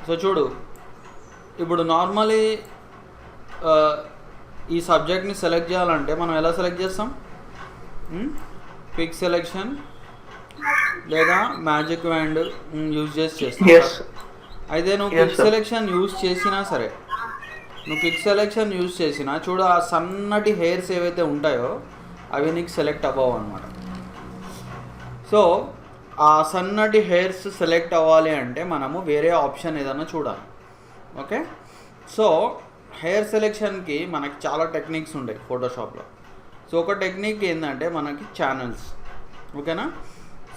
So చూడు, ఇప్పుడు normally ఈ సబ్జెక్ట్ని సెలెక్ట్ చేయాలంటే మనం ఎలా సెలెక్ట్ చేస్తాం? క్విక్ సెలెక్షన్ లేదా మ్యాజిక్ వ్యాండ్ యూజ్ చేసి చేస్తాం. అయితే నువ్వు క్విక్ సెలెక్షన్ యూజ్ చేసినా సరే, నువ్వు క్విక్ సెలెక్షన్ యూజ్ చేసినా చూడు, ఆ సన్నటి హెయిర్స్ ఏవైతే ఉంటాయో అవి నీకు సెలెక్ట్ అవ్వవు అనమాట. సో ఆ సన్నటి హెయిర్స్ సెలెక్ట్ అవ్వాలి అంటే మనము వేరే ఆప్షన్ ఏదైనా చూడాలి. ఓకే, సో హెయిర్ సెలెక్షన్కి మనకి చాలా టెక్నిక్స్ ఉంటాయి ఫోటోషాప్లో. సో ఒక టెక్నిక్ ఏంటంటే మనకి ఛానల్స్. ఓకేనా?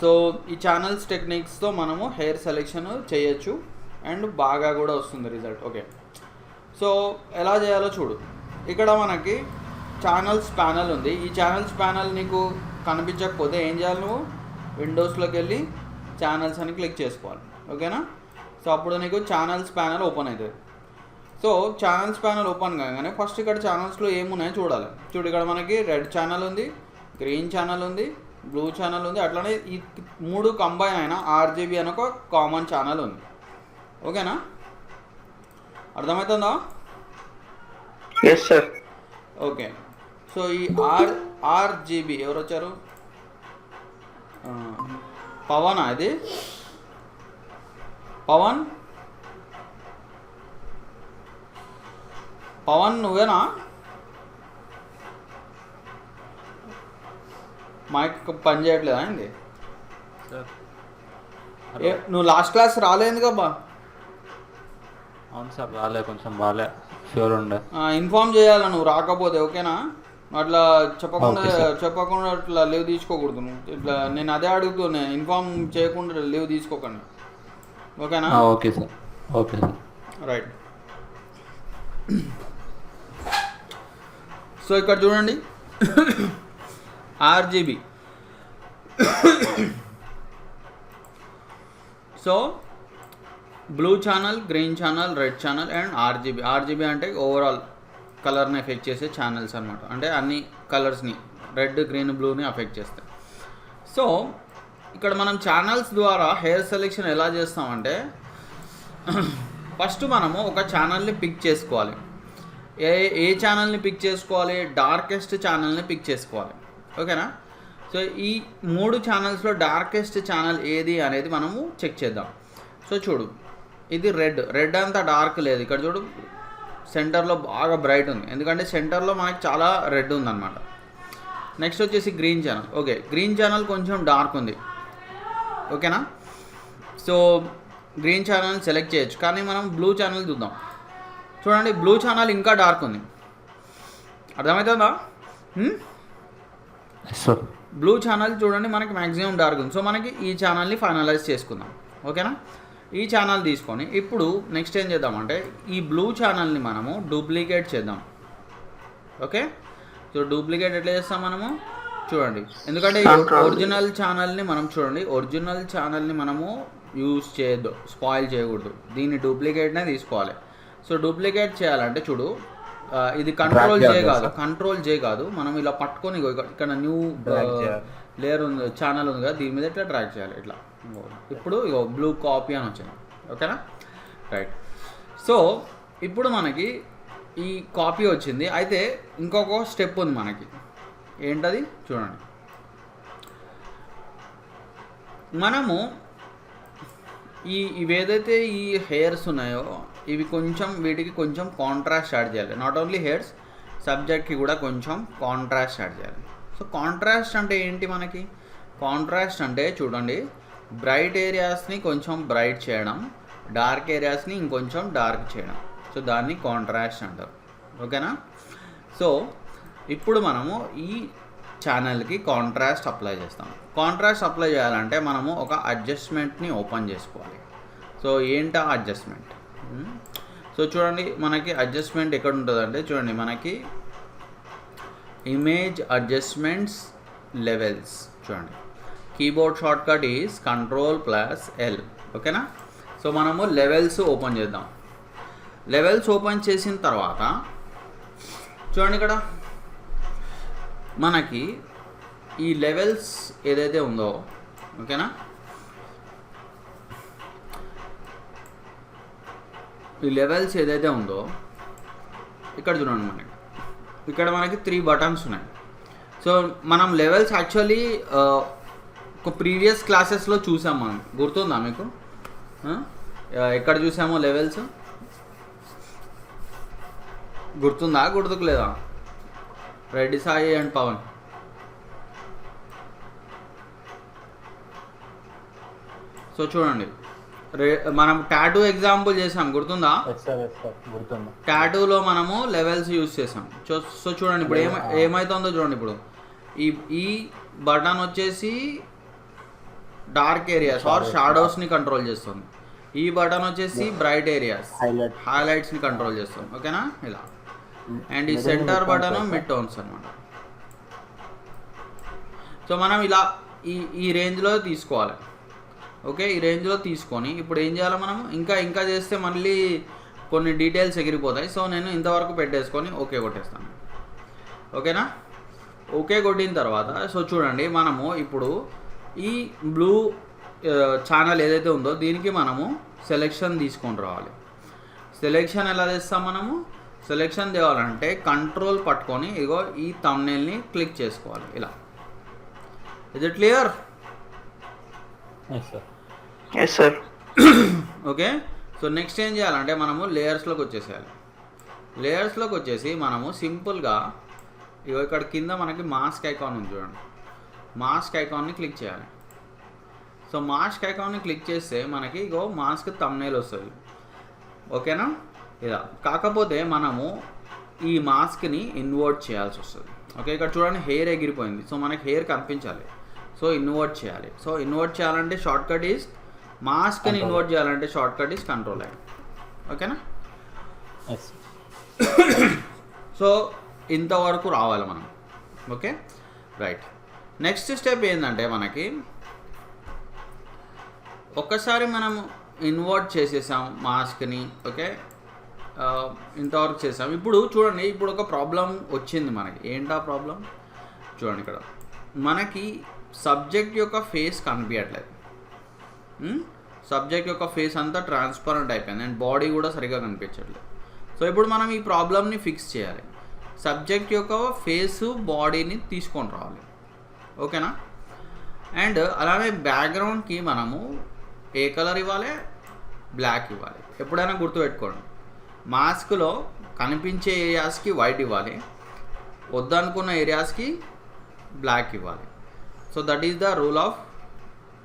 సో ఈ ఛానల్స్ టెక్నిక్స్తో మనము హెయిర్ సెలెక్షన్ చేయొచ్చు అండ్ బాగా కూడా వస్తుంది రిజల్ట్. ఓకే, సో ఎలా చేయాలో చూడు. ఇక్కడ మనకి ఛానల్స్ ప్యానల్ ఉంది. ఈ ఛానల్స్ ప్యానల్ నీకు కనిపించకపోతే ఏం చేయాలి? నువ్వు విండోస్లోకి వెళ్ళి ఛానల్స్ అని క్లిక్ చేసుకోవాలి. ఓకేనా? సో అప్పుడు నీకు ఛానల్స్ ప్యానల్ ఓపెన్ అవుతుంది. సో ఛానల్స్ ప్యానల్ ఓపెన్ కాగానే ఫస్ట్ ఇక్కడ ఛానల్స్లో ఏమున్నాయో చూడాలి. చూడు, ఇక్కడ మనకి రెడ్ ఛానల్ ఉంది, గ్రీన్ ఛానల్ ఉంది, బ్లూ ఛానల్ ఉంది, అట్లనే ఈ 3 కంబైన్ అయిన RGB అని ఒక కామన్ ఛానల్ ఉంది. ఓకేనా? అర్థమవుతుందా? Yes sir. ఓకే, సో ఈ RGB ఎవరు వచ్చారు? పవనా? ఇది పవన్ నువ్వేనా? మైక్ పని చేయట్లేదా అండి? నువ్వు లాస్ట్ క్లాస్ రాలేదు కబ్బా? అవును సార్, రాలే, కొంచెం బాలే, షూర్ ఉండే. ఇన్ఫామ్ చేయాలి నువ్వు రాకపోతే. ఓకేనా? అట్లా చెప్పకుండా అట్లా లీవ్ తీసుకోకూడదు. ఇట్లా నేను అదే అడుగుతున్నా, ఇన్ఫామ్ చేయకుండా లీవ్ తీసుకోకండి. ఓకేనా? Okay sir. Okay sir, right. So ఇక్కడ చూడండి, RGB. So blue channel, green channel, red channel and RGB అంటే ఓవరాల్ కలర్ని ఎఫెక్ట్ చేసే ఛానల్స్ అనమాట. అంటే అన్ని కలర్స్ని, రెడ్, గ్రీన్, బ్లూని ఎఫెక్ట్ చేస్తాయి. సో ఇక్కడ మనం ఛానల్స్ ద్వారా హెయిర్ సెలెక్షన్ ఎలా చేస్తామంటే, ఫస్ట్ మనము ఒక ఛానల్ని పిక్ చేసుకోవాలి. ఏ ఛానల్ని పిక్ చేసుకోవాలి? డార్కెస్ట్ ఛానల్ని పిక్ చేసుకోవాలి. ఓకేనా? సో ఈ 3 ఛానల్స్లో డార్కెస్ట్ ఛానల్ ఏది అనేది మనము చెక్ చేద్దాం. సో చూడు, ఇది రెడ్ అంతా డార్క్ లేదు. ఇక్కడ చూడు, సెంటర్లో బాగా బ్రైట్ ఉంది, ఎందుకంటే సెంటర్లో మనకి చాలా రెడ్ ఉందన్నమాట. నెక్స్ట్ వచ్చేసి green channel. Okay, green channel కొంచెం డార్క్ ఉంది. ఓకేనా? సో గ్రీన్ ఛానల్ సెలెక్ట్ చేయొచ్చు, కానీ మనం బ్లూ ఛానల్ చూద్దాం. చూడండి, బ్లూ ఛానల్ ఇంకా డార్క్ ఉంది. అర్థమవుతుందా? బ్లూ ఛానల్ చూడండి మనకి మ్యాక్సిమం డార్క్ ఉంది. సో మనకి ఈ ఛానల్ని ఫైనలైజ్ చేసుకుందాం. ఓకేనా? ఈ ఛానల్ తీసుకొని ఇప్పుడు నెక్స్ట్ ఏం చేద్దామంటే, ఈ బ్లూ ఛానల్ని మనము డూప్లికేట్ చేద్దాం. ఓకే, సో డూప్లికేట్ ఎట్లా చేస్తాం మనము? చూడండి, ఎందుకంటే ఒరిజినల్ ఛానల్ని మనం ఒరిజినల్ ఛానల్ని మనము యూజ్ చేయొద్దు, స్పాయిల్ చేయకూడదు. దీన్ని డూప్లికేట్నే తీసుకోవాలి. సో డూప్లికేట్ చేయాలంటే చూడు, ఇది కంట్రోల్ జే కాదు, మనం ఇలా పట్టుకొని ఇక్కడ న్యూ లేయర్ ఉంది, ఛానల్ ఉంది కదా, దీని మీద ఇట్లా డ్రాగ్ చేయాలి. ఇట్లా ఇప్పుడు బ్లూ కాపీ అని వచ్చింది. ఓకేనా? రైట్. సో ఇప్పుడు మనకి ఈ కాపీ వచ్చింది. అయితే ఇంకొక స్టెప్ ఉంది మనకి. ఏంటది? చూడండి, మనము ఇవేదైతే ఈ హెయిర్స్ ఉన్నాయో వీటికి కొంచెం కాంట్రాస్ట్ యాడ్ చేయాలి. నాట్ ఓన్లీ హెయిర్స్, సబ్జెక్ట్కి కూడా కొంచెం కాంట్రాస్ట్ యాడ్ చేయాలి. సో కాంట్రాస్ట్ అంటే ఏంటి? మనకి కాంట్రాస్ట్ అంటే చూడండి, బ్రైట్ ఏరియాస్ని కొంచెం బ్రైట్ చేయడం, డార్క్ ఏరియాస్ని ఇంకొంచెం డార్క్ చేయడం. సో దాన్ని కాంట్రాస్ట్ అంటారు. ఓకేనా? సో ఇప్పుడు మనము ఈ ఛానల్కి కాంట్రాస్ట్ అప్లై చేస్తాం. కాంట్రాస్ట్ అప్లై చేయాలంటే మనము ఒక అడ్జస్ట్మెంట్ని ఓపెన్ చేసుకోవాలి. సో ఏంటా అడ్జస్ట్మెంట్? సో చూడండి, మనకి అడ్జస్ట్మెంట్ ఎక్కడ ఉంటుందంటే చూడండి, మనకి ఇమేజ్ అడ్జస్ట్మెంట్స్ లెవెల్స్. చూడండి, కీబోర్డ్ షార్ట్కట్ ఈజ్ Ctrl+L. ఓకేనా? సో మనము లెవెల్స్ ఓపెన్ చేద్దాం. లెవెల్స్ ఓపెన్ చేసిన తర్వాత చూడండి, ఇక్కడ మనకి ఈ లెవెల్స్ ఏదైతే ఉందో, ఓకేనా, ఈ లెవెల్స్ ఏదైతే ఉందో ఇక్కడ చూడండి, ఇక్కడ మనకి 3 బటన్స్ ఉన్నాయి. సో మనం లెవెల్స్ యాక్చువల్లీ ఒక ప్రీవియస్ క్లాసెస్లో చూసాం మనం, గుర్తుందా మీకు? ఎక్కడ చూసామో లెవెల్స్ గుర్తుందా, గుర్తుకులేదా? రెడ్డి సాయి అండ్ పవన్. సో చూడండి, మనం టాటూ ఎగ్జాంపుల్ చేసాం, గుర్తుందా? గుర్తుంది. టాటూలో మనము లెవెల్స్ యూజ్ చేసాం. సో చూడండి ఇప్పుడు ఏమవుతుందో చూడండి. ఇప్పుడు ఈ బటన్ వచ్చేసి డార్క్ ఏరియాస్ ఆర్ షాడోస్ని కంట్రోల్ చేస్తుంది. ఈ బటన్ వచ్చేసి బ్రైట్ ఏరియాస్ హైలైట్స్ని కంట్రోల్ చేస్తుంది. ఓకేనా? ఇలా. అండ్ ఈ సెంటర్ బటన్ మిడ్ టోన్స్ అనమాట. సో మనం ఇలా ఈ రేంజ్లో తీసుకోవాలి. ఓకే, ఈ రేంజ్లో తీసుకొని ఇప్పుడు ఏం చేయాలి మనం? ఇంకా చేస్తే మళ్ళీ కొన్ని డీటెయిల్స్ ఎగిరిపోతాయి. సో నేను ఇంతవరకు పెట్టేసుకొని ఓకే కొట్టేస్తాను. ఓకేనా? ఓకే కొట్టిన తర్వాత సో చూడండి, మనము ఇప్పుడు ఈ బ్లూ ఛానల్ ఏదైతే ఉందో దీనికి మనము సెలెక్షన్ తీసుకొని రావాలి. సెలెక్షన్ ఎలా చేస్తాం మనము? సెలెక్షన్ తేవాలంటే కంట్రోల్ పట్టుకొని ఇగో ఈ థంబ్నెయిల్ని క్లిక్ చేసుకోవాలి ఇలా. Is it clear? Yes sir. Okay, so next ఏం చేయాలంటే మనము లేయర్స్లోకి వచ్చేసేయాలి. లేయర్స్లోకి వచ్చేసి మనము సింపుల్గా ఇగో ఇక్కడ కింద మనకి మాస్క్ ఐకాన్ ఉంది చూడండి, మాస్క్ ఐకాన్ని క్లిక్ చేయాలి. సో మాస్క్ ఐకాన్ని క్లిక్ చేస్తే మనకి ఇగో మాస్క్ థంబ్నెయిల్ వస్తుంది. ఓకేనా? ఇలా. కాకపోతే మనము ఈ మాస్క్ని ఇన్వర్ట్ చేయాల్సి వస్తుంది. ఓకే, ఇక్కడ చూడండి హెయిర్ ఎగిరిపోయింది. సో మనకి హెయిర్ కనిపించాలి. సో ఇన్వర్ట్ చేయాలి. సో ఇన్వర్ట్ చేయాలంటే షార్ట్ కట్ ఈజ్ మాస్క్ని ఇన్వర్ట్ చేయాలంటే short cut is control I. ఓకేనా? సో ఇంతవరకు రావాలి మనం. Okay, right. నెక్స్ట్ స్టెప్ ఏంటంటే మనకి ఒక్కసారి మనం ఇన్వర్ట్ చేసేసాం మాస్క్ని. ఓకే, ఇంతవరకు చేసాం. ఇప్పుడు చూడండి, ఇప్పుడు ఒక ప్రాబ్లం వచ్చింది మనకి. ఏంటా ప్రాబ్లం? చూడండి, ఇక్కడ మనకి సబ్జెక్ట్ యొక్క ఫేస్ కనిపించట్లేదు. సబ్జెక్ట్ యొక్క ఫేస్ అంతా ట్రాన్స్పరెంట్ అయిపోయింది అండ్ బాడీ కూడా సరిగా కనిపించట్లేదు. సో ఇప్పుడు మనం ఈ ప్రాబ్లమ్ని ఫిక్స్ చేయాలి. సబ్జెక్ట్ యొక్క ఫేసు బాడీని తీసుకొని రావాలి. ఓకేనా? అండ్ అలానే బ్యాక్గ్రౌండ్కి మనము ఏ కలర్ ఇవ్వాలి? బ్లాక్ ఇవ్వాలి. ఎప్పుడైనా గుర్తుపెట్టుకోండి, మాస్క్లో కనిపించే ఏరియాస్కి వైట్ ఇవ్వాలి, వద్దనుకున్న ఏరియాస్కి బ్లాక్ ఇవ్వాలి. So that is the rule of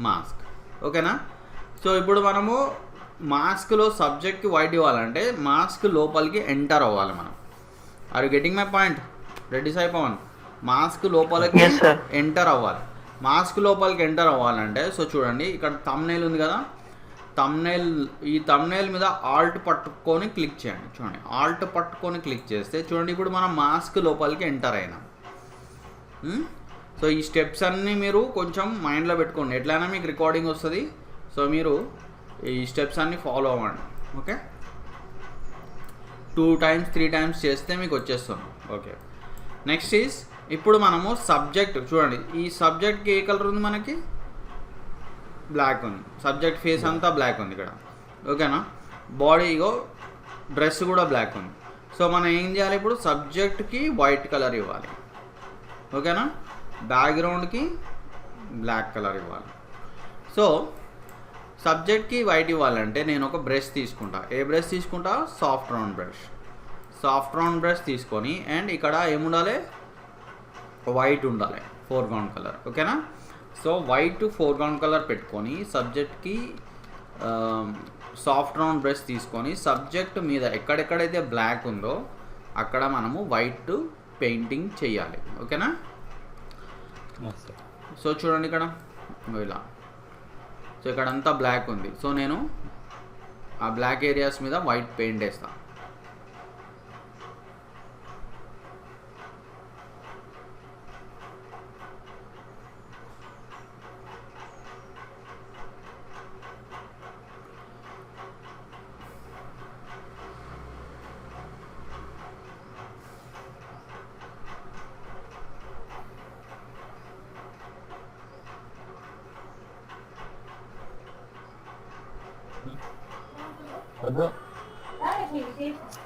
mask. ఓకేనా? సో ఇప్పుడు మనము మాస్క్లో సబ్జెక్ట్కి వైట్ ఇవ్వాలంటే మాస్క్ లోపలికి ఎంటర్ అవ్వాలి మనం. Are you getting my point? Reddy Sai Pavan, mask లోపలికి ఎంటర్ అవ్వాలి. మాస్క్ లోపలికి ఎంటర్ అవ్వాలంటే సో చూడండి, ఇక్కడ థంబ్నెయిల్ ఉంది కదా, ఈ థంబ్నెయిల్ మీద ఆల్ట్ పట్టుకొని క్లిక్ చేయండి. చూడండి, ఆల్ట్ పట్టుకొని క్లిక్ చేస్తే చూడండి ఇప్పుడు మనం మాస్క్ లోపలికి ఎంటర్ అయినాం. సో ఈ స్టెప్స్ అన్నీ మీరు కొంచెం మైండ్లో పెట్టుకోండి, ఎట్లయినా మీకు రికార్డింగ్ వస్తుంది. సో మీరు ఈ స్టెప్స్ అన్నీ ఫాలో అవ్వండి. ఓకే, 2 times 3 times చేస్తే మీకు వచ్చేస్తుంది. ఓకే, నెక్స్ట్ ఈజ్ ఇప్పుడు మనము సబ్జెక్ట్ చూడండి, ఈ సబ్జెక్ట్కి ఏ కలర్ ఉంది? మనకి బ్లాక్ ఉంది. సబ్జెక్ట్ ఫేస్ అంతా బ్లాక్ ఉంది ఇక్కడ. ఓకేనా? బాడీ ఇగో డ్రెస్ కూడా బ్లాక్ ఉంది. సో మనం ఏం చేయాలి? ఇప్పుడు సబ్జెక్ట్కి వైట్ కలర్ ఇవ్వాలి. ఓకేనా? బ్యాక్గ్రౌండ్కి బ్లాక్ కలర్ ఇవ్వాలి. సో సబ్జెక్ట్కి వైట్ ఇవ్వాలంటే నేను ఒక బ్రష్ తీసుకుంటా. ఏ బ్రష్ తీసుకుంటా? Soft round brush. Soft round brush తీసుకొని అండ్ ఇక్కడ ఏముండాలి? వైట్ ఉండాలి, ఫోర్గ్రౌండ్ కలర్. ఓకేనా? సో వైట్ ఫోర్గ్రౌండ్ కలర్ పెట్టుకొని సబ్జెక్ట్కి సాఫ్ట్ రౌండ్ బ్రష్ తీసుకొని సబ్జెక్ట్ మీద ఎక్కడెక్కడైతే బ్లాక్ ఉందో అక్కడ మనము వైట్ పెయింటింగ్ చేయాలి. ఓకేనా? సో చూడండి ఇక్కడ ఇలా. సో ఇక్కడ అంతా బ్లాక్ ఉంది. సో నేను ఆ బ్లాక్ ఏరియాస్ మీద వైట్ పెయింట్ వేస్తాను.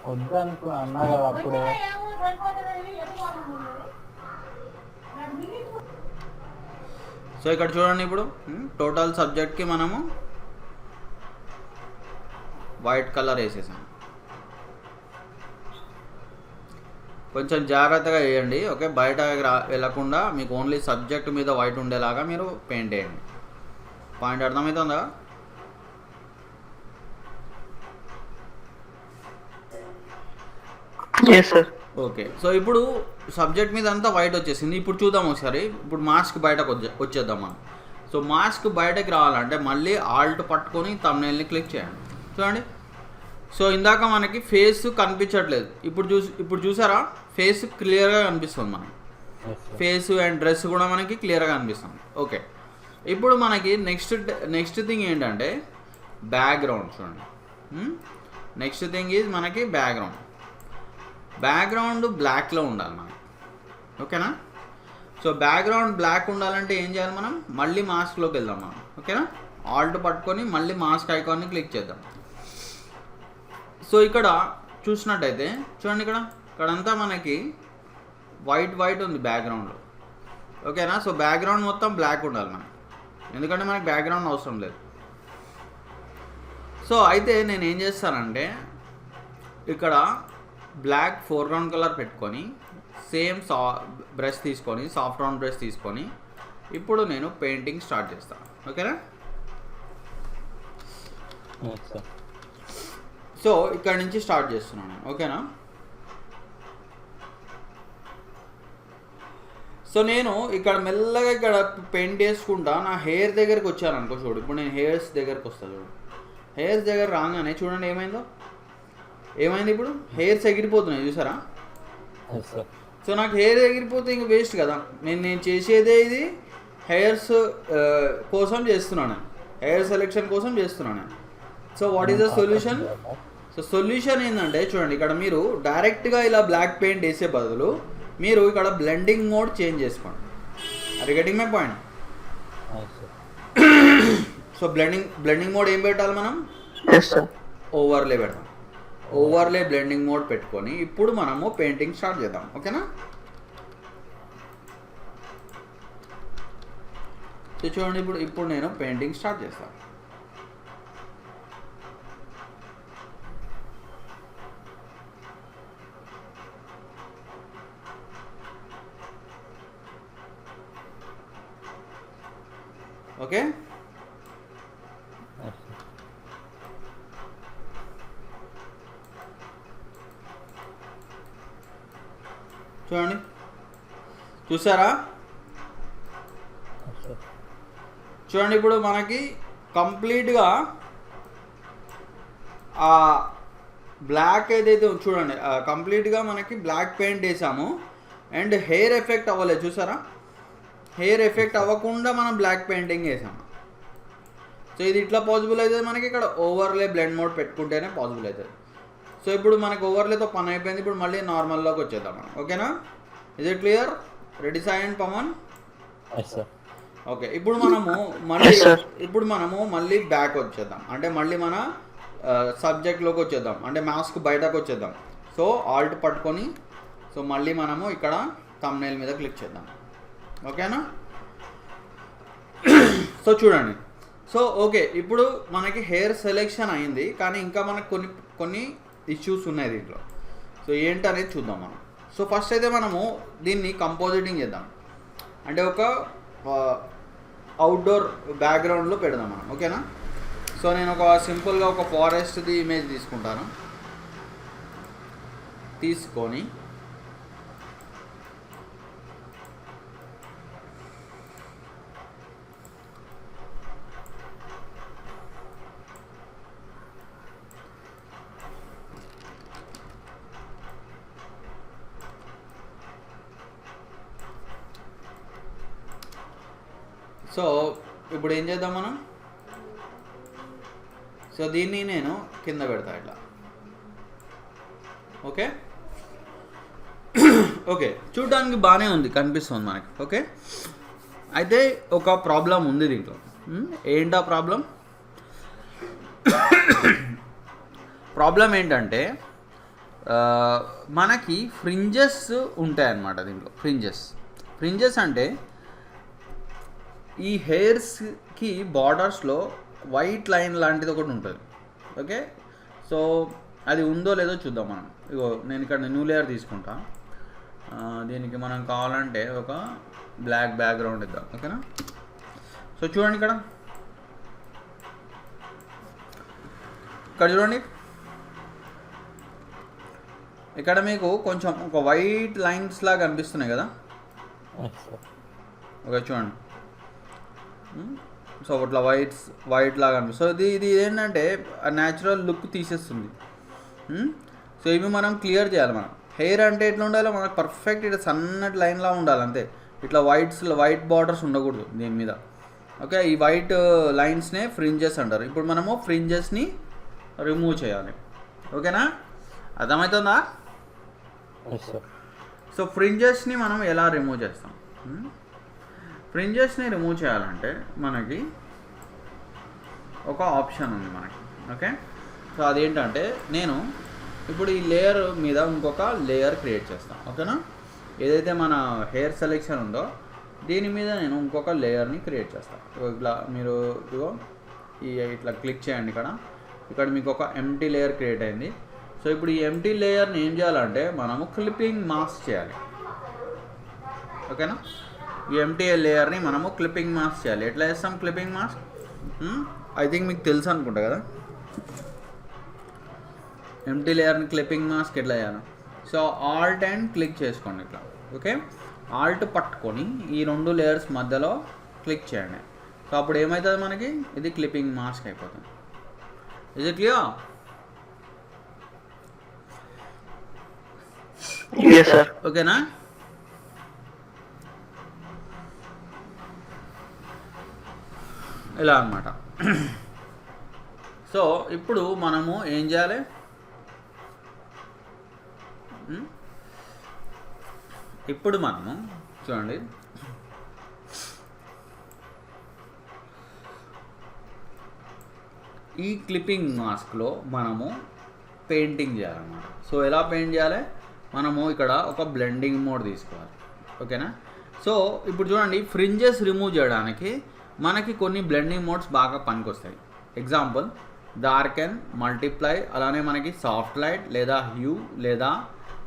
వద్దనుకో అన్నా కదా అప్పుడే. సో ఇక్కడ చూడండి, ఇప్పుడు టోటల్ సబ్జెక్ట్కి మనము వైట్ కలర్ వేసేసాం. కొంచెం జాగ్రత్తగా వేయండి, ఓకే? బయట వెళ్ళకుండా మీకు ఓన్లీ సబ్జెక్ట్ మీద వైట్ ఉండేలాగా మీరు పెయింట్ వేయండి. పాయింట్ అర్థమవుతుందా? Yes sir. ఓకే, సో ఇప్పుడు సబ్జెక్ట్ మీద అంతా వైట్ వచ్చేసింది. ఇప్పుడు చూద్దాం ఒకసారి. ఇప్పుడు మాస్క్ బయటకు వచ్చేద్దాం మనం. సో మాస్క్ బయటకు రావాలంటే మళ్ళీ ఆల్ట్ పట్టుకొని థంబ్నెయిల్ని క్లిక్ చేయండి. చూడండి, సో ఇందాక మనకి ఫేస్ కనిపించట్లేదు. ఇప్పుడు చూసారా, ఫేస్ క్లియర్గా కనిపిస్తుంది మనకి. ఫేస్ అండ్ డ్రెస్ కూడా మనకి క్లియర్గా కనిపిస్తుంది. ఓకే, ఇప్పుడు మనకి నెక్స్ట్ థింగ్ ఏంటంటే బ్యాక్గ్రౌండ్. చూడండి, నెక్స్ట్ థింగ్ ఈజ్ మనకి బ్యాక్గ్రౌండ్ బ్లాక్లో ఉండాలి మనకి, ఓకేనా? సో బ్యాక్గ్రౌండ్ బ్లాక్ ఉండాలంటే ఏం చేయాలి మనం? మళ్ళీ మాస్క్లోకి వెళ్దాం మనం, ఓకేనా? ఆల్ట్ పట్టుకొని మళ్ళీ మాస్క్ ఐకాన్ని క్లిక్ చేద్దాం. సో ఇక్కడ చూసినట్టయితే చూడండి, ఇక్కడంతా మనకి వైట్ ఉంది బ్యాక్గ్రౌండ్లో, ఓకేనా? సో బ్యాక్గ్రౌండ్ మొత్తం బ్లాక్ ఉండాలి మనకి, ఎందుకంటే మనకి బ్యాక్గ్రౌండ్ అవసరం లేదు. సో అయితే నేను ఏం చేస్తానంటే ఇక్కడ బ్లాక్ ఫోర్గ్రౌండ్ కలర్ పెట్టుకొని సేమ్ బ్రష్ తీసుకొని, సాఫ్ట్ రౌండ్ బ్రష్ తీసుకొని ఇప్పుడు నేను పెయింటింగ్ స్టార్ట్ చేస్తాను, ఓకేనా? సో ఇక్కడ నుంచి స్టార్ట్ చేస్తున్నాను, ఓకేనా? సో నేను ఇక్కడ మెల్లగా ఇక్కడ పెయింట్ చేసుకుంటా నా హెయిర్ దగ్గరికి వచ్చాను అనుకో. చూడు, ఇప్పుడు నేను హెయిర్స్ దగ్గరికి వస్తాను. చూడు, హెయిర్స్ దగ్గర రాగానే చూడండి ఏమైంది ఇప్పుడు హెయిర్స్ ఎగిరిపోతున్నాయి, చూసారా? సో నాకు హెయిర్ ఎగిరిపోతే ఇంక వేస్ట్ కదా. నేను చేసేదే ఇది హెయిర్స్ కోసం చేస్తున్నాను, హెయిర్ సెలెక్షన్ కోసం చేస్తున్నాను. So what is the solution? So solution ఏంటంటే చూడండి, ఇక్కడ మీరు డైరెక్ట్గా ఇలా బ్లాక్ పెయింట్ వేసే బదులు మీరు ఇక్కడ బ్లెండింగ్ మోడ్ చేంజ్ చేసుకోండి. Are you getting my point? So blending mode ఏం పెట్టాలి మనం? ఓవర్లే పెడతాం. ఓవర్లే బ్లెండింగ్ మోడ్ పెట్టుకొని ఇప్పుడు మనము పెయింటింగ్ స్టార్ట్ చేద్దాం, ఓకేనా? సో చూడండి, ఇప్పుడు నేను పెయింటింగ్ స్టార్ట్ చేస్తాను. ఓకే, చూడండి, చూసారా? చూడండి, ఇప్పుడు మనకి కంప్లీట్గా ఆ బ్లాక్ ఏదైతే చూడండి, కంప్లీట్గా మనకి బ్లాక్ పెయింట్ వేసాము అండ్ హెయిర్ ఎఫెక్ట్ అవ్వలేదు, చూసారా? హెయిర్ ఎఫెక్ట్ అవ్వకుండా మనం బ్లాక్ పెయింటింగ్ వేసాము. సో ఇది ఇట్లా పాసిబుల్ అవుతుంది మనకి. ఇక్కడ ఓవర్లే బ్లెండ్ మోడ్ పెట్టుకుంటేనే పాసిబుల్ అవుతుంది. సో ఇప్పుడు మనకు ఓవర్లేతో పని అయిపోయింది. ఇప్పుడు మళ్ళీ నార్మల్లోకి వచ్చేద్దాం మనం, ఓకేనా? Is it clear? రెడీ సాయన్ పవన్? ఓకే, ఇప్పుడు మనము మళ్ళీ బ్యాక్ వచ్చేద్దాం, అంటే మళ్ళీ మన సబ్జెక్ట్లోకి వచ్చేద్దాం, అంటే మాస్క్ బయటకు వచ్చేద్దాం. సో ఆల్ట్ పట్టుకొని సో మళ్ళీ మనము ఇక్కడ థంబ్నెయిల్ మీద క్లిక్ చేద్దాం, ఓకేనా? సో చూడండి, సో ఓకే, ఇప్పుడు మనకి హెయిర్ సెలెక్షన్ అయింది, కానీ ఇంకా మనకు కొన్ని ఇష్యూస్ ఉన్నాయి దీంట్లో. సో ఏంటనేది చూద్దాం మనం. సో ఫస్ట్ అయితే మనము దీన్ని కంపోజిటింగ్ చేద్దాం, అంటే ఒక అవుట్డోర్ బ్యాక్గ్రౌండ్లో పెడదాం మనం, ఓకేనా? సో నేను సింపుల్గా ఒక ఫారెస్ట్ది ఇమేజ్ తీసుకుంటాను. తీసుకొని సో ఇప్పుడు ఏం చేద్దాం మనం? సో దీన్ని నేను కింద పెడతా ఇట్లా, ఓకే? ఓకే, చూడడానికి బాగానే ఉంది, కనిపిస్తుంది మనకి, ఓకే? అయితే ఒక ప్రాబ్లం ఉంది దీంట్లో. ఏంటా ప్రాబ్లం? ప్రాబ్లం ఏంటంటే మనకి ఫ్రింజెస్ ఉంటాయన్నమాట దీంట్లో. ఫ్రింజెస్ అంటే ఈ హెయిర్స్కి బార్డర్స్లో వైట్ లైన్ లాంటిది ఒకటి ఉంటుంది. ఓకే, సో అది ఉందో లేదో చూద్దాం మనం. ఇగో నేను ఇక్కడ న్యూ లేయర్ తీసుకుంటా. దీనికి మనం కావాలంటే ఒక బ్లాక్ బ్యాక్గ్రౌండ్ ఇద్దాం. ఓకేనా, సో చూడండి ఇక్కడ చూడండి, ఇక్కడ మీకు కొంచెం ఒక వైట్ లైన్స్ లాగా కనిపిస్తున్నాయి కదా. ఓకే చూడండి, సో అట్లా వైట్ లాగా అనిపిస్తుంది. సో ఇది ఏంటంటే న్యాచురల్ లుక్ తీసేస్తుంది. సో ఇవి మనం క్లియర్ చేయాలి. మనం హెయిర్ అంటే ఎట్లా ఉండాలో మనకు పర్ఫెక్ట్ ఇట్లా సన్నటి లైన్లా ఉండాలి అంతే. ఇట్లా వైట్ బార్డర్స్ ఉండకూడదు దీని మీద. ఓకే, ఈ వైట్ లైన్స్నే ఫ్రింజెస్ అంటారు. ఇప్పుడు మనము ఫ్రింజెస్ని రిమూవ్ చేయాలి. ఓకేనా, అర్థమవుతుందా? సో ఫ్రింజెస్ని మనం ఎలా రిమూవ్ చేస్తాం? ఫ్రింజెస్ని రిమూవ్ చేయాలంటే మనకి ఒక ఆప్షన్ ఉంది మనకి. ఓకే, సో అదేంటంటే నేను ఇప్పుడు ఈ లేయర్ మీద ఇంకొక లేయర్ క్రియేట్ చేస్తాను. ఓకేనా, ఏదైతే మన హెయిర్ సెలెక్షన్ ఉందో దీని మీద నేను ఇంకొక లేయర్ని క్రియేట్ చేస్తాను. ఇట్లా మీరు ఇట్లా క్లిక్ చేయండి. ఇక్కడ మీకు ఒక ఎంటీ లేయర్ క్రియేట్ అయింది. సో ఇప్పుడు ఈ ఎంటీ లేయర్ని ఏం చేయాలంటే మనము క్లిప్పింగ్ మాస్క్ చేయాలి. ఓకేనా, ఈ ఎంటీ లేయర్ని మనము క్లిప్పింగ్ మాస్క్ చేయాలి. ఎట్లా చేస్తాం క్లిప్పింగ్ మాస్క్? ఐ థింక్ మీకు తెలుసు అనుకుంటా కదా ఎంటీ లేయర్ని క్లిప్పింగ్ మాస్క్ ఎట్లా చేయాలి. సో ఆల్ట్ అండ్ క్లిక్ చేసుకోండి ఇట్లా. ఓకే, ఆల్ట్ పట్టుకొని ఈ రెండు లేయర్స్ మధ్యలో క్లిక్ చేయండి. సో అప్పుడు ఏమవుతుంది మనకి, ఇది క్లిప్పింగ్ మాస్క్ అయిపోతుంది. Is it clear? Yes, sir. ఓకేనా, ఇలా అన్నమాట. సో ఇప్పుడు మనము ఏం చేయాలి, ఇప్పుడు మనము చూడండి ఈ క్లిప్పింగ్ మాస్క్లో మనము పెయింటింగ్ చేయాలన్నమాట. సో ఎలా పెయింట్ చేయాలి, మనము ఇక్కడ ఒక బ్లెండింగ్ మోడ్ తీసుకోవాలి. ఓకేనా, సో ఇప్పుడు చూడండి ఫ్రింజెస్ రిమూవ్ చేయడానికి మనకి కొన్ని బ్లెండింగ్ మోడ్స్ బాగా పనికొస్తాయి. ఎగ్జాంపుల్ డార్కెన్, మల్టిప్లై, అలానే మనకి సాఫ్ట్ లైట్ లేదా హ్యూ లేదా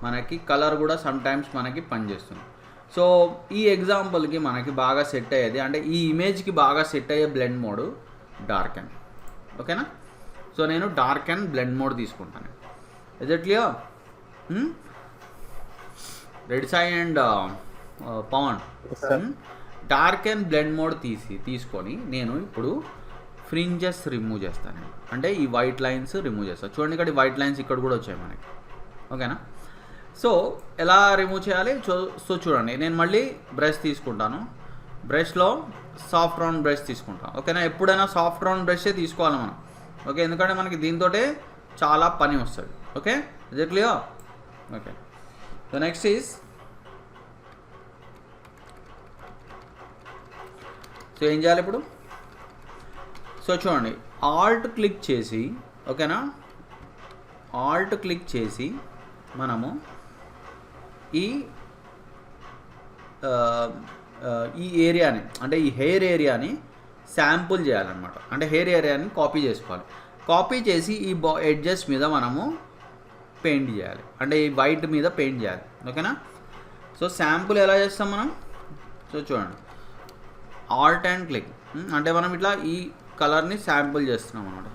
మనకి కలర్ కూడా సమ్టైమ్స్ మనకి పనిచేస్తుంది. సో ఈ ఎగ్జాంపుల్కి మనకి బాగా సెట్ అయ్యేది అంటే ఈ ఇమేజ్కి బాగా సెట్ అయ్యే బ్లెండ్ మోడ్ డార్కెన్. ఓకేనా, సో నేను డార్కెన్ బ్లెండ్ మోడ్ తీసుకుంటాను. Is it clear? Reddy Sai and Pavan, dark and blend mode తీసుకొని నేను ఇప్పుడు ఫ్రింజెస్ రిమూవ్ చేస్తాను. అంటే ఈ వైట్ లైన్స్ రిమూవ్ చేస్తాను. చూడండి ఇక్కడ వైట్ లైన్స్ ఇక్కడ కూడా వచ్చాయి మనకి. ఓకేనా, సో ఎలా రిమూవ్ చేయాలి? సో చూడండి నేను మళ్ళీ బ్రష్ తీసుకుంటాను. బ్రష్లో సాఫ్ట్ రౌండ్ బ్రష్ తీసుకుంటాను. ఓకేనా, ఎప్పుడైనా సాఫ్ట్ రౌండ్ బ్రషే తీసుకోవాలి మనం. ఓకే, ఎందుకంటే మనకి దీంతో చాలా పని వస్తుంది. Okay, is it clear? Okay, so next is, so ఏం చేయాలి ఇప్పుడు? సో చూడండి ఆల్ట్ క్లిక్ చేసి, ఓకేనా, ఆల్ట్ క్లిక్ చేసి మనము ఈ ఏరియాని అంటే ఈ హెయిర్ ఏరియాని శాంపుల్ చేయాలన్నమాట. అంటే హెయిర్ ఏరియాని కాపీ చేసుకోవాలి. కాపీ చేసి ఈ ఎడ్జెస్ మీద మనము పెయింట్ చేయాలి. అంటే ఈ వైట్ మీద పెయింట్ చేయాలి. ఓకేనా, సో శాంపుల్ ఎలా చేస్తాం మనం? సో చూడండి ఆల్ట్ అండ్ క్లిక్, అంటే మనం ఇట్లా ఈ కలర్ని శాంపుల్ చేస్తున్నాం అన్నమాట.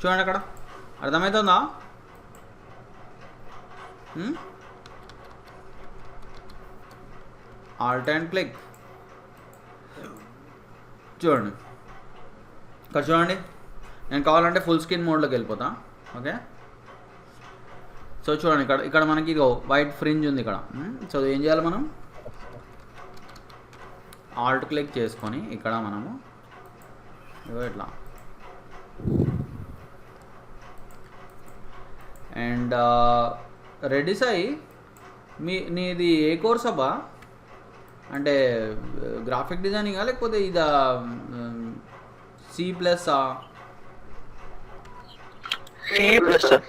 చూడండి అక్కడ అర్థమవుతుందా? ఆల్ట్ అండ్ క్లిక్, చూడండి ఇక్కడ చూడండి. నేను కావాలంటే ఫుల్ స్క్రీన్ మోడ్లోకి వెళ్ళిపోతా. ఓకే, సో చూడండి ఇక్కడ మనకి ఇదిగో వైట్ ఫ్రింజ్ ఉంది ఇక్కడ. సో ఏం చేయాలి మనం? ఆల్ట్ క్లిక్ చేసుకొని ఇక్కడ మనము ఇగో ఇట్లా అండ్ రెడీ సాయి నీది ఏ కోర్స్ అబ్బా? అంటే గ్రాఫిక్ డిజైనింగా లేకపోతే ఇదా C+? C plus sir.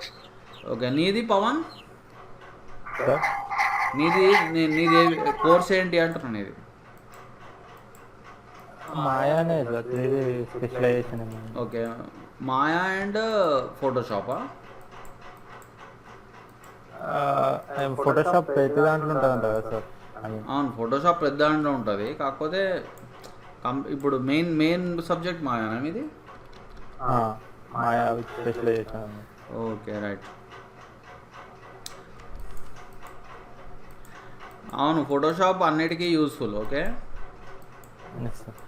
Okay, నీది పవన్? సార్ నీది కోర్స్ ఏంటి అంటున్నాను నీది? మాయానే sir, 3D specialisation. Okay, Maya and ఫోటోషాపా? ఫోటోషాప్ ప్రతి దాంట్లో ఉంటుందంట కదా సార్? అవును, ఫోటోషాప్ పెద్ద దాంట్లో ఉంటుంది, కాకపోతే ఇప్పుడు మెయిన్ సబ్జెక్ట్ మాయానా మీది? మాయా విత్ స్పెషలైజేషన్. Okay, right. అవును, ఫోటోషాప్ అన్నిటికీ యూస్ఫుల్. Okay, sir.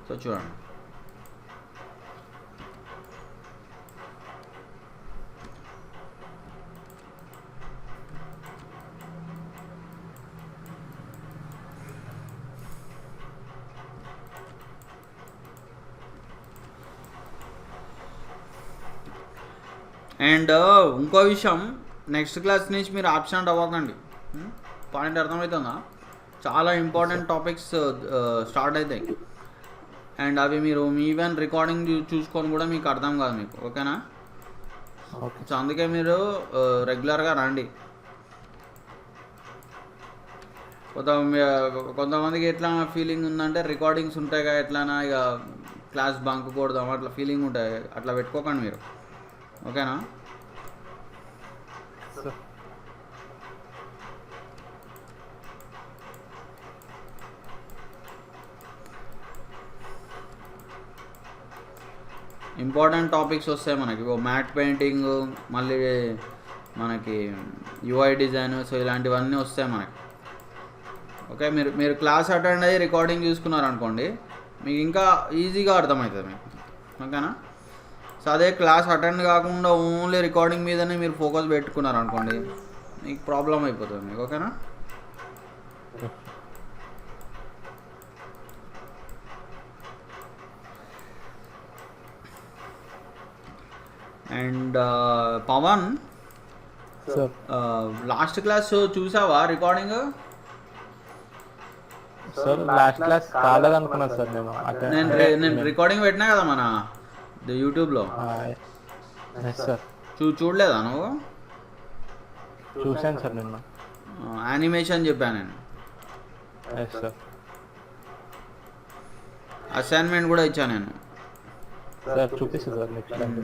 సో చూడండి, అండ్ ఇంకో విషయం, నెక్స్ట్ క్లాస్ నుంచి మీరు ఆబ్సెంట్ అవ్వకండి. పాయింట్ అర్థమవుతుందా? చాలా ఇంపార్టెంట్ టాపిక్స్ స్టార్ట్ అవుతాయి, అండ్ అవి మీరు ఈవెన్ రికార్డింగ్ చూసుకొని కూడా మీకు అర్థం కాదు మీకు. ఓకేనా? సో అందుకే మీరు రెగ్యులర్గా రండి. కొంతమందికి ఎట్లా ఫీలింగ్ ఉందంటే, రికార్డింగ్స్ ఉంటాయి కదా, ఎట్లానా ఇక క్లాస్ బంక్ కొడదాం అట్లా ఫీలింగ్ ఉంటాయి. అట్లా పెట్టుకోకండి మీరు. ఓకేనా? ఇంపార్టెంట్ టాపిక్స్ వస్తాయి మనకి, మ్యాట్ పెయింటింగ్, మళ్ళీ మనకి యూఐ డిజైన్, సో ఇలాంటివన్నీ వస్తాయి మనకి. ఓకే, మీరు క్లాస్ అటెండ్ అయ్యి రికార్డింగ్ చూసుకున్నారనుకోండి, మీకు ఇంకా ఈజీగా అర్థమవుతుంది మీకు. ఓకేనా? సో అదే క్లాస్ అటెండ్ కాకుండా ఓన్లీ రికార్డింగ్ మీదనే మీరు ఫోకస్ పెట్టుకున్నారనుకోండి, మీకు ప్రాబ్లం అయిపోతుంది మీకు. ఓకేనా? అండ్ పవన్, లాస్ట్ క్లాస్ చూసావా రికార్డింగ్? సార్ లాస్ట్ క్లాస్ కాలేదనుకున్నా సార్ నేను రికార్డింగ్ పెట్టినా కదా మన యూట్యూబ్లో. సార్ చూడలేదా నువ్వు? చూశాను సార్ నిన్న. యానిమేషన్ చెప్పాను నేను. సార్ అసైన్మెంట్ కూడా ఇచ్చాను నేను. సార్ చూపిస్తాను సార్ నెక్స్ట్ టైం.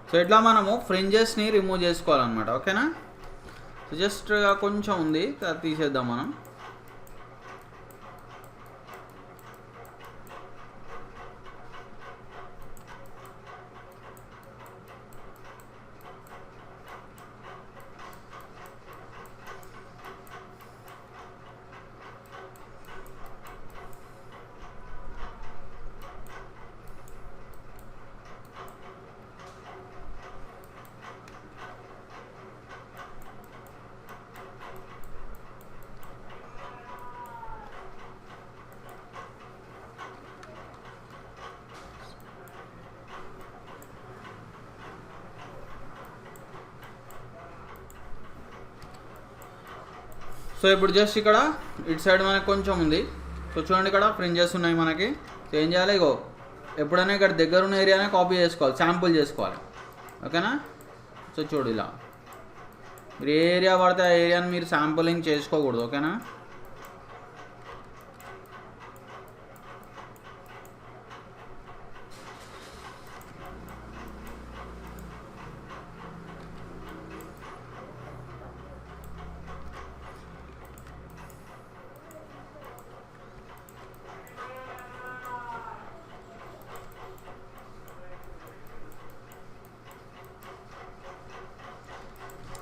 సో ఇట్లా మనము ఫ్రింజెస్ని రిమూవ్ చేసుకోవాలన్నమాట. ఓకేనా? సో జస్ట్ కొంచెం ఉంది, తీసేద్దాం మనం. సో ఇప్పుడు జస్ట్ ఇక్కడ ఇటు సైడ్ మనకి కొంచెం ఉంది. సో చూడండి, ఇక్కడ ఫ్రింజెస్ ఉన్నాయి మనకి. సో ఏం చేయాలి, ఇగో ఎప్పుడైనా ఇక్కడ దగ్గర ఉన్న ఏరియానే కాపీ చేసుకోవాలి, శాంపుల్ చేసుకోవాలి. ఓకేనా? సో చూడు, ఇలా మీరు ఏ ఏరియా పడితే ఆ ఏరియాని మీరు శాంపులింగ్ చేసుకోకూడదు. ఓకేనా?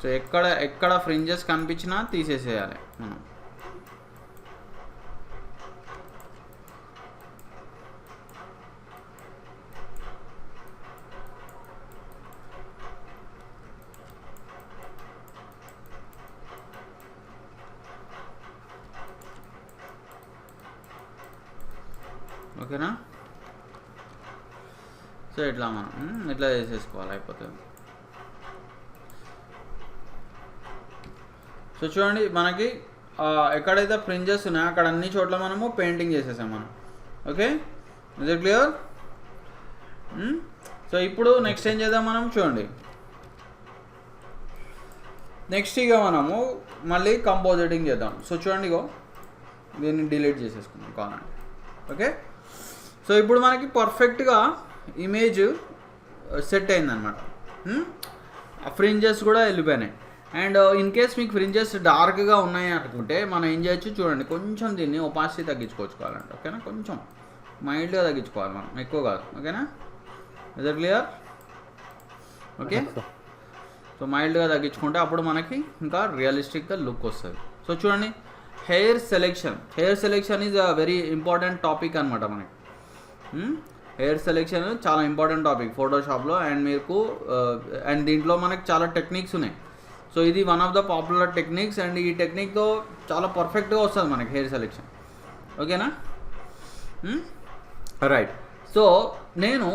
సో ఎక్కడ ఫ్రింజెస్ కనిపించినా తీసేసేయాలి మనం. ఓకేనా. సో ఇట్లా మనం ఇట్లా చేసేసుకోవాలి, అయిపోతుంది. సో చూడండి మనకి ఎక్కడైతే ఫ్రింజెస్ ఉన్నాయో అక్కడ అన్ని చోట్ల మనము పెయింటింగ్ చేసేసాం మనం. Okay, is it clear? So ఇప్పుడు నెక్స్ట్ ఏం చేద్దాం మనం, చూడండి. నెక్స్ట్ ఇక మనము మళ్ళీ కంపోజిటింగ్ చేద్దాం. సో చూడండి, ఇగో దీన్ని డిలీట్ చేసేసుకుందాం కావాలంటే. ఓకే, సో ఇప్పుడు మనకి పర్ఫెక్ట్గా ఇమేజ్ సెట్ అయిందనమాట. ఫ్రింజెస్ కూడా వెళ్ళిపోయినాయి. అండ్ ఇన్ కేస్ మీకు ఫ్రింజెస్ డార్క్గా ఉన్నాయి అనుకుంటే మనం ఏం చేయొచ్చు, చూడండి, కొంచెం దీన్ని ఒపాసిటీ తగ్గించుకోవచ్చు కావాలంటే. ఓకేనా, కొంచెం మైల్డ్గా తగ్గించుకోవాలి మనం, ఎక్కువ కాదు. ఓకేనా, is it clear? Okay, so మైల్డ్గా తగ్గించుకుంటే అప్పుడు మనకి ఇంకా రియలిస్టిక్గా లుక్ వస్తుంది. సో చూడండి, hair selection is a very important topic అనమాట మనకి. హెయిర్ సెలెక్షన్ చాలా ఇంపార్టెంట్ టాపిక్ ఫోటోషాప్లో. అండ్ మీకు అండ్ దీంట్లో మనకి చాలా టెక్నిక్స్ ఉన్నాయి. సో ఇది one of the popular techniques. And ఈ టెక్నిక్తో చాలా పర్ఫెక్ట్గా వస్తుంది మనకి హెయిర్ సెలెక్షన్. ఓకేనా, రైట్. సో నేను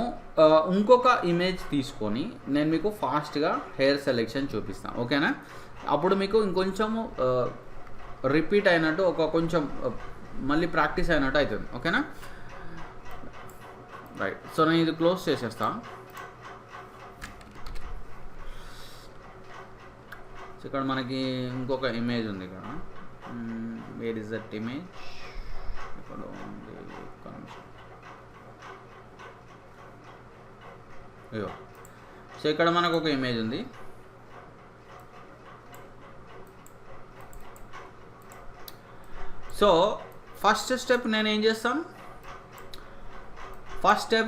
ఇంకొక ఇమేజ్ తీసుకొని నేను మీకు ఫాస్ట్గా హెయిర్ సెలెక్షన్ చూపిస్తాను. ఓకేనా, అప్పుడు మీకు ఇంకొంచెము రిపీట్ అయినట్టు, కొంచెం మళ్ళీ ప్రాక్టీస్ అయినట్టు అవుతుంది. ఓకేనా, రైట్. సో నేను ఇది క్లోజ్ చేసేస్తాను. సో ఇక్కడ మనకి ఇంకొక ఇమేజ్ ఉంది ఇక్కడ. Where is that image? ఇక్కడ ఉంది, ఒక్క నిమిషం. అయ్యో, సో ఇక్కడ మనకు ఒక ఇమేజ్ ఉంది. సో ఫస్ట్ స్టెప్ నేను ఏం చేస్తాను,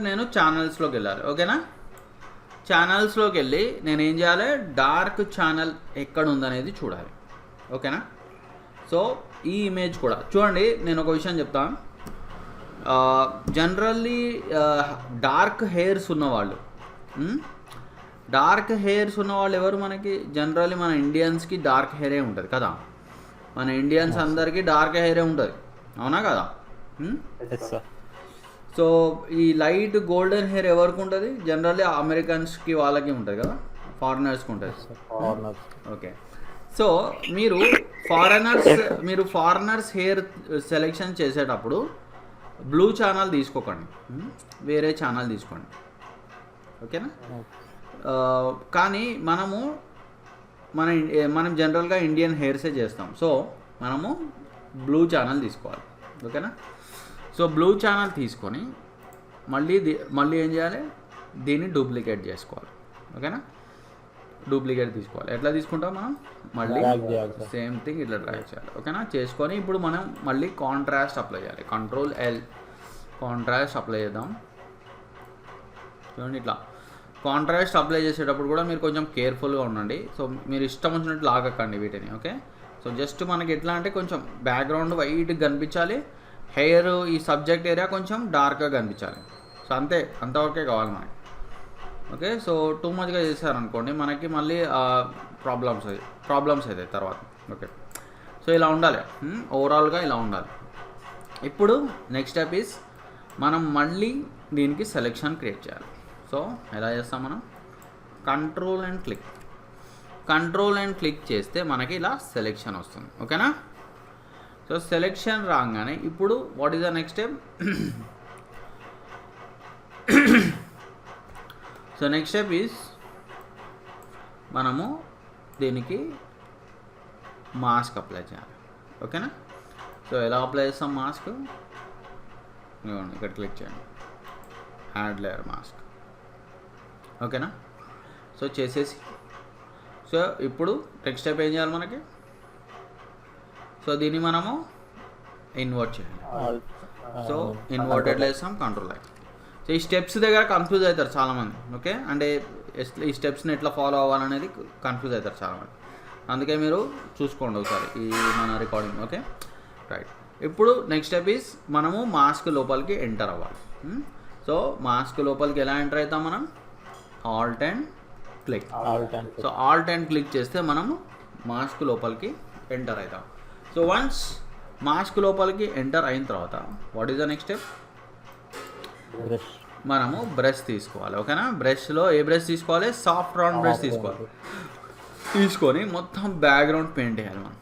నేను ఛానల్స్లోకి వెళ్ళాలి. ఓకేనా, ఛానల్స్లోకి వెళ్ళి నేను ఏం చేయాలి, డార్క్ ఛానల్ ఎక్కడ ఉందనేది చూడాలి. ఓకేనా, సో ఈ ఇమేజ్ కూడా చూడండి. నేను ఒక విషయం చెప్తాను. జనరల్లీ డార్క్ హెయిర్స్ ఉన్నవాళ్ళు ఎవరు మనకి, జనరల్లీ మన ఇండియన్స్కి డార్క్ హెయిరే ఉంటుంది కదా. మన ఇండియన్స్ అందరికీ డార్క్ హెయిరే ఉంటుంది, అవునా కదా? సో ఈ లైట్ గోల్డెన్ హెయిర్ ఎవరికి ఉంటుంది, జనరల్లీ అమెరికన్స్కి వాళ్ళకి ఉంటుంది కదా, ఫారినర్స్కి ఉంటుంది. ఓకే, సో మీరు ఫారినర్స్ హెయిర్ సెలెక్షన్ చేసేటప్పుడు బ్లూ ఛానల్ తీసుకోకండి, వేరే ఛానల్ తీసుకోండి. ఓకేనా, కానీ మనం జనరల్గా ఇండియన్ హెయిర్సే చేస్తాం. సో మనము బ్లూ ఛానల్ తీసుకోవాలి. ఓకేనా, సో బ్లూ ఛానల్ తీసుకొని మళ్ళీ ఏం చేయాలి, దీన్ని డూప్లికేట్ చేసుకోవాలి. ఓకేనా, డూప్లికేట్ తీసుకోవాలి. ఎట్లా తీసుకుంటాం మనం, మళ్ళీ సేమ్ థింగ్ ఇట్లా డ్రాగ్ చేయాలి. ఓకేనా, చేసుకొని ఇప్పుడు మనం మళ్ళీ కాంట్రాస్ట్ అప్లై చేయాలి. Ctrl+L కాంట్రాస్ట్ అప్లై చేద్దాం. చూడండి, ఇట్లా కాంట్రాస్ట్ అప్లై చేసేటప్పుడు కూడా మీరు కొంచెం కేర్ఫుల్గా ఉండండి. సో మీరు ఇష్టం వచ్చినట్టు లాగకండి వీటిని. ఓకే, సో జస్ట్ మనకి ఎట్లా అంటే కొంచెం బ్యాక్గ్రౌండ్ వైట్గా కనిపించాలి, హెయిర్ ఈ సబ్జెక్ట్ ఏరియా కొంచెం డార్క్గా కనిపించాలి. సో అంతవరకే కావాలి మనకి. ఓకే, సో టూ మచ్గా చేశారనుకోండి మనకి మళ్ళీ ప్రాబ్లమ్స్ అవుతాయి తర్వాత. ఓకే, సో ఇలా ఉండాలి, ఓవరాల్గా ఇలా ఉండాలి. ఇప్పుడు నెక్స్ట్ స్టెప్ ఈస్ మనం మళ్ళీ దీనికి సెలెక్షన్ క్రియేట్ చేయాలి. సో ఎలా చేస్తాం మనం, కంట్రోల్ అండ్ క్లిక్ చేస్తే మనకి ఇలా సెలెక్షన్ వస్తుంది. ఓకేనా, సో సెలెక్షన్ రాగానే ఇప్పుడు what is the next step? So next step is మనము దీనికి మాస్క్ అప్లై చేయాలి. ఓకేనా, సో ఎలా అప్లై చేస్తాం మాస్క్? ఇక్కడ క్లిక్ చేయండి, యాడ్ లేయర్ మాస్క్. ఓకేనా, సో చేసేసి సో ఇప్పుడు నెక్స్ట్ స్టెప్ ఏం చేయాలి మనకి, సో దీన్ని మనము ఇన్వర్ట్ చేయాలి. సో ఇన్వర్ట్ ఎట్లా చేస్తాం, Ctrl+I. సో ఈ స్టెప్స్ దగ్గర కన్ఫ్యూజ్ అవుతారు చాలామంది. ఓకే, అంటే ఈ స్టెప్స్ని ఎట్లా ఫాలో అవ్వాలనేది కన్ఫ్యూజ్ అవుతారు చాలామంది. అందుకే మీరు చూసుకోండి ఒకసారి ఈ మన రికార్డింగ్. Okay, right. ఇప్పుడు నెక్స్ట్ స్టెప్ ఈస్ మనము మాస్క్ లోపలికి ఎంటర్ అవ్వాలి. సో మాస్క్ లోపలికి ఎలా ఎంటర్ అవుతాం మనం, Alt and click. So Alt and click చేస్తే మనము మాస్క్ లోపలికి ఎంటర్ అవుతాం. సో వన్స్ మాస్క్ లోపలికి ఎంటర్ అయిన తర్వాత what is the next step, brush మనము బ్రష్ తీసుకోవాలి. ఓకేనా? బ్రష్లో ఏ బ్రష్ తీసుకోవాలి? సాఫ్ట్ రౌండ్ బ్రష్ తీసుకోవాలి. తీసుకొని మొత్తం బ్యాక్గ్రౌండ్ పెయింట్ వేయాలి మనం.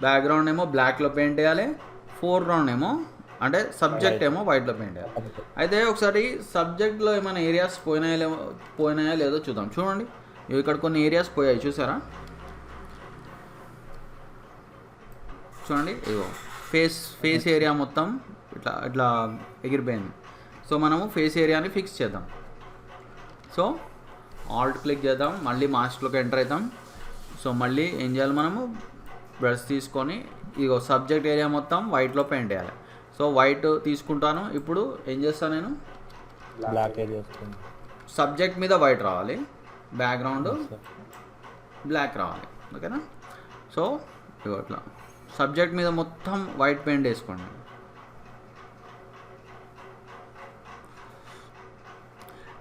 బ్యాక్గ్రౌండ్ ఏమో బ్లాక్లో పెయింట్ వేయాలి, ఫోర్ గ్రౌండ్ ఏమో అంటే సబ్జెక్ట్ ఏమో వైట్లో పెయింట్ వేయాలి. అయితే ఒకసారి సబ్జెక్ట్లో ఏమైనా ఏరియాస్ పోయినాయా లేదో చూద్దాం. చూడండి, ఇక్కడ కొన్ని ఏరియాస్ పోయాయి, చూసారా? చూడండి, ఇగో ఫేస్ ఏరియా మొత్తం ఇట్లా ఇట్లా ఎగిరిపోయింది. సో మనము ఫేస్ ఏరియాని ఫిక్స్ చేద్దాం. సో ఆల్ట్ క్లిక్ చేద్దాం, మళ్ళీ మాస్క్లోకి ఎంటర్ అవుతాం. సో మళ్ళీ ఏం చేయాలి, మనము బ్రష్ తీసుకొని ఇగో సబ్జెక్ట్ ఏరియా మొత్తం వైట్లో పెయింట్ వేయాలి. సో వైట్ తీసుకుంటాను. ఇప్పుడు ఏం చేస్తాను నేను, బ్లాక్ ఏరియా వస్తుంది. సబ్జెక్ట్ మీద వైట్ రావాలి, బ్యాక్గ్రౌండ్ బ్లాక్ రావాలి. ఓకేనా? సో ఇగో ఇట్లా సబ్జెక్ట్ మీద మొత్తం వైట్ పెయింట్ వేసుకోండి.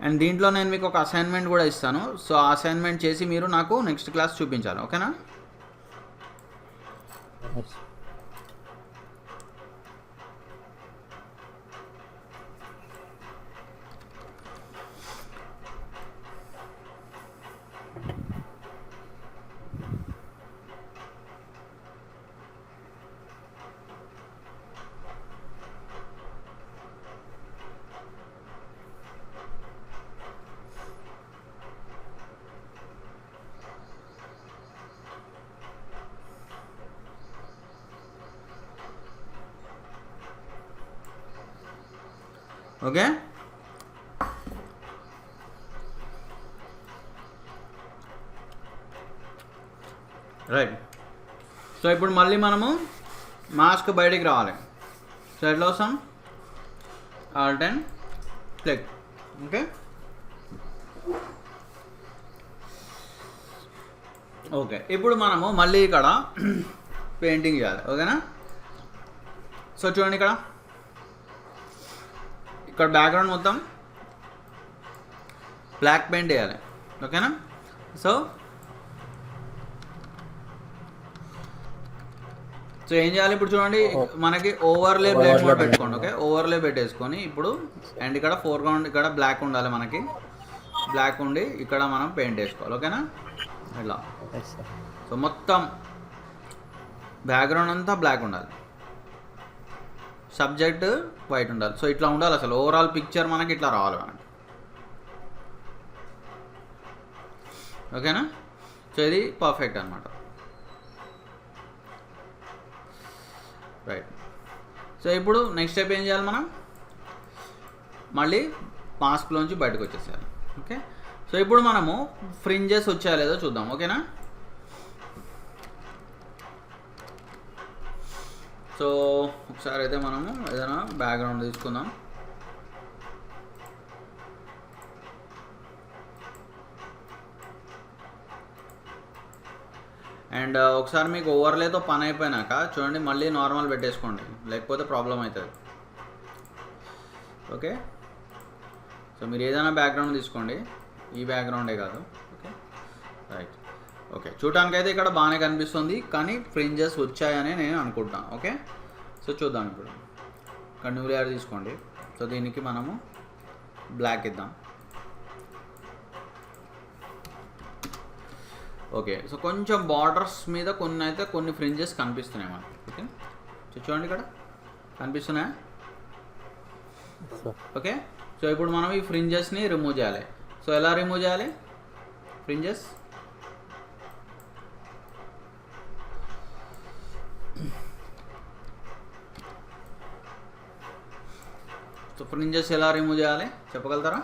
అండ్ దీంట్లో నేను మీకు ఒక అసైన్మెంట్ కూడా ఇస్తాను. సో ఆ అసైన్మెంట్ చేసి మీరు నాకు నెక్స్ట్ క్లాస్ చూపించాలి. ఓకేనా? Okay, right. సో ఇప్పుడు మళ్ళీ మనము మాస్క్ బయటికి రావాలి. సో ఎట్లా వస్తాం, Alt and click. Okay, okay. ఇప్పుడు మనము మళ్ళీ ఇక్కడ పెయింటింగ్ చేయాలి. ఓకేనా? సో చూడండి, ఇక్కడ బ్యాక్గ్రౌండ్ మొత్తం బ్లాక్ పెయింట్ వేయాలి. ఓకేనా? సో ఏం చేయాలి ఇప్పుడు చూడండి, మనకి ఓవర్లే బ్లేడ్ మోడ్ పెట్టుకోండి. ఓకే, ఓవర్లే పెట్టేసుకొని ఇప్పుడు అండ్ ఇక్కడ ఫోర్గ్రౌండ్ ఇక్కడ బ్లాక్ ఉండాలి, మనకి బ్లాక్ ఉండి ఇక్కడ మనం పెయింట్ వేసుకోవాలి. ఓకేనా? ఇలా సో మొత్తం బ్యాక్గ్రౌండ్ అంతా బ్లాక్ ఉండాలి, సబ్జెక్ట్ వైట్ ఉండాలి. సో ఇట్లా ఉండాలి, అసలు ఓవరాల్ పిక్చర్ మనకి ఇట్లా రావాలి మనకి. ఓకేనా? సో ఇది పర్ఫెక్ట్ అనమాట. రైట్. సో ఇప్పుడు నెక్స్ట్ స్టెప్ ఏం చేయాలి, మనం మళ్ళీ మాస్క్లోంచి బయటకు వచ్చేసేయాలి. ఓకే, సో ఇప్పుడు మనము ఫ్రింజెస్ వచ్చాయో లేదో చూద్దాం. ఓకేనా? సో ఒకసారి అయితే మనము ఏదైనా బ్యాక్గ్రౌండ్ తీసుకుందాం. అండ్ ఒకసారి మీకు ఓవర్లేతో పని అయిపోయినాక చూడండి, మళ్ళీ నార్మల్ పెట్టేసుకోండి, లేకపోతే ప్రాబ్లం అవుతుంది. ఓకే, సో మీరు ఏదైనా బ్యాక్గ్రౌండ్ తీసుకోండి, ఈ బ్యాక్గ్రౌండే కాదు. Okay, right. ఓకే, చూడటానికైతే ఇక్కడ బాగానే కనిపిస్తుంది, కానీ ఫ్రింజెస్ వచ్చాయని నేను అనుకుంటాను. ఓకే, సో చూద్దాం. ఇప్పుడు ఇక్కడ న్యూ లేయర్ తీసుకోండి. సో దీనికి మనము బ్లాక్ ఇద్దాం. ఓకే, సో కొంచెం బార్డర్స్ మీద కొన్ని ఫ్రింజెస్ కనిపిస్తున్నాయి మనకి. ఓకే, సో చూడండి, ఇక్కడ కనిపిస్తున్నాయా? ఓకే, సో ఇప్పుడు మనం ఈ ఫ్రింజెస్ని రిమూవ్ చేయాలి. సో ఎలా రిమూవ్ చేయాలి ఫ్రింజెస్? సో ఫ్రింజెస్ ఎలా రిమూవ్ చేయాలి చెప్పగలుగుతారా?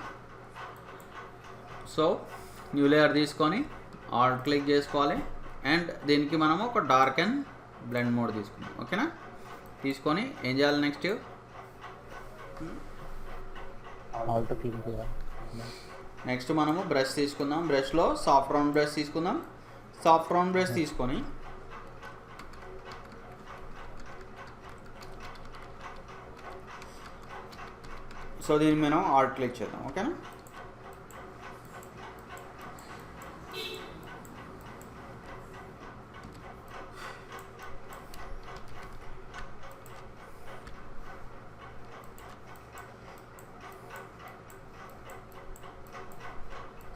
సో న్యూ లేయర్ తీసుకొని ఆల్ట్ క్లిక్ చేసుకోవాలి. అండ్ దీనికి మనము ఒక డార్క్ అండ్ బ్లెండ్ మోడ్ తీసుకున్నాం. ఓకేనా? తీసుకొని ఏం చేయాలి నెక్స్ట్, నెక్స్ట్ మనము బ్రష్ తీసుకుందాం. బ్రష్లో సాఫ్ట్ రౌండ్ బ్రష్ తీసుకుందాం. సాఫ్ట్ రౌండ్ బ్రష్ తీసుకొని సో దీన్ని మనం ఆల్ట్ క్లిక్ చేద్దాం. ఓకేనా?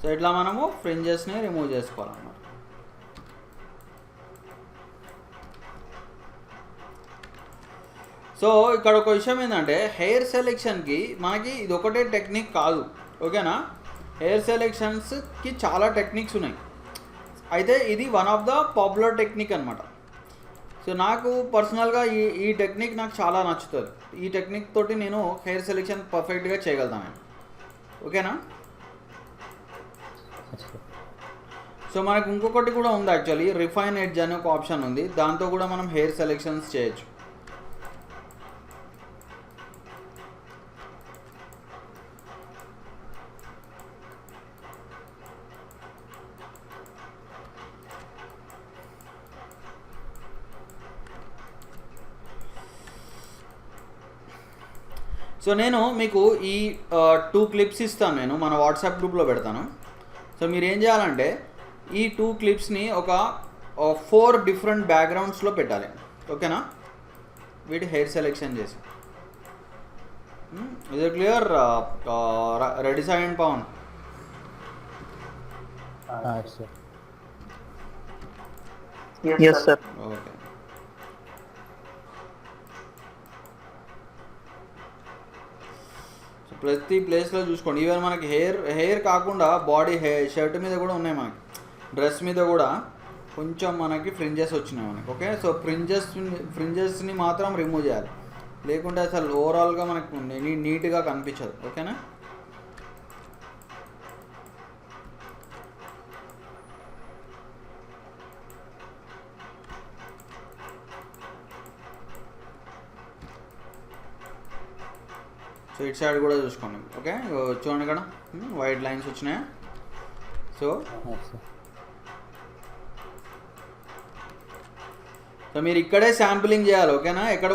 సో ఇట్లా మనము ఫ్రింజెస్ని రిమూవ్ చేసుకోవాలన్నమాట. సో ఇక్కడ ఒక విషయం ఏంటంటే హెయిర్ సెలెక్షన్కి మనకి ఇది ఒకటే టెక్నిక్ కాదు, ఓకేనా. హెయిర్ సెలెక్షన్స్కి చాలా టెక్నిక్స్ ఉన్నాయి, అయితే ఇది one of the popular technique అనమాట. సో నాకు పర్సనల్గా ఈ టెక్నిక్ నాకు చాలా నచ్చుతుంది. ఈ టెక్నిక్ తోటి నేను హెయిర్ సెలెక్షన్ పర్ఫెక్ట్గా చేయగలుగుతాను, ఓకేనా. సో మనకు ఇంకొకటి కూడా ఉంది యాక్చువల్లీ, రిఫైన్ ఎడ్జ్ అనే ఒక ఆప్షన్ ఉంది, దాంతో కూడా మనం హెయిర్ సెలెక్షన్స్ చేయొచ్చు. సో నేను మీకు ఈ 2 క్లిప్స్ ఇస్తాను, నేను మన వాట్సాప్ గ్రూప్లో పెడతాను. సో మీరు ఏం చేయాలంటే ఈ 2 క్లిప్స్ని ఒక 4 డిఫరెంట్ బ్యాక్గ్రౌండ్స్లో పెట్టాలి, ఓకేనా. వీటి హెయిర్ సెలెక్షన్ చేసి ఇది clear. Reddy Sai and Pavan. Yes, sir. Okay. ప్రతి ప్లేస్లో చూసుకోండి. ఈవెన్ మనకి హెయిర్ కాకుండా బాడీ షర్ట్ మీద కూడా ఉన్నాయి, మనకి డ్రెస్ మీద కూడా కొంచెం మనకి ఫ్రింజెస్ వచ్చినాయి మనకి, ఓకే. సో ఫ్రింజెస్ని మాత్రం రిమూవ్ చేయాలి, లేకుంటే అసలు ఓవరాల్గా మనకు నీట్గా కనిపించదు, ఓకేనా. సో ఇటు సైడ్ కూడా చూసుకోండి, ఓకే. చూడండి ఇక్కడ వైట్ లైన్స్ వచ్చినాయి. సో సో మీరు ఇక్కడే శాంప్లింగ్ చేయాలి, ఓకేనా. ఎక్కడ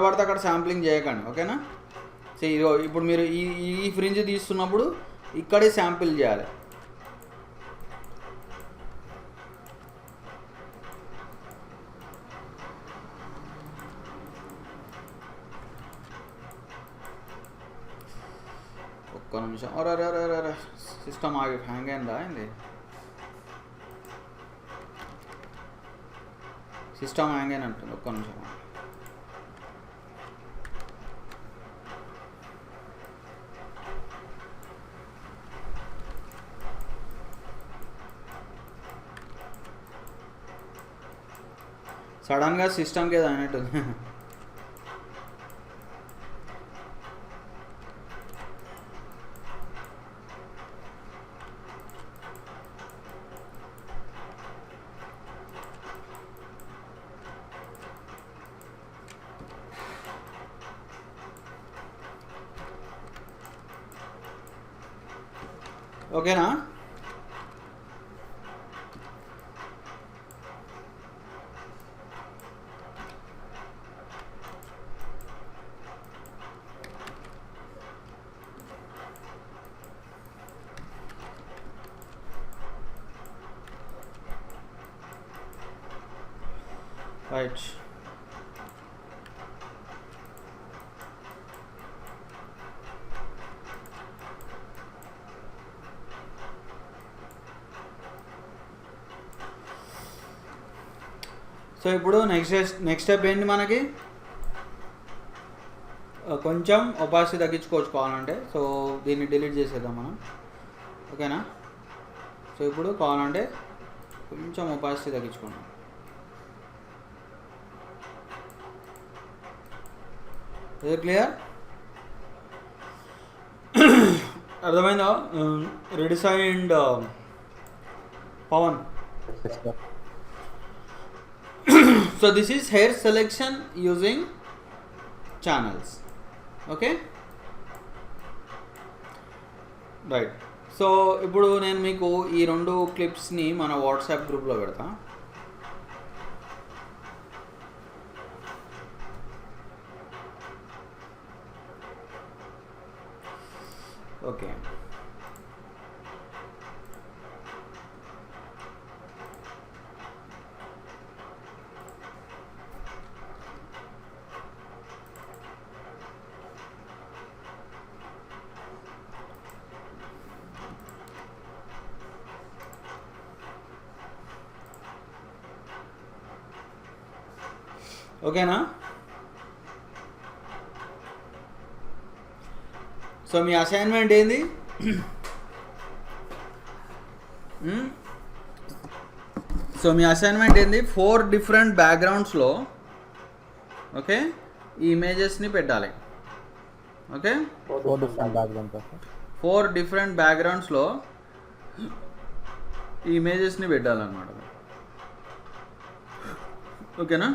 పడితే అక్కడ శాంప్లింగ్ చేయకండి, ఓకేనా. సో ఇప్పుడు మీరు ఈ ఫ్రింజ్ తీస్తున్నప్పుడు ఇక్కడే శాంపిల్ చేయాలి. ఒక్క నిమిషం. అరే సిస్టమ్ ఆగి హ్యాంగ్ అయిందా అయింది, సిస్టమ్ హ్యాంగ్ అయిన అంటుంది. ఒక్క నిమిషం. సడన్గా సిస్టమ్కి ఏదో అయినట్టుంది. ఓకేనా. రైట్. సో ఇప్పుడు నెక్స్ట్ స్టెప్ ఏంటి మనకి, కొంచెం ఒపాసిటీ తగ్గించుకోవచ్చు కావాలంటే. సో దీన్ని డిలీట్ చేసేద్దాం మనం, ఓకేనా. సో ఇప్పుడు కావాలంటే కొంచెం ఒపాసిటీ తగ్గించుకోండి. ఇది క్లియర్, అర్థమైందా. Reddy Sai and Pavan. So this is hair selection using channels, okay, right. So ఇప్పుడు నేను మీకు ఈ 2 క్లిప్స్ని మన వాట్సాప్ గ్రూప్లో పెడతా. ఓకే. ఓకేనా? సో మీ అసైన్మెంట్ ఏంది? సో మీ అసైన్మెంట్ ఏంది? 4 డిఫరెంట్ బ్యాక్గ్రౌండ్స్లో ఓకే ఈ ఇమేజెస్ని పెట్టాలి. Okay 4 different backgrounds. 4 డిఫరెంట్ బ్యాక్గ్రౌండ్స్లో ఈ ఇమేజెస్ని పెట్టాలన్నమాట. ఓకేనా?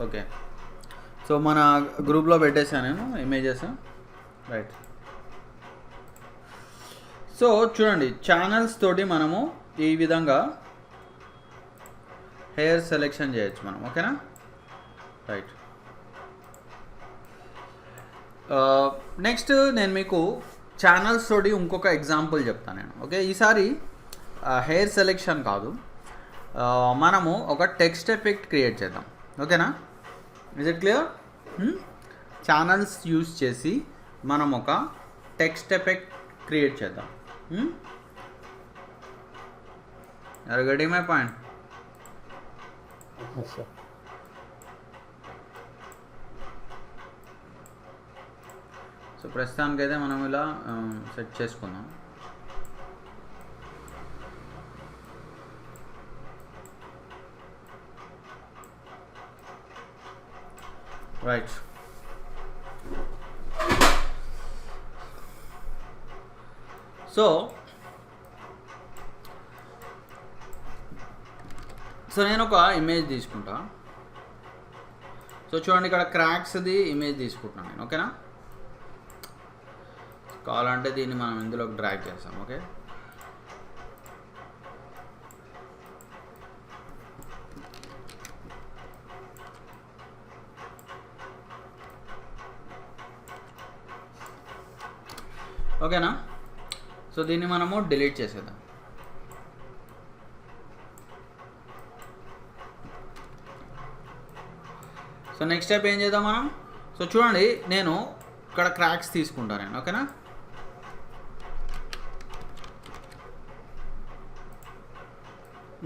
ఓకే సో మన గ్రూప్లో పెట్టేశాను నేను ఇమేజెస్. రైట్. సో చూడండి, ఛానల్స్ తోటి మనము ఈ విధంగా హెయిర్ సెలెక్షన్ చేయొచ్చు మనం. ఓకేనా? రైట్. నెక్స్ట్ నేను మీకు ఛానల్స్ తోటి ఇంకొక ఎగ్జాంపుల్ చెప్తాను నేను. ఓకే, ఈసారి హెయిర్ సెలెక్షన్ కాదు, మనము ఒక టెక్స్ట్ ఎఫెక్ట్ క్రియేట్ చేద్దాం. ఓకేనా? Is it clear? Channels use చేసి మనం ఒక టెక్స్ట్ ఎఫెక్ట్ క్రియేట్ చేద్దాం. Are getting my point? So ప్రస్తుతానికైతే మనం ఇలా సెట్ చేసుకుందాం. రైట్. సో నేను ఒక ఇమేజ్ తీసుకుంటా. సో చూడండి, ఇక్కడ క్రాక్స్ది ఇమేజ్ తీసుకుంటున్నాను నేను. ఓకేనా? కావాలంటే దీన్ని మనం ఇందులోకి డ్రాగ్ చేస్తాం. ఓకే, ఓకేనా? సో దీన్ని మనము డిలీట్ చేసేద్దాం. సో నెక్స్ట్ స్టెప్ ఏం చేద్దాం మనం? సో చూడండి, నేను ఇక్కడ క్రాక్స్ తీసుకుంటాను నేను. ఓకేనా?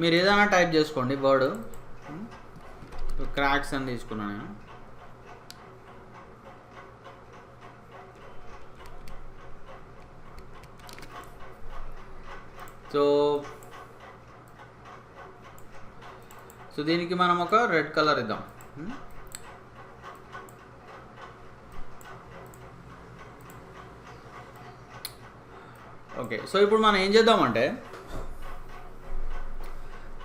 మీరు ఏదైనా టైప్ చేసుకోండి వర్డ్. క్రాక్స్ అని తీసుకున్నాను నేను. సో దీనికి మనం ఒక రెడ్ కలర్ ఇద్దాం. ఓకే, సో ఇప్పుడు మనం ఏం చేద్దామంటే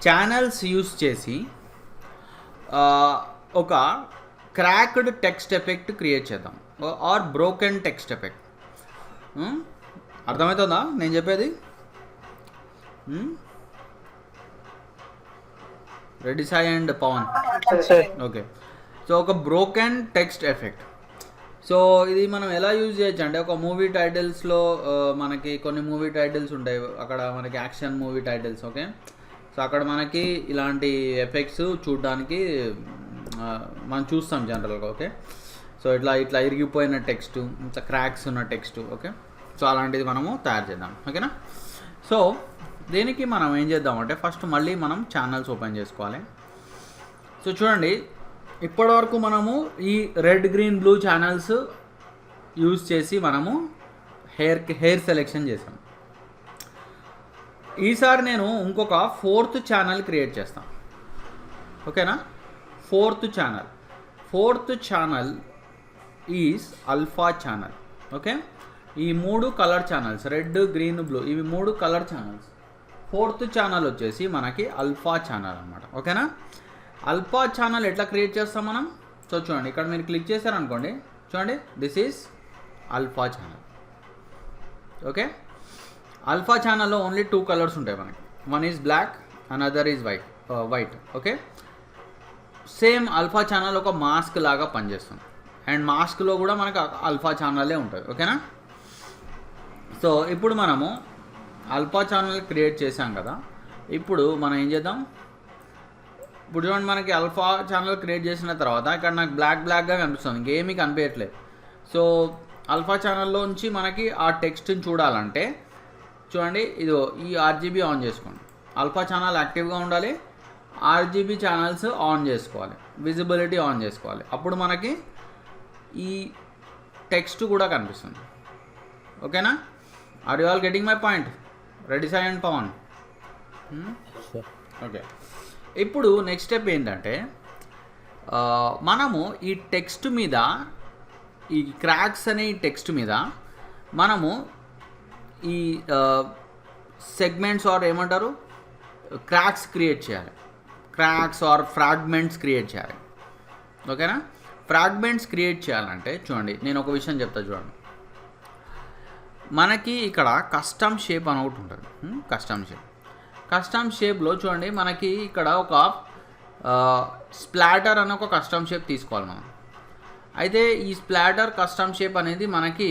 ఛానల్స్ యూస్ చేసి ఒక క్రాక్డ్ టెక్స్ట్ ఎఫెక్ట్ క్రియేట్ చేద్దాం, ఆర్ బ్రోకెన్ టెక్స్ట్ ఎఫెక్ట్. అర్థమవుతుందా నేను చెప్పేది? Reddy Sai and Pavan. Okay, so ఒక బ్రోకెన్ టెక్స్ట్ ఎఫెక్ట్. సో ఇది మనం ఎలా యూజ్ చేయొచ్చు అంటే, ఒక మూవీ టైటిల్స్లో మనకి కొన్ని మూవీ టైటిల్స్ ఉంటాయి, అక్కడ మనకి action movie titles. Okay, so అక్కడ మనకి ఇలాంటి ఎఫెక్ట్స్ చూడడానికి మనం చూస్తాం జనరల్గా. ఓకే, సో ఇట్లా ఇరిగిపోయిన టెక్స్ట్, ఇంత క్రాక్స్ ఉన్న టెక్స్ట్. ఓకే, సో అలాంటిది మనము తయారు చేద్దాం. ఓకేనా? సో దీనికి మనం ఏం చేద్దామంటే, ఫస్ట్ మళ్ళీ మనం ఛానల్స్ ఓపెన్ చేసుకోవాలి. సో చూడండి, ఇప్పటివరకు మనము ఈ red green blue channels use చేసి మనము హెయిర్ సెలెక్షన్ చేసాం. ఈసారి నేను ఇంకొక 4th ఛానల్ క్రియేట్ చేస్తాను. ఓకేనా? 4th channel is alpha channel. Okay, ఈ 3 colour channels, red green blue, ఇవి 3 కలర్ ఛానల్స్. 4th ఛానల్ వచ్చేసి మనకి ఆల్ఫా ఛానల్ అనమాట. ఓకేనా? ఆల్ఫా ఛానల్ ఎట్లా క్రియేట్ చేస్తాం మనం? సో చూడండి, ఇక్కడ మీరు క్లిక్ చేశారనుకోండి, చూడండి, this is alpha channel. Okay, alpha ఛానల్లో ఓన్లీ 2 కలర్స్ ఉంటాయి మనకి. One is black, another is white. Okay, same alpha channel ఒక మాస్క్ లాగా పనిచేస్తుంది, అండ్ మాస్క్లో కూడా మనకు ఆల్ఫా ఛానలే ఉంటుంది. ఓకేనా? సో ఇప్పుడు మనము ఆల్ఫా ఛానల్ క్రియేట్ చేసాం కదా, ఇప్పుడు మనం ఏం చేద్దాం? ఇప్పుడు చూడండి, మనకి ఆల్ఫా ఛానల్ క్రియేట్ చేసిన తర్వాత ఇక్కడ నాకు బ్లాక్గా కనిపిస్తుంది, ఇంకేమీ కనిపించట్లేదు. సో ఆల్ఫా ఛానల్లోంచి మనకి ఆ టెక్స్ట్ని చూడాలంటే చూడండి, ఇదో ఈ ఆర్జీబీ ఆన్ చేసుకోండి. ఆల్ఫా ఛానల్ యాక్టివ్గా ఉండాలి, ఆర్జీబీ ఛానల్స్ ఆన్ చేసుకోవాలి, విజిబిలిటీ ఆన్ చేసుకోవాలి. అప్పుడు మనకి ఈ టెక్స్ట్ కూడా కనిపిస్తుంది. ఓకేనా? Are you all getting my point? Reddy Sai and Pavan? Okay. ఇప్పుడు నెక్స్ట్ స్టెప్ ఏంటంటే మనము ఈ టెక్స్ట్ మీద, ఈ క్రాక్స్ అనే ఈ టెక్స్ట్ మీద మనము ఈ సెగ్మెంట్స్ ఆర్ ఏమంటారు, క్రాక్స్ క్రియేట్ చేయాలి. క్రాక్స్ ఆర్ ఫ్రాగ్మెంట్స్ క్రియేట్ చేయాలి. ఓకేనా? ఫ్రాగ్మెంట్స్ క్రియేట్ చేయాలంటే చూడండి, నేను ఒక విషయం చెప్తా చూడండి. మనకి ఇక్కడ కస్టమ్ షేప్ అని ఒకటి ఉంటుంది. కస్టమ్ షేప్లో చూడండి, మనకి ఇక్కడ ఒక స్ప్లాటర్ అని ఒక కస్టమ్ షేప్ తీసుకోవాలి మనం. అయితే ఈ స్ప్లాటర్ కస్టమ్ షేప్ అనేది మనకి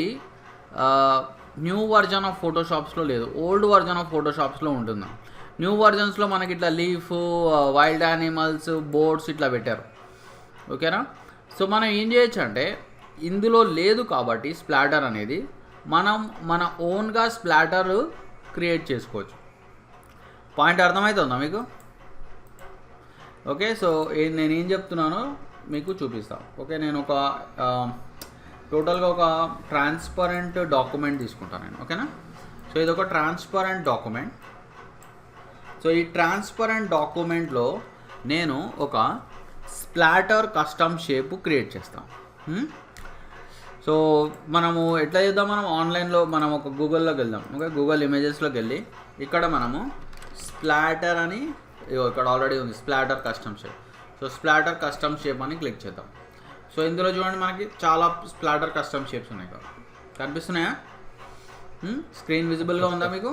న్యూ వర్జన్ ఆఫ్ ఫోటోషాప్స్లో లేదు, ఓల్డ్ వర్జన్ ఆఫ్ ఫోటోషాప్స్లో ఉంటుంది. న్యూ వర్జన్స్లో మనకి ఇట్లా లీఫ్, వైల్డ్ యానిమల్స్, బోర్డ్స్ ఇట్లా పెట్టారు. ఓకేనా? సో మనం ఏం చేయొచ్చు అంటే, ఇందులో లేదు కాబట్టి స్ప్లాటర్ అనేది, మనం మన ఓన్గా స్ప్లాటర్ క్రియేట్ చేసుకోవచ్చు. పాయింట్ అర్థమవుతుందా మీకు? ఓకే. సో నేను ఏం చెప్తున్నానో మీకు చూపిస్తాను. ఓకే, నేను ఒక టోటల్గా ఒక ట్రాన్స్పరెంట్ డాక్యుమెంట్ తీసుకుంటాను నేను. ఓకేనా? సో ఇది ఒక ట్రాన్స్పరెంట్ డాక్యుమెంట్. సో ఈ ట్రాన్స్పరెంట్ డాక్యుమెంట్లో నేను ఒక స్ప్లాటర్ కస్టమ్ షేప్ క్రియేట్ చేస్తాను. సో మనము ఎట్లా చేద్దాం, మనం ఆన్లైన్లో మనం ఒక గూగుల్లోకి వెళ్దాం. ఓకే, గూగుల్ ఇమేజెస్లోకి వెళ్ళి ఇక్కడ మనము స్ప్లాటర్ అని ఇక్కడ ఆల్రెడీ ఉంది, splatter custom shape. So splatter custom shape అని క్లిక్ చేద్దాం. సో ఇందులో చూడండి, మనకి చాలా స్ప్లాటర్ కస్టమ్ షేప్స్ ఉన్నాయి కదా, కనిపిస్తున్నాయా? స్క్రీన్ విజిబుల్గా ఉందా మీకు?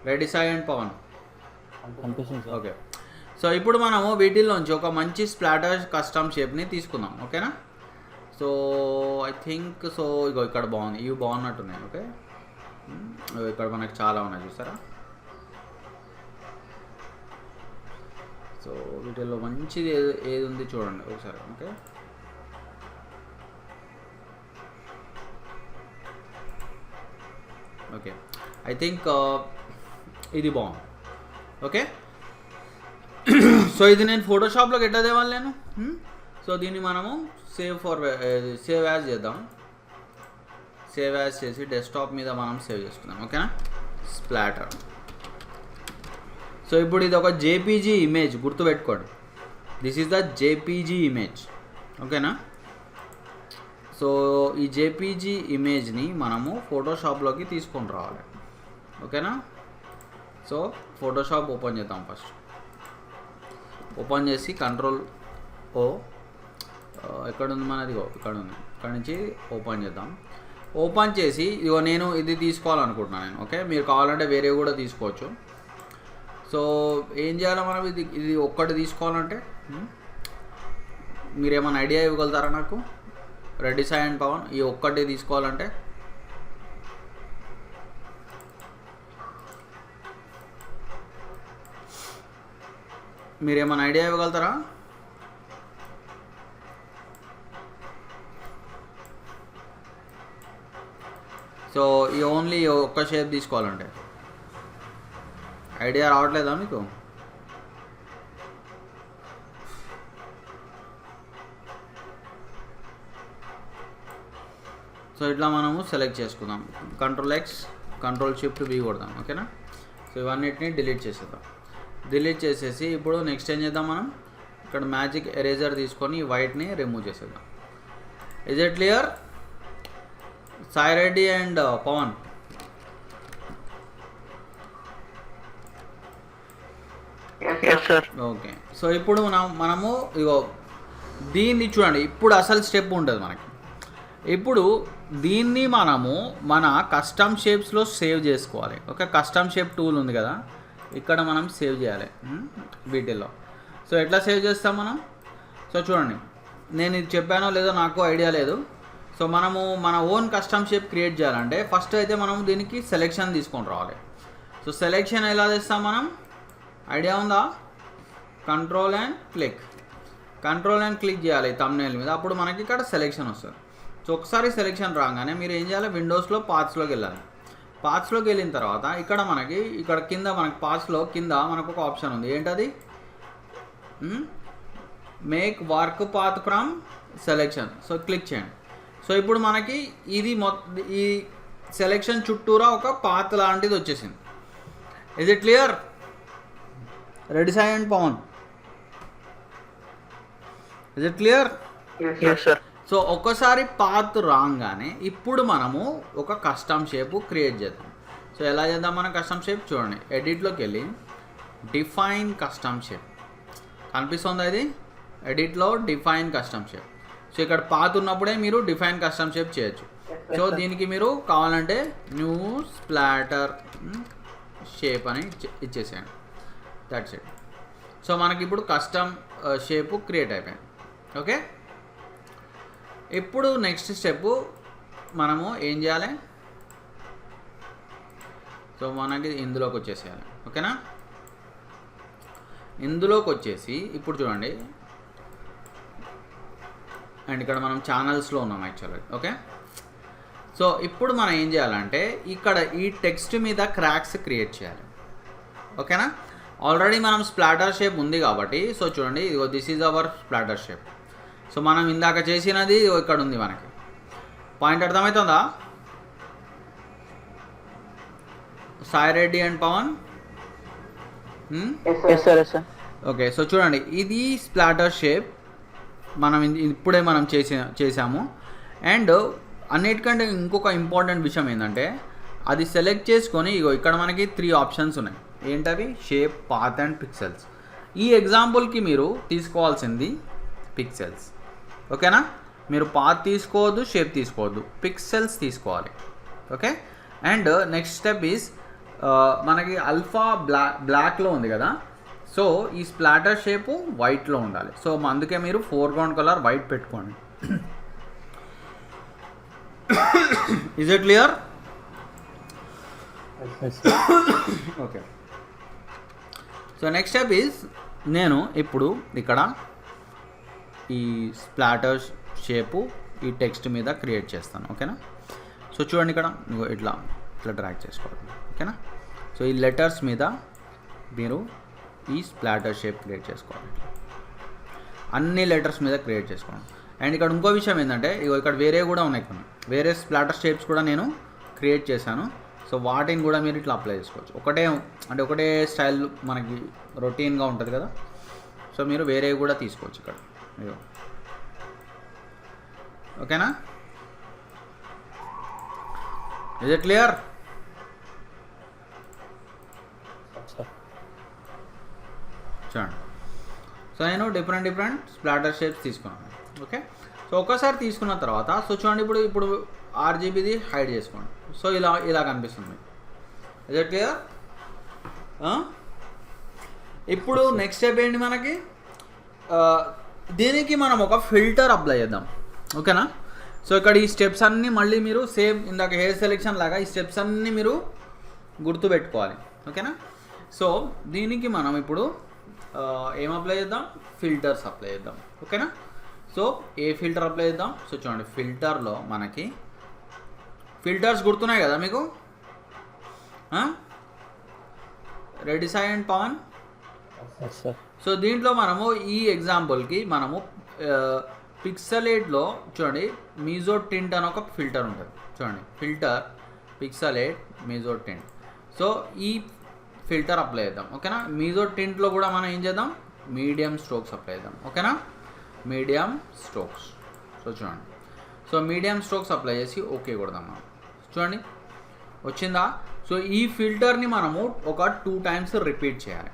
Ready Sai and Pavan? Okay. So ఇప్పుడు మనము వీటిల్లోంచి ఒక మంచి స్ప్లాటర్ కస్టమ్ షేప్ని తీసుకుందాం. ఓకేనా? సో ఐ థింక్ సో ఇగో ఇక్కడ బాగుంది, ఇవి బాగున్నట్టున్నాయి. ఓకే, ఇక్కడ మనకి చాలా ఉన్నాయి చూసారా? సో వీటిల్లో మంచిది ఏది ఉంది చూడండి ఒకసారి. ఓకే, ఓకే, ఐ థింక్ ఇది బాగుంది. ఓకే, సో ఇది నేను ఫోటోషాప్లోకి ఎట్లా తేవాలి నేను? సో దీన్ని మనము సేవ్ యాజ్ చేద్దాం. సేవ్ యాజ్ చేసి డెస్క్టాప్ మీద మనం సేవ్ చేసుకుందాం. ఓకేనా? స్ప్లాటర్. సో ఇప్పుడు ఇది ఒక జేపీజీ ఇమేజ్, గుర్తుపెట్టుకోండి. This is the JPG image. ఓకేనా? సో ఈ జేపీజీ ఇమేజ్ని మనము ఫోటోషాప్లోకి తీసుకొని రావాలి. ఓకేనా? సో ఫోటోషాప్ ఓపెన్ చేద్దాం. ఫస్ట్ ఓపెన్ చేసి Ctrl+O, ఎక్కడ ఉంది మనది? ఇక్కడ ఉంది. ఇక్కడ నుంచి ఓపెన్ చేద్దాం. ఓపెన్ చేసి ఇగో నేను ఇది తీసుకోవాలనుకుంటున్నాను నేను. ఓకే, మీరు కావాలంటే వేరే కూడా తీసుకోవచ్చు. సో ఏం చేయాలి మనం? ఇది ఒక్కటి తీసుకోవాలంటే మీరు ఏమైనా ఐడియా ఇవ్వగలుగుతారా నాకు? రెడ్డి సాయి అండ్ పవన్, ఈ ఒక్కటి తీసుకోవాలంటే మీరు ఏమైనా ఐడియా ఇవ్వగలుగుతారా? సో ఈ ఓన్లీ ఒక్క షేప్ తీసుకోవాలంటే ఐడియా రావట్లేదా మీకు? సో ఇట్లా మనము సెలెక్ట్ చేసుకుందాం. Ctrl+X, Ctrl+Shift+V కొడదాం. ఓకేనా? సో ఇవన్నిటిని డిలీట్ చేసేద్దాం. డిలీట్ చేసేసి ఇప్పుడు నెక్స్ట్ ఏం చేద్దాం, మనం ఇక్కడ మ్యాజిక్ ఎరేజర్ తీసుకొని ఈ వైట్ని రిమూవ్ చేసేద్దాం. Is it clear? Sai Reddy and Pavan? Okay. So ఇప్పుడు మనము ఇగో దీన్ని చూడండి, ఇప్పుడు అసలు స్టెప్ ఉంటుంది మనకి. ఇప్పుడు దీన్ని మనము మన కస్టమ్ షేప్స్లో సేవ్ చేసుకోవాలి. ఓకే, కస్టమ్ షేప్ టూల్ ఉంది కదా, ఇక్కడ మనం సేవ్ చేయాలి వీటిల్లో. సో ఎట్లా సేవ్ చేస్తాం మనం? సో చూడండి, నేను ఇది చెప్పానో లేదో నాకు ఐడియా లేదు. సో మనము మన ఓన్ కస్టమ్ షేప్ క్రియేట్ చేయాలంటే ఫస్ట్ అయితే మనం దీనికి సెలెక్షన్ తీసుకొని రావాలి. సో సెలెక్షన్ ఎలా చేస్తాం మనం? ఐడియా ఉందా? కంట్రోల్ అండ్ క్లిక్ చేయాలి తమ్నైల్ మీద. అప్పుడు మనకి ఇక్కడ సెలెక్షన్ వస్తుంది. సో ఒకసారి సెలెక్షన్ రాగానే మీరు ఏం చేయాలి, విండోస్లో పాత్స్లోకి వెళ్ళాలి. పాత్స్లోకి వెళ్ళిన తర్వాత ఇక్కడ కింద మనకి పాత్స్లో కింద మనకు ఒక ఆప్షన్ ఉంది. ఏంటది? Make work path from selection. So click చేయండి. సో ఇప్పుడు మనకి ఇది ఈ సెలెక్షన్ చుట్టూరా ఒక పాత్ లాంటిది వచ్చేసింది. Is it clear? Reddy Sai and Pavan, is it clear? Yes, sir. So ఒక్కసారి పాత్ రాగానే ఇప్పుడు మనము ఒక కస్టమ్ షేప్ క్రియేట్ చేద్దాం. సో ఎలా చేద్దాం మనం కస్టమ్ షేప్? చూడండి, ఎడిట్లోకి వెళ్ళి డిఫైన్ కస్టమ్ షేప్ కనిపిస్తుందా? ఇది ఎడిట్లో డిఫైన్ కస్టమ్ షేప్. సో ఇక్కడ పాత్ ఉన్నప్పుడే మీరు డిఫైన్ కస్టమ్ షేప్ చేయొచ్చు. సో దీనికి మీరు కావాలంటే న్యూ స్ప్లాటర్ షేప్ అని ఇచ్చేసేయండి. That's it. సో మనకి ఇప్పుడు కస్టమ్ షేప్ క్రియేట్ అయిపోయింది. ఓకే, ఇప్పుడు నెక్స్ట్ స్టెప్ మనము ఏం చేయాలి? సో మనకి ఇందులోకి వచ్చేసేయాలి. ఓకేనా? ఇందులోకి వచ్చేసి ఇప్పుడు చూడండి, అండ్ ఇక్కడ మనం ఛానల్స్లో ఉన్నాం యాక్చువల్గా. ఓకే, సో ఇప్పుడు మనం ఏం చేయాలంటే ఇక్కడ ఈ టెక్స్ట్ మీద క్రాక్స్ క్రియేట్ చేయాలి. ఓకేనా? ఆల్రెడీ మనం స్ప్లాటర్ షేప్ ఉంది కాబట్టి, సో చూడండి, ఇదిగో this is our splatter shape. So మనం ఇందాక చేసినది ఇక్కడ ఉంది. మనకి పాయింట్ అర్థమవుతుందా Sai Reddy and Pavan? Yes, sir. Yes, sir. Okay, so చూడండి, ఇది స్ప్లాటర్ షేప్ మనం ఇప్పుడే మనం చేసాము. అండ్ అన్నిటికంటే ఇంకొక ఇంపార్టెంట్ విషయం ఏంటంటే, అది సెలెక్ట్ చేసుకొని ఇగో ఇక్కడ మనకి 3 ఆప్షన్స్ ఉన్నాయి. ఏంటవి? Shape, path and pixels. ఈ ఎగ్జాంపుల్కి మీరు తీసుకోవాల్సింది పిక్సెల్స్. ఓకేనా? మీరు పాత్ తీసుకోవద్దు, షేప్ తీసుకోవద్దు, పిక్సెల్స్ తీసుకోవాలి. Okay, and next step is మనకి అల్ఫా బ్లాక్లో ఉంది కదా. సో ఈ స్ప్లాటర్ షేపు వైట్లో ఉండాలి. సో అందుకే మీరు ఫోర్గ్రౌండ్ కలర్ వైట్ పెట్టుకోండి. Is it clear? Okay, so next step is నేను ఇప్పుడు ఇక్కడ ఈ స్ప్లాటర్ షేపు ఈ టెక్స్ట్ మీద క్రియేట్ చేస్తాను. ఓకేనా? సో చూడండి, ఇక్కడ ఇట్లా డ్రాగ్ చేసుకోవాలి. ఓకేనా? సో ఈ లెటర్స్ మీద మీరు ఈ స్ప్లాటర్ షేప్ క్రియేట్ చేసుకోవాలి. అన్ని లెటర్స్ మీద క్రియేట్ చేసుకోండి. అండ్ ఇక్కడ ఇంకో విషయం ఏంటంటే, ఇక్కడ వేరే కూడా ఉన్నాయి, కొన్ని వేరే స్ప్లాటర్ షేప్స్ కూడా నేను క్రియేట్ చేశాను. సో వాటిని కూడా మీరు ఇట్లా అప్లై చేసుకోవచ్చు. ఒకటే స్టైల్ మనకి రొటీన్గా ఉంటుంది కదా. సో మీరు వేరేవి కూడా తీసుకోవచ్చు ఇక్కడ. ఓకేనా? Is it clear? చూడండి, సో నేను డిఫరెంట్ స్ప్లాటర్ షేప్స్ తీసుకున్నాను. ఓకే, సో ఒక్కసారి తీసుకున్న తర్వాత సో చూడండి, ఇప్పుడు ఆర్జీబీది హైడ్ చేసుకోండి. సో ఇలా కనిపిస్తుంది. Is it clear? ఇప్పుడు నెక్స్ట్ స్టెప్ ఏంటి మనకి? దీనికి మనం ఒక ఫిల్టర్ అప్లై చేద్దాం. ఓకేనా? సో ఇక్కడ ఈ స్టెప్స్ అన్నీ మళ్ళీ మీరు సేమ్ ఇందాక హెయిర్ సెలెక్షన్ లాగా ఈ స్టెప్స్ అన్నీ మీరు గుర్తుపెట్టుకోవాలి. ఓకేనా? సో దీనికి మనం ఇప్పుడు ఏం అప్లై చేద్దాం? ఫిల్టర్స్ అప్లై చేద్దాం. ఓకేనా? సో ఏ ఫిల్టర్ అప్లై చేద్దాం? సో చూడండి, ఫిల్టర్లో మనకి ఫిల్టర్స్ గుర్తున్నాయి కదా మీకు? Ready Sai and Pavan? So దీంట్లో మనము ఈ ఎగ్జాంపుల్కి మనము పిక్సలేట్లో చూడండి, మీజో టింట్ అని ఒక ఫిల్టర్ ఉంటుంది. చూడండి, filter pixelate Mizo tint. So ఈ ఫిల్టర్ అప్లై చేద్దాం. ఓకేనా? మీజో టింట్లో కూడా మనం ఏం చేద్దాం? మీడియం స్ట్రోక్స్ అప్లై చేద్దాం. ఓకేనా? Medium strokes. సో చూడండి, సో మీడియం స్ట్రోక్స్ అప్లై చేసి ఓకే కొడదాం మనం. చూడండి వచ్చిందా? సో ఈ ఫిల్టర్ని మనము ఒక 2 టైమ్స్ రిపీట్ చేయాలి.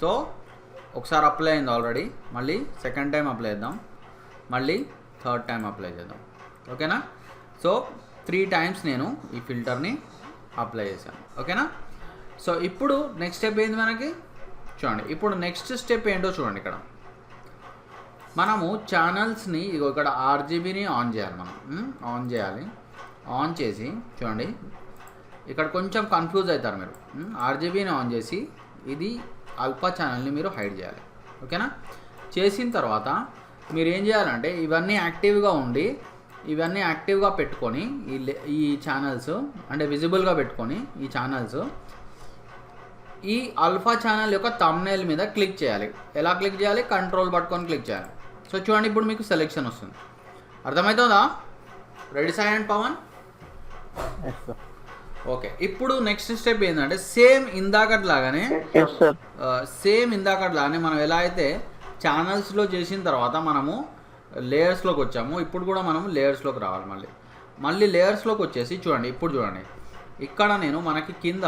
సో ఒకసారి అప్లై అయింది ఆల్రెడీ, మళ్ళీ సెకండ్ టైం అప్లై చేద్దాం, మళ్ళీ థర్డ్ టైం అప్లై చేద్దాం. ఓకేనా? సో 3 టైమ్స్ నేను ఈ ఫిల్టర్ని అప్లై చేశాను. ఓకేనా? సో ఇప్పుడు నెక్స్ట్ స్టెప్ ఏంది మనకి? చూడండి, ఇప్పుడు నెక్స్ట్ స్టెప్ ఏంటో చూడండి. ఇక్కడ మనము ఛానల్స్ని ఇక్కడ ఆర్జీబీని ఆన్ చేయాలి. మనం ఆన్ చేయాలి. ఆన్ చేసి చూడండి, ఇక్కడ కొంచెం కన్ఫ్యూజ్ అవుతారు మీరు. ఆర్జీబీని ఆన్ చేసి ఇది ఆల్ఫా ఛానల్ని మీరు హైడ్ చేయాలి. ఓకేనా? చేసిన తర్వాత మీరు ఏం చేయాలంటే ఇవన్నీ యాక్టివ్గా ఉండి ఇవన్నీ యాక్టివ్గా పెట్టుకొని ఈ ఛానల్స్ అంటే విజిబుల్గా పెట్టుకొని ఈ ఛానల్స్ ఈ ఆల్ఫా ఛానల్ యొక్క థంబ్నెయిల్ మీద క్లిక్ చేయాలి. ఎలా క్లిక్ చేయాలి? కంట్రోల్ పట్టుకొని క్లిక్ చేయాలి. సో చూడండి, ఇప్పుడు మీకు సెలెక్షన్ వస్తుంది. అర్థమవుతుందా? రెడీ సైలెంట్ పవన్? ఓకే. ఇప్పుడు నెక్స్ట్ స్టెప్ ఏంటంటే సేమ్ ఇందాకట్లాగానే మనం ఎలా అయితే ఛానల్స్లో చేసిన తర్వాత మనము లేయర్స్లోకి వచ్చాము, ఇప్పుడు కూడా మనము లేయర్స్లోకి రావాలి. మళ్ళీ లేయర్స్లోకి వచ్చేసి చూడండి, ఇప్పుడు చూడండి ఇక్కడ నేను మనకి కింద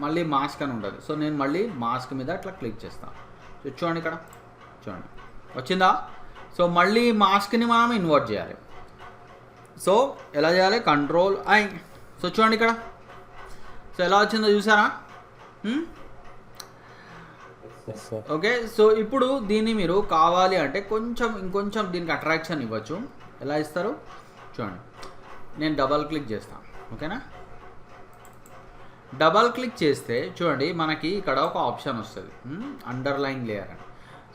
మళ్ళీ మాస్క్ అని ఉంటుంది. సో నేను మళ్ళీ మాస్క్ మీద అట్లా క్లిక్ చేస్తాను. సో చూడండి ఇక్కడ చూడండి వచ్చిందా? సో మళ్ళీ మాస్క్ని మనం ఇన్వర్ట్ చేయాలి. సో ఎలా చేయాలి? Control I. సో చూడండి ఇక్కడ సో ఎలా వచ్చిందో చూసారా? ఓకే. సో ఇప్పుడు దీన్ని మీరు కావాలి అంటే ఇంకొంచెం దీనికి అట్రాక్షన్ ఇవ్వచ్చు. ఎలా ఇస్తారు చూడండి, నేను డబల్ క్లిక్ చేస్తాను. ఓకేనా? డబల్ క్లిక్ చేస్తే చూడండి మనకి ఇక్కడ ఒక ఆప్షన్ వస్తుంది, అండర్లైన్ లేయర్ అని.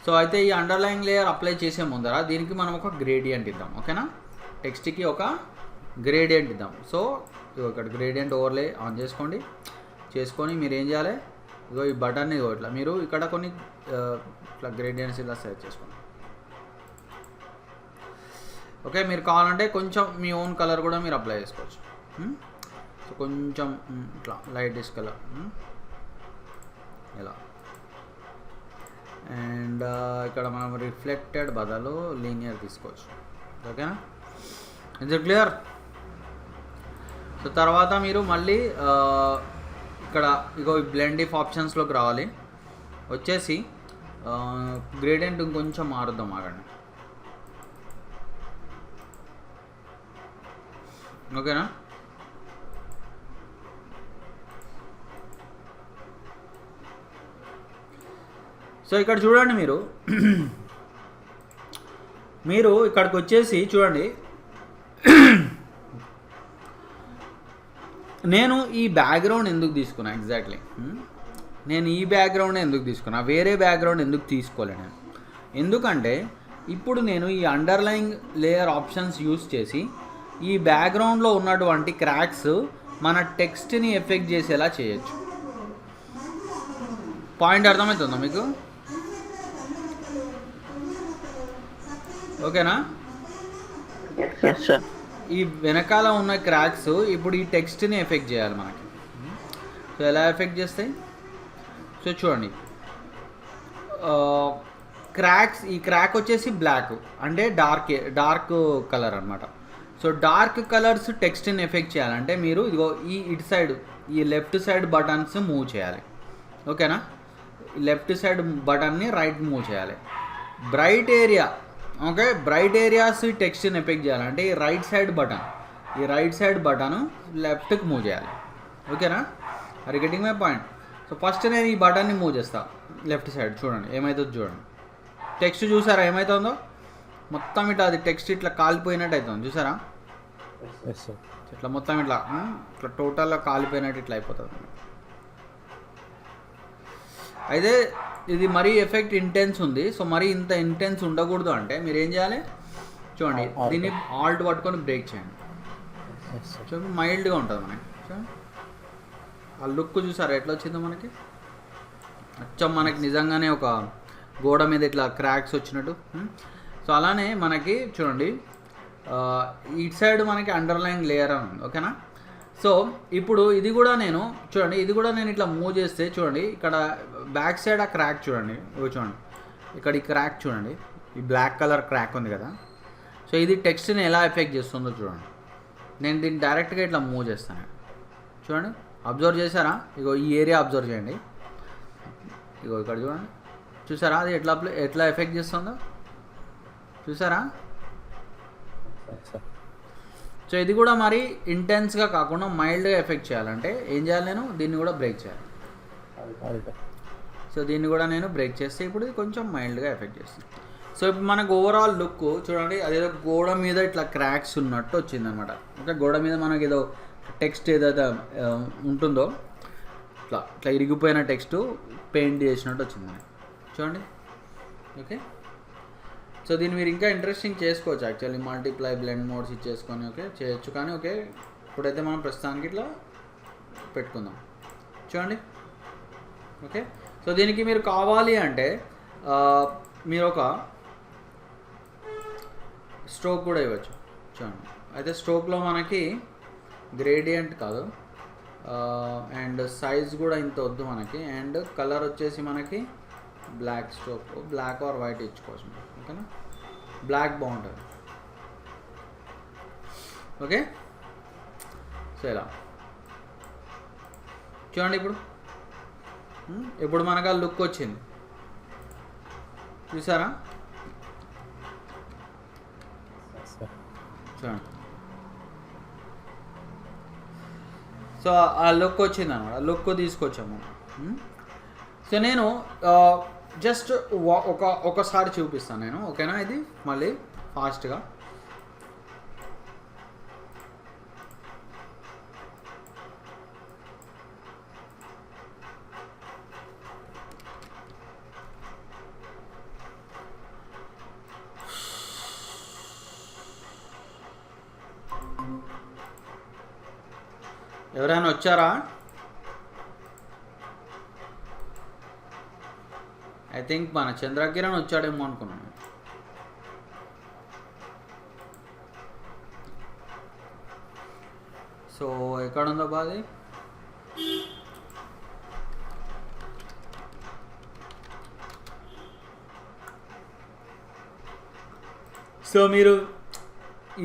సో అయితే ఈ అండర్లైన్ లేయర్ అప్లై చేసే ముందర దీనికి మనం ఒక గ్రేడియంట్ ఇద్దాం. ఓకేనా? టెక్స్ట్కి ఒక గ్రేడియంట్ ఇద్దాం. సో ఇక్కడ గ్రేడియంట్ ఓవర్లే ఆన్ చేసుకొని మీరు ఏం చేయాలి? ఇగో ఈ బటన్ని ఇట్లా మీరు ఇక్కడ కొన్ని ఇట్లా గ్రేడియంట్స్ ఇలా సెలెక్ట్ చేసుకోండి. ఓకే. మీరు కావాలంటే కొంచెం మీ ఓన్ కలర్ కూడా మీరు అప్లై చేసుకోవచ్చు. సో కొంచెం ఇట్లా లైట్ డిష్ కలర్ ఇలా. అండ్ ఇక్కడ మనం రిఫ్లెక్టెడ్ బదులు లీనియర్ తీసుకోవచ్చు. ఓకేనా? Is it clear? సో తర్వాత మీరు మళ్ళీ ఇక్కడ ఇగో బ్లెండ్ ఇఫ్ ఆప్షన్స్లోకి రావాలి. వచ్చేసి గ్రేడియంట్ ఇంకొంచెం మారుద్దాం. ఆగండి. ఓకేనా? సో ఇక్కడ చూడండి మీరు ఇక్కడికి వచ్చేసి చూడండి, నేను ఈ బ్యాక్గ్రౌండ్ ఎందుకు తీసుకున్నా ఎగ్జాక్ట్లీ, నేను ఈ బ్యాక్గ్రౌండ్ ఎందుకు తీసుకున్నా, వేరే బ్యాక్గ్రౌండ్ ఎందుకు తీసుకోలే నేను? ఎందుకంటే ఇప్పుడు నేను ఈ అండర్లైన్ లేయర్ ఆప్షన్స్ యూస్ చేసి ఈ బ్యాక్గ్రౌండ్లో ఉన్నటువంటి క్రాక్స్ మన టెక్స్ట్ని ఎఫెక్ట్ చేసేలా చేయొచ్చు. పాయింట్ అర్థమవుతుందా మీకు? ఓకేనా? ఈ వెనకాల ఉన్న క్రాక్స్ ఇప్పుడు ఈ టెక్స్ట్ని ఎఫెక్ట్ చేయాలి మనకి. సో ఎలా ఎఫెక్ట్ చేస్తాయి? సో చూడండి, క్రాక్స్, ఈ క్రాక్ వచ్చేసి బ్లాక్ అంటే డార్క్ కలర్ అనమాట. సో డార్క్ కలర్స్ టెక్స్ట్ని ఎఫెక్ట్ చేయాలంటే మీరు ఇదిగో ఇటు సైడ్ ఈ లెఫ్ట్ సైడ్ బటన్స్ మూవ్ చేయాలి. ఓకేనా? లెఫ్ట్ సైడ్ బటన్ని రైట్ మూవ్ చేయాలి. Bright area, okay, bright areas టెక్స్ట్ని ఎఫెక్ట్ చేయాలంటే ఈ రైట్ సైడ్ బటన్ లెఫ్ట్కి మూవ్ చేయాలి. ఓకేనా? Are you getting my point? So first నేను ఈ బటన్ని మూవ్ చేస్తాను లెఫ్ట్ సైడ్. చూడండి ఏమవుతుందో చూడండి. టెక్స్ట్ చూసారా ఏమవుతుందో? మొత్తం ఇట్లా అది టెక్స్ట్ ఇట్లా కాలిపోయినట్టు అవుతుంది. చూసారా? ఇట్లా మొత్తం ఇట్లా టోటల్గా కాలిపోయినట్టు ఇట్లా అయిపోతుంది. అయితే ఇది మరీ ఎఫెక్ట్ ఇంటెన్స్ ఉంది. సో మరీ ఇంత ఇంటెన్స్ ఉండకూడదు అంటే మీరు ఏం చేయాలి? చూడండి, దీన్ని ఆల్ట్ పట్టుకొని బ్రేక్ చేయండి. చూడండి మైల్డ్గా ఉంటుంది మనకి. చూడండి ఆ లుక్ చూసారా ఎట్లా వచ్చిందో మనకి? అచ్చం మనకి నిజంగానే ఒక గోడ మీద ఇట్లా క్రాక్స్ వచ్చినట్టు. సో అలానే మనకి చూడండి ఇటు సైడ్ మనకి అండర్లైన్ లేయర్ అని ఉంది. ఓకేనా? సో ఇప్పుడు ఇది కూడా నేను ఇట్లా మూవ్ చేస్తే చూడండి ఇక్కడ బ్యాక్ సైడ్ ఆ క్రాక్ చూడండి. చూడండి ఇక్కడ ఈ క్రాక్ చూడండి, ఈ బ్లాక్ కలర్ క్రాక్ ఉంది కదా. సో ఇది టెక్స్ట్ని ఎలా ఎఫెక్ట్ చేస్తుందో చూడండి. నేను దీన్ని డైరెక్ట్గా ఇట్లా మూవ్ చేస్తాను. చూడండి, అబ్జర్వ్ చేశారా? ఇగో ఈ ఏరియా అబ్జర్వ్ చేయండి. ఇగో ఇక్కడ చూడండి, చూసారా అది ఎట్లా ఎఫెక్ట్ చేస్తుందో చూసారా? సో ఇది కూడా మరి ఇంటెన్స్గా కాకుండా మైల్డ్గా ఎఫెక్ట్ చేయాలంటే ఏం చేయాలి? నేను దీన్ని కూడా బ్రేక్ చేయాలి. సో దీన్ని కూడా నేను బ్రేక్ చేస్తే ఇప్పుడు ఇది కొంచెం మైల్డ్గా ఎఫెక్ట్ చేస్తుంది. సో ఇప్పుడు మనకు ఓవరాల్ లుక్ చూడండి, అదేదో గోడ మీద ఇట్లా క్రాక్స్ ఉన్నట్టు వచ్చిందనమాట. అంటే గోడ మీద మనకి ఏదో టెక్స్ట్ ఏదైతే ఉంటుందో ఇట్లా ఇరిగిపోయిన టెక్స్ట్ పెయింట్ చేసినట్టు వచ్చింది మనకి చూడండి. ఓకే, సో దీన్ని మీరు ఇంకా ఇంట్రెస్టింగ్ చేసుకోవచ్చు యాక్చువల్లీ, మల్టిప్లై బ్లెండ్ మోడ్స్ ఇచ్చేసుకొని ఓకే చేయొచ్చు. కానీ ఓకే ఇప్పుడైతే మనం ప్రస్తుతానికి ఇట్లా పెట్టుకుందాం చూడండి. ఓకే, సో దీనికి మీరు కావాలి అంటే మీరు ఒక స్ట్రోక్ కూడా ఇవ్వచ్చు చూడండి. అయితే స్ట్రోక్లో మనకి గ్రేడియంట్ కాదు అండ్ సైజ్ కూడా ఇంత వద్దు మనకి, అండ్ కలర్ వచ్చేసి మనకి black stroke, black or white ఇచ్చుకోవచ్చు మనం. ఓకేనా, బ్లాక్ బాగుంటుంది. ఓకే, సో ఇలా చూడండి. ఇప్పుడు మనకు ఆ లుక్ వచ్చింది చూసారా చూడండి. సో ఆ లుక్ వచ్చింది అనమాట, ఆ లుక్ తీసుకొచ్చాము. సో నేను జస్ట్ ఒకసారి చూపిస్తాను నేను, ఓకేనా. ఇది మళ్ళీ ఫాస్ట్గా ఎవరైనా వచ్చారా? ఐ థింక్ మన చంద్రకిరణ్ వచ్చాడేమో అనుకున్నాను. సో ఎక్కడుందో బాది. సో మీరు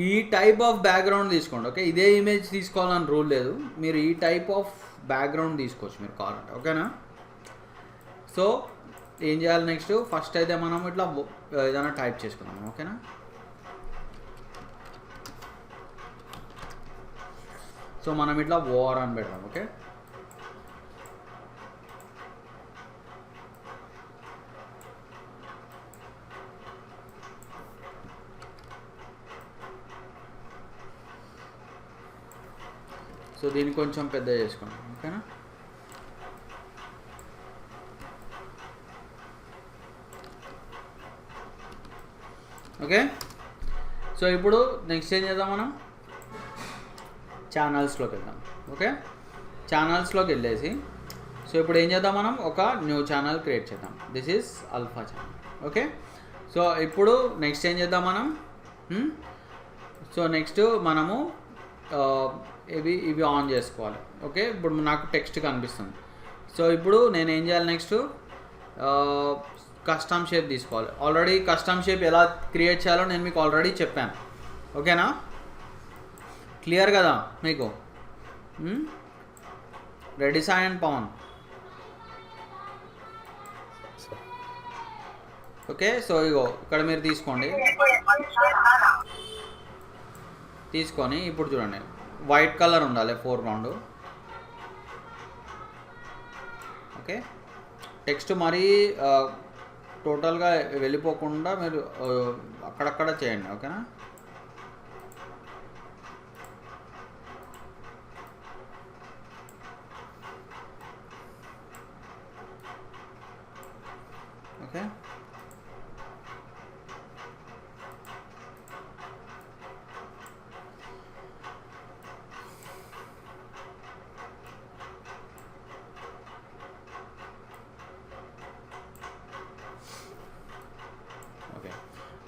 ఈ టైప్ ఆఫ్ బ్యాక్గ్రౌండ్ తీసుకోండి. ఓకే, ఇదే ఇమేజ్ తీసుకోవాలని రూల్ లేదు, మీరు ఈ టైప్ ఆఫ్ బ్యాక్గ్రౌండ్ తీసుకోవచ్చు మీరు కావాలంటే. ఓకేనా, సో ఏం చేయాలి నెక్స్ట్, ఫస్ట్ అయితే మనం ఇట్లా ఏదైనా టైప్ చేసుకుందాం. ఓకేనా, సో మనం ఇట్లా వార్ అని పెడదాం. ఓకే, సో దీన్ని కొంచెం పెద్ద చేసుకుందాం. ఓకేనా, ఓకే. సో ఇప్పుడు నెక్స్ట్ ఏం చేద్దాం, మనం ఛానల్స్లోకి వెళ్దాం. ఓకే, ఛానల్స్లోకి వెళ్ళేసి సో ఇప్పుడు ఏం చేద్దాం, మనం ఒక న్యూ ఛానల్ క్రియేట్ చేద్దాం. This is alpha channel. Okay, so ఇప్పుడు నెక్స్ట్ ఏం చేద్దాం మనం, సో నెక్స్ట్ మనము ఇవి ఆన్ చేసుకోవాలి. ఓకే, ఇప్పుడు నాకు టెక్స్ట్ కనిపిస్తుంది. సో ఇప్పుడు నేను ఏం చేయాలి, నెక్స్ట్ కస్టమ్ షేప్ తీసుకోవాలి. ఆల్రెడీ కస్టమ్ షేప్ ఎలా క్రియేట్ చేయాలో నేను మీకు ఆల్రెడీ చెప్పాను. ఓకేనా, క్లియర్ కదా మీకు? Ready Sai and Pavan. Okay, so ఇగో ఇక్కడ మీరు తీసుకొని ఇప్పుడు చూడండి, వైట్ కలర్ ఉండాలి ఫోర్గ్రౌండ్. ఓకే, టెక్స్ట్ మరీ టోటల్గా వెళ్ళిపోకుండా మీరు అక్కడక్కడ చేయండి. ఓకేనా, ఓకే.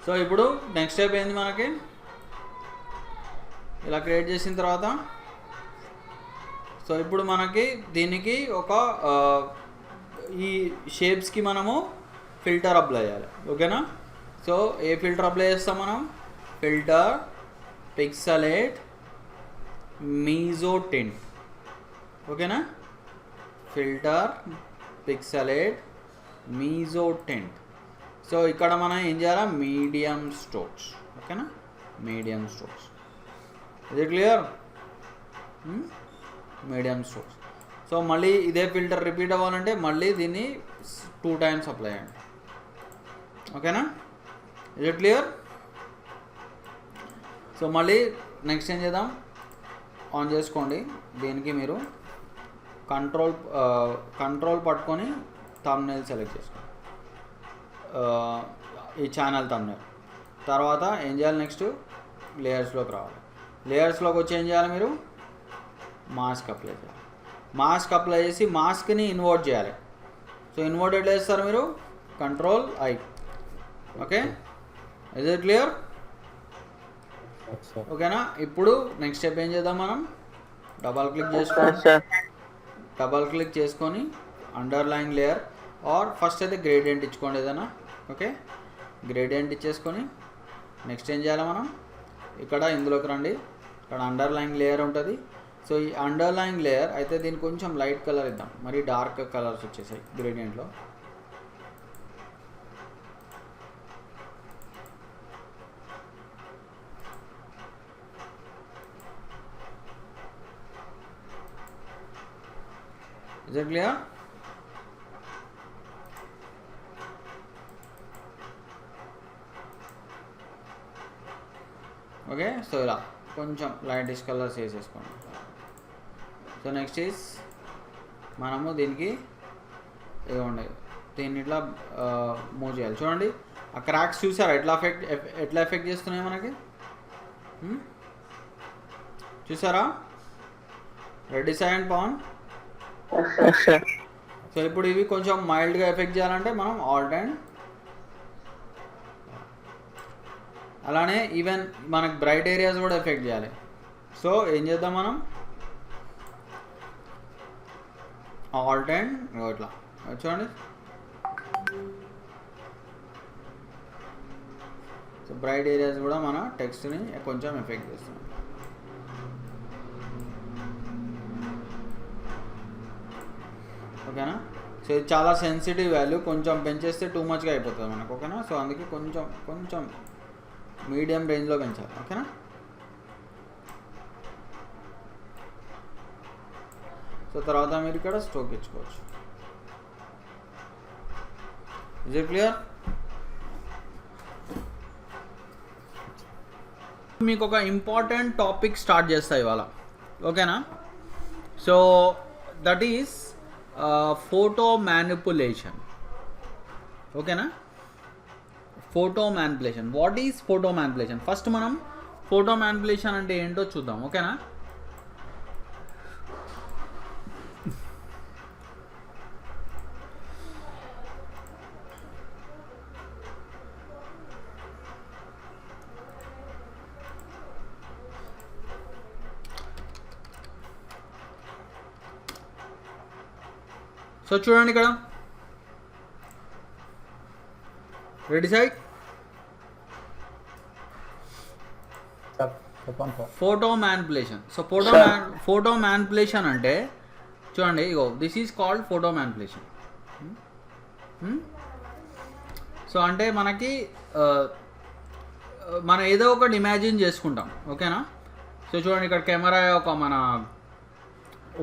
సో ఇప్పుడు నెక్స్ట్ స్టెప్ ఏంది, మనకి ఇలా క్రియేట్ చేసిన తర్వాత సో ఇప్పుడు మనకి దీనికి ఒక ఈ షేప్స్కి మనము ఫిల్టర్ అప్లై చేయాలి. ఓకేనా, సో ఏ ఫిల్టర్ అప్లై చేస్తాం మనం, ఫిల్టర్ పిక్సలేట్ మీజో టింట్. ఓకేనా, filter pixelate Mizo tint. So ఇక్కడ మనం ఏం చేయాలి, మీడియం స్ట్రోక్స్. ఓకేనా, మీడియం స్ట్రోక్స్. ఇది క్లియర్, మీడియం స్ట్రోక్స్. సో మళ్ళీ ఇదే ఫిల్టర్ రిపీట్ అవ్వాలంటే మళ్ళీ దీన్ని 2 times అప్లై చేయండి. ఓకేనా, ఇది క్లియర్. సో మళ్ళీ నెక్స్ట్ ఏం చేద్దాం, ఆన్ చేసుకోండి. దీనికి మీరు కంట్రోల్ పట్టుకొని థంబ్నెయిల్ సెలెక్ట్ చేసుకోండి, ఈ ఛానల్ థంబ్నెయిల్. తర్వాత ఏం చేయాలి, నెక్స్ట్ లేయర్స్లోకి రావాలి. లేయర్స్లోకి వచ్చి ఏం చేయాలి, మీరు మాస్క్ అప్లై చేయాలి. మాస్క్ అప్లై చేసి మాస్క్ని ఇన్వర్ట్ చేయాలి. సో ఇన్వర్ట్ ఎట్లా చేస్తారు మీరు, Ctrl+I. Okay, is it clear? ఓకేనా. ఇప్పుడు నెక్స్ట్ స్టెప్ ఏం చేద్దాం, మనం డబల్ క్లిక్ చేసుకొని అండర్లైన్ లేయర్ ఆర్ ఫస్ట్ అయితే గ్రేడియంట్ ఇచ్చుకోండి ఏదైనా. ఓకే, గ్రేడియంట్ ఇచ్చేసుకొని నెక్స్ట్ ఏం చేయాలి, మనం ఇక్కడ ఇందులోకి రండి. ఇక్కడ అండర్లైన్ లేయర్ ఉంటుంది. సో ఈ అండర్లైన్ లేయర్ అయితే దీనికి కొంచెం లైట్ కలర్ ఇద్దాం, మరి డార్క్ కలర్స్ వచ్చేసాయి గ్రేడియంట్లో. Is it clear? Okay, so ఇలా కొంచెం లైటిష్ కలర్స్ వేసేసుకోండి. సో నెక్స్ట్ ఈజ్ మనము దీనికి ఇవ్వండి, దీన్ని ఇట్లా మూవ్ చేయాలి. చూడండి ఆ క్రాక్స్ చూసారా ఎట్లా ఎఫెక్ట్ చేస్తున్నాయి మనకి, చూసారా? Ready and Pavan. సో ఇప్పుడు ఇవి కొంచెం మైల్డ్గా ఎఫెక్ట్ చేయాలంటే మనం ఆల్ట్ అండ్, అలానే ఈవెన్ మనకు బ్రైట్ ఏరియాస్ కూడా ఎఫెక్ట్ చేయాలి. సో ఏం చేద్దాం, మనం ఆల్ట్ అండ్ ఇట్లా చూడండి. సో బ్రైట్ ఏరియాస్ కూడా మన టెక్స్ట్ని కొంచెం ఎఫెక్ట్ చేస్తున్నాం. ఓకేనా. సో ఇది చాలా సెన్సిటివ్ వాల్యూ, కొంచెం పెంచేస్తే టూ మచ్గా అయిపోతుంది మనకు. ఓకేనా. సో అందుకే కొంచెం మీడియం రేంజ్లో పెంచాలి. ఓకేనా. సో తర్వాత మీరు ఇక్కడ స్ట్రోక్ ఇచ్చుకోవచ్చు. Is it clear? మీకు ఒక ఇంపార్టెంట్ టాపిక్ స్టార్ట్ చేస్తా ఇవాళ. ఓకేనా. So that is photo manipulation. ఓకేనా. Photo manipulation. What is photo manipulation? First మనం ఫోటో మ్యానిపులేషన్ అంటే ఏంటో చూద్దాం. ఓకేనా. సో చూడండి ఇక్కడ ready side photo manipulation. So photo manipulation అంటే చూడండి, ఇగో this is called photo manipulation. So అంటే మనకి మనం ఏదో ఒకటి ఇమాజిన్ చేసుకుంటాం. ఓకేనా. సో చూడండి ఇక్కడ కెమెరా ఒక మన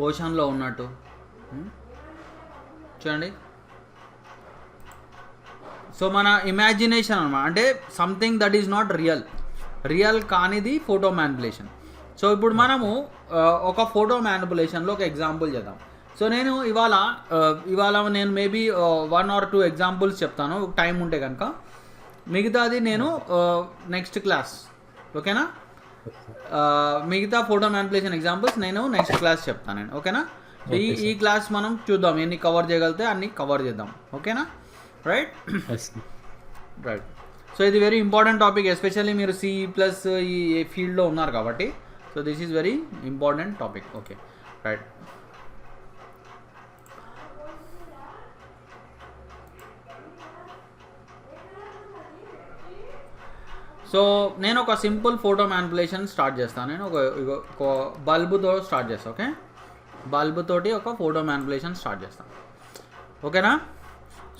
ఓషన్లో ఉన్నట్టు చూడండి. సో మన ఇమాజినేషన్ అన్నమాట, అంటే something that is not real కానిది ఫోటో మ్యానిపులేషన్. సో ఇప్పుడు మనము ఒక ఫోటో మ్యానిపులేషన్లో ఒక ఎగ్జాంపుల్ చేద్దాం. సో నేను ఇవాళ నేను మేబీ 1 or 2 ఎగ్జాంపుల్స్ చెప్తాను టైం ఉంటే కనుక. మిగతాది నేను నెక్స్ట్ క్లాస్. ఓకేనా. మిగతా ఫోటో మ్యానిపులేషన్ ఎగ్జాంపుల్స్ నేను నెక్స్ట్ క్లాస్ చెప్తాను నేను. ఓకేనా. ఈ క్లాస్ మనం చూద్దాం ఎన్ని కవర్ చేయగలిగితే అన్ని కవర్ చేద్దాం. ఓకేనా. రైట్. సో ఇది వెరీ ఇంపార్టెంట్ టాపిక్, ఎస్పెషల్లీ మీరు C+ ఈ ఫీల్డ్లో ఉన్నారు కాబట్టి. So this is very important topic. Okay right. So నేను ఒక సింపుల్ ఫోటో మ్యానిపులేషన్ స్టార్ట్ చేస్తాను. నేను ఒక బల్బుతో స్టార్ట్ చేస్తాను. ఓకే, బల్బు తోటి ఒక ఫోటో మ్యానిపులేషన్ స్టార్ట్ చేస్తాను. ఓకేనా.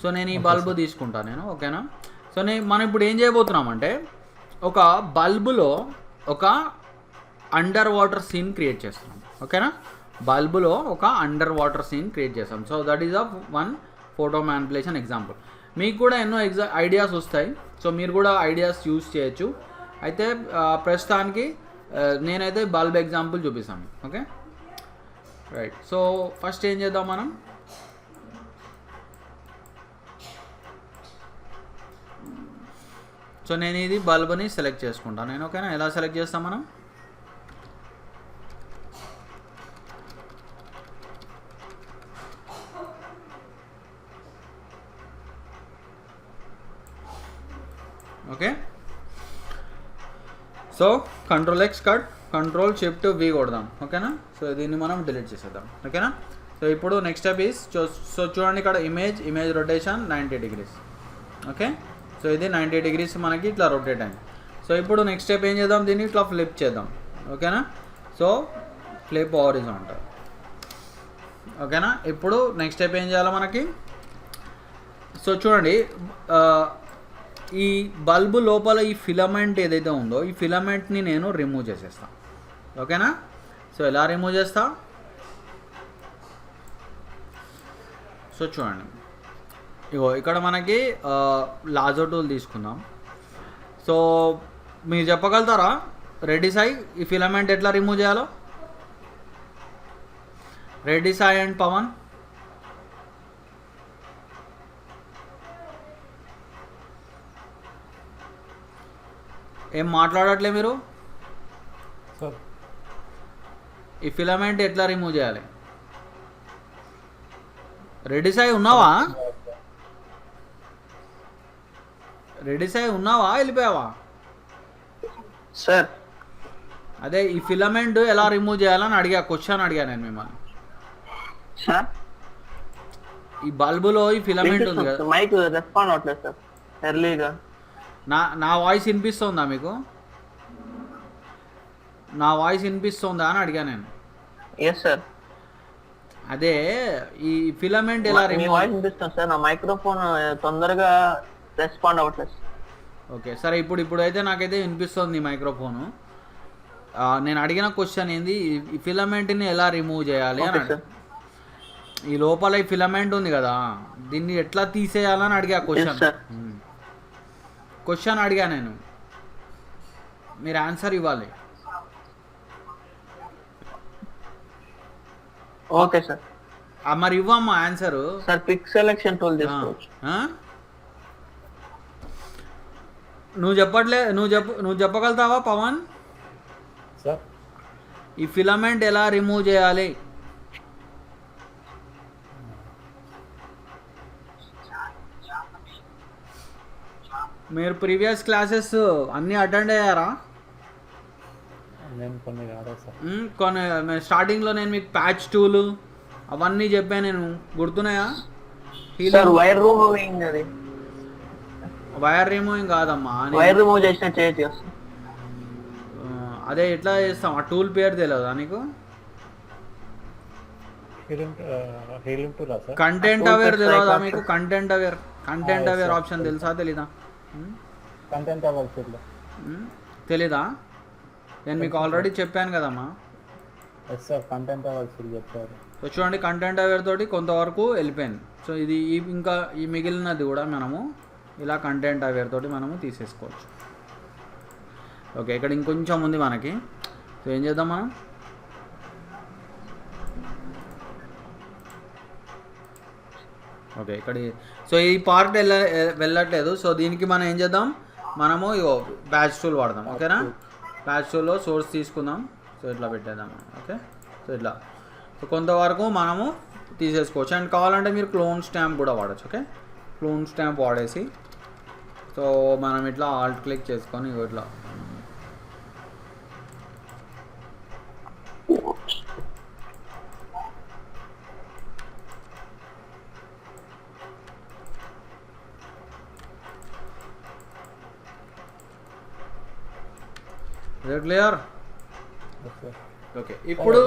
సో నేను ఈ బల్బు తీసుకుంటాను నేను. ఓకేనా. సో మనం ఇప్పుడు ఏం చేయబోతున్నామంటే ఒక బల్బులో ఒక అండర్ వాటర్ సీన్ క్రియేట్ చేస్తున్నాం. ఓకేనా. బల్బులో ఒక అండర్ వాటర్ సీన్ క్రియేట్ చేస్తాం. So that is one photo manipulation example. మీకు కూడా ఎన్నో ఐడియాస్ వస్తాయి. సో మీరు కూడా ఐడియాస్ యూజ్ చేయొచ్చు. అయితే ప్రస్తుతానికి నేనైతే బల్బ్ ఎగ్జాంపుల్ చూపిస్తాను. Okay right. సో ఫస్ట్ ఏం చేద్దాం, మనం సో నేను ఇది బల్బ్ని సెలెక్ట్ చేసుకుంటాను నేను. ఓకేనా, ఎలా సెలెక్ట్ చేస్తాం మనం? Okay, so control X cut, control shift V కొడదాం. ఓకేనా, సో దీన్ని మనం డిలీట్ చేసేద్దాం. ఓకేనా, సో ఇప్పుడు నెక్స్ట్ స్టెప్ ఈస్, సో చూడండి ఇక్కడ image rotation 90 degrees. Okay, so ఇది 90 డిగ్రీస్ మనకి ఇట్లా రొటేట్ అయింది. సో ఇప్పుడు నెక్స్ట్ స్టెప్ ఏం చేద్దాం, దీన్ని ఇట్లా ఫ్లిప్ చేద్దాం. ఓకేనా, సో ఫ్లిప్ హారిజాంటల్. ఓకేనా, ఇప్పుడు నెక్స్ట్ స్టెప్ ఏం చేయాలి మనకి? సో చూడండి, ఈ బల్బు లోపల ఈ ఫిలమెంట్ ఏదైతే ఉందో ఈ ఫిలమెంట్ని నేను రిమూవ్ చేసేస్తాను. ఓకేనా, సో ఎలా రిమూవ్ చేస్తా? సో చూడండి, ఇగో ఇక్కడ మనకి లాజో టూల్ తీసుకుందాం. సో మీరు చెప్పగలుగుతారా రెడ్డి సాయి ఈ ఫిలమెంట్ ఎట్లా రిమూవ్ చేయాలో? రెడ్డి సాయి అండ్ పవన్, ఏం మాట్లాడట్లే మీరు? సార్ ఈ ఫిలమెంట్ ఎట్లా రిమూవ్ చేయాలి? రెడ్డి సాయి ఉన్నావా? రెడ్డి సాయి ఉన్నావా, వెళ్ళిపోయావా? సార్ అదే ఈ ఫిలమెంట్ ఎలా రిమూవ్ చేయాలని క్వశ్చన్ అడిగా నేను మిమ్మల్ని. సార్ ఈ బల్బులో ఈ ఫిలమెంట్ ఉంది కదా, మైక్ రెస్పాండ్ అవ్వట్లేదు సార్ ఎర్లీగా. నా వాయిస్ వినిపిస్తుందా మీకు? నా వాయిస్ వినిపిస్తుందా అని అడిగా నేను. ఎస్ సార్, అదే ఈ ఫిలమెంట్ ఎలా మీ రిమూవ్? వాయిస్ వినిపిస్తుంది సార్, నా మైక్రోఫోన్ తొందరగా రెస్పాండ్ అవ్వట్లేదు. ఓకే సరే, ఇప్పుడైతే నాకైతే వినిపిస్తుంది మైక్రోఫోను. నేను అడిగిన క్వశ్చన్ ఏంది, ఈ ఫిలమెంట్ని ఎలా రిమూవ్ చేయాలి అని. Okay sir. ఈ లోపల ఈ ఫిలమెంట్ ఉంది కదా, దీన్ని ఎట్లా తీసేయాలని అడిగా Yes, sir. క్వశ్చన్ అడిగా నేను, మీరు ఆన్సర్ ఇవ్వాలి. Okay sir. మరి ఇవ్వమ్మా answer. Sir pick selection tool తీసుకోవచ్చు. నువ్వు చెప్పగలుగుతావా పవన్? సార్ ఈ ఫిలమెంట్ ఎలా రిమూవ్ చేయాలి? మీరు ప్రీవియస్ క్లాసెస్ అన్నీ అటెండ్ అయ్యారా? నేను కొన్ని కాదా సార్. కొన్ని స్టార్టింగ్లో నేను మీకు ప్యాచ్ టూలు అవన్నీ చెప్పాను, నేను గుర్తున్నాయా? సార్ వైర్ రిమూవింగ్, అది వైర్ రిమూవింగ్ కాదమ్మా, వైర్ రిమూవ్ చేసిన చేయొచ్చు. అదే ఎట్లా చేస్తాం? ఆ టూల్ పేరు తెలియదా నీకు? హీలింగ్ టూలా సార్? కంటెంట్ అవేర్ తెలియదా మీకు? కంటెంట్ అవేర్ ఆప్షన్ తెలుసా తెలీదా? కంటెంట్ అవ్వాలి తెలీదా? నేను మీకు ఆల్రెడీ చెప్పాను కదమ్మా. ఎస్ సార్, కంటెంట్ అవ్వాలి చెప్పారు. సో చూడండి, కంటెంట్ అవేర్ తోటి కొంతవరకు వెళ్ళిపోయింది. సో ఇది ఇంకా ఈ మిగిలినది కూడా మనము ఇలా కంటెంట్ అవేర్ తోటి మనము తీసేసుకోవచ్చు. ఓకే, ఇక్కడ ఇంకొంచెం ఉంది మనకి. సో ఏం చేద్దాం మనం? ఓకే, ఇక్కడ సో ఈ పార్ట్ వెళ్ళట్లేదు. సో దీనికి మనం ఏం చేద్దాం, మనము బ్యాచ్ టూల్ వాడదాం. ఓకేనా, బ్యాచ్ టూల్లో సోర్స్ తీసుకుందాం. సో ఇట్లా పెట్టేద్దాం మనం. ఓకే, సో ఇట్లా సో కొంతవరకు మనము తీసేసుకోవచ్చు. అండ్ కావాలంటే మీరు క్లోన్ స్టాంప్ కూడా వాడచ్చు. ఓకే, క్లోన్ స్టాంప్ వాడేసి సో మనం ఇట్లా ఆల్ట్ క్లిక్ చేసుకొని ఇట్లా క్లియర్. ఓకే, ఇప్పుడు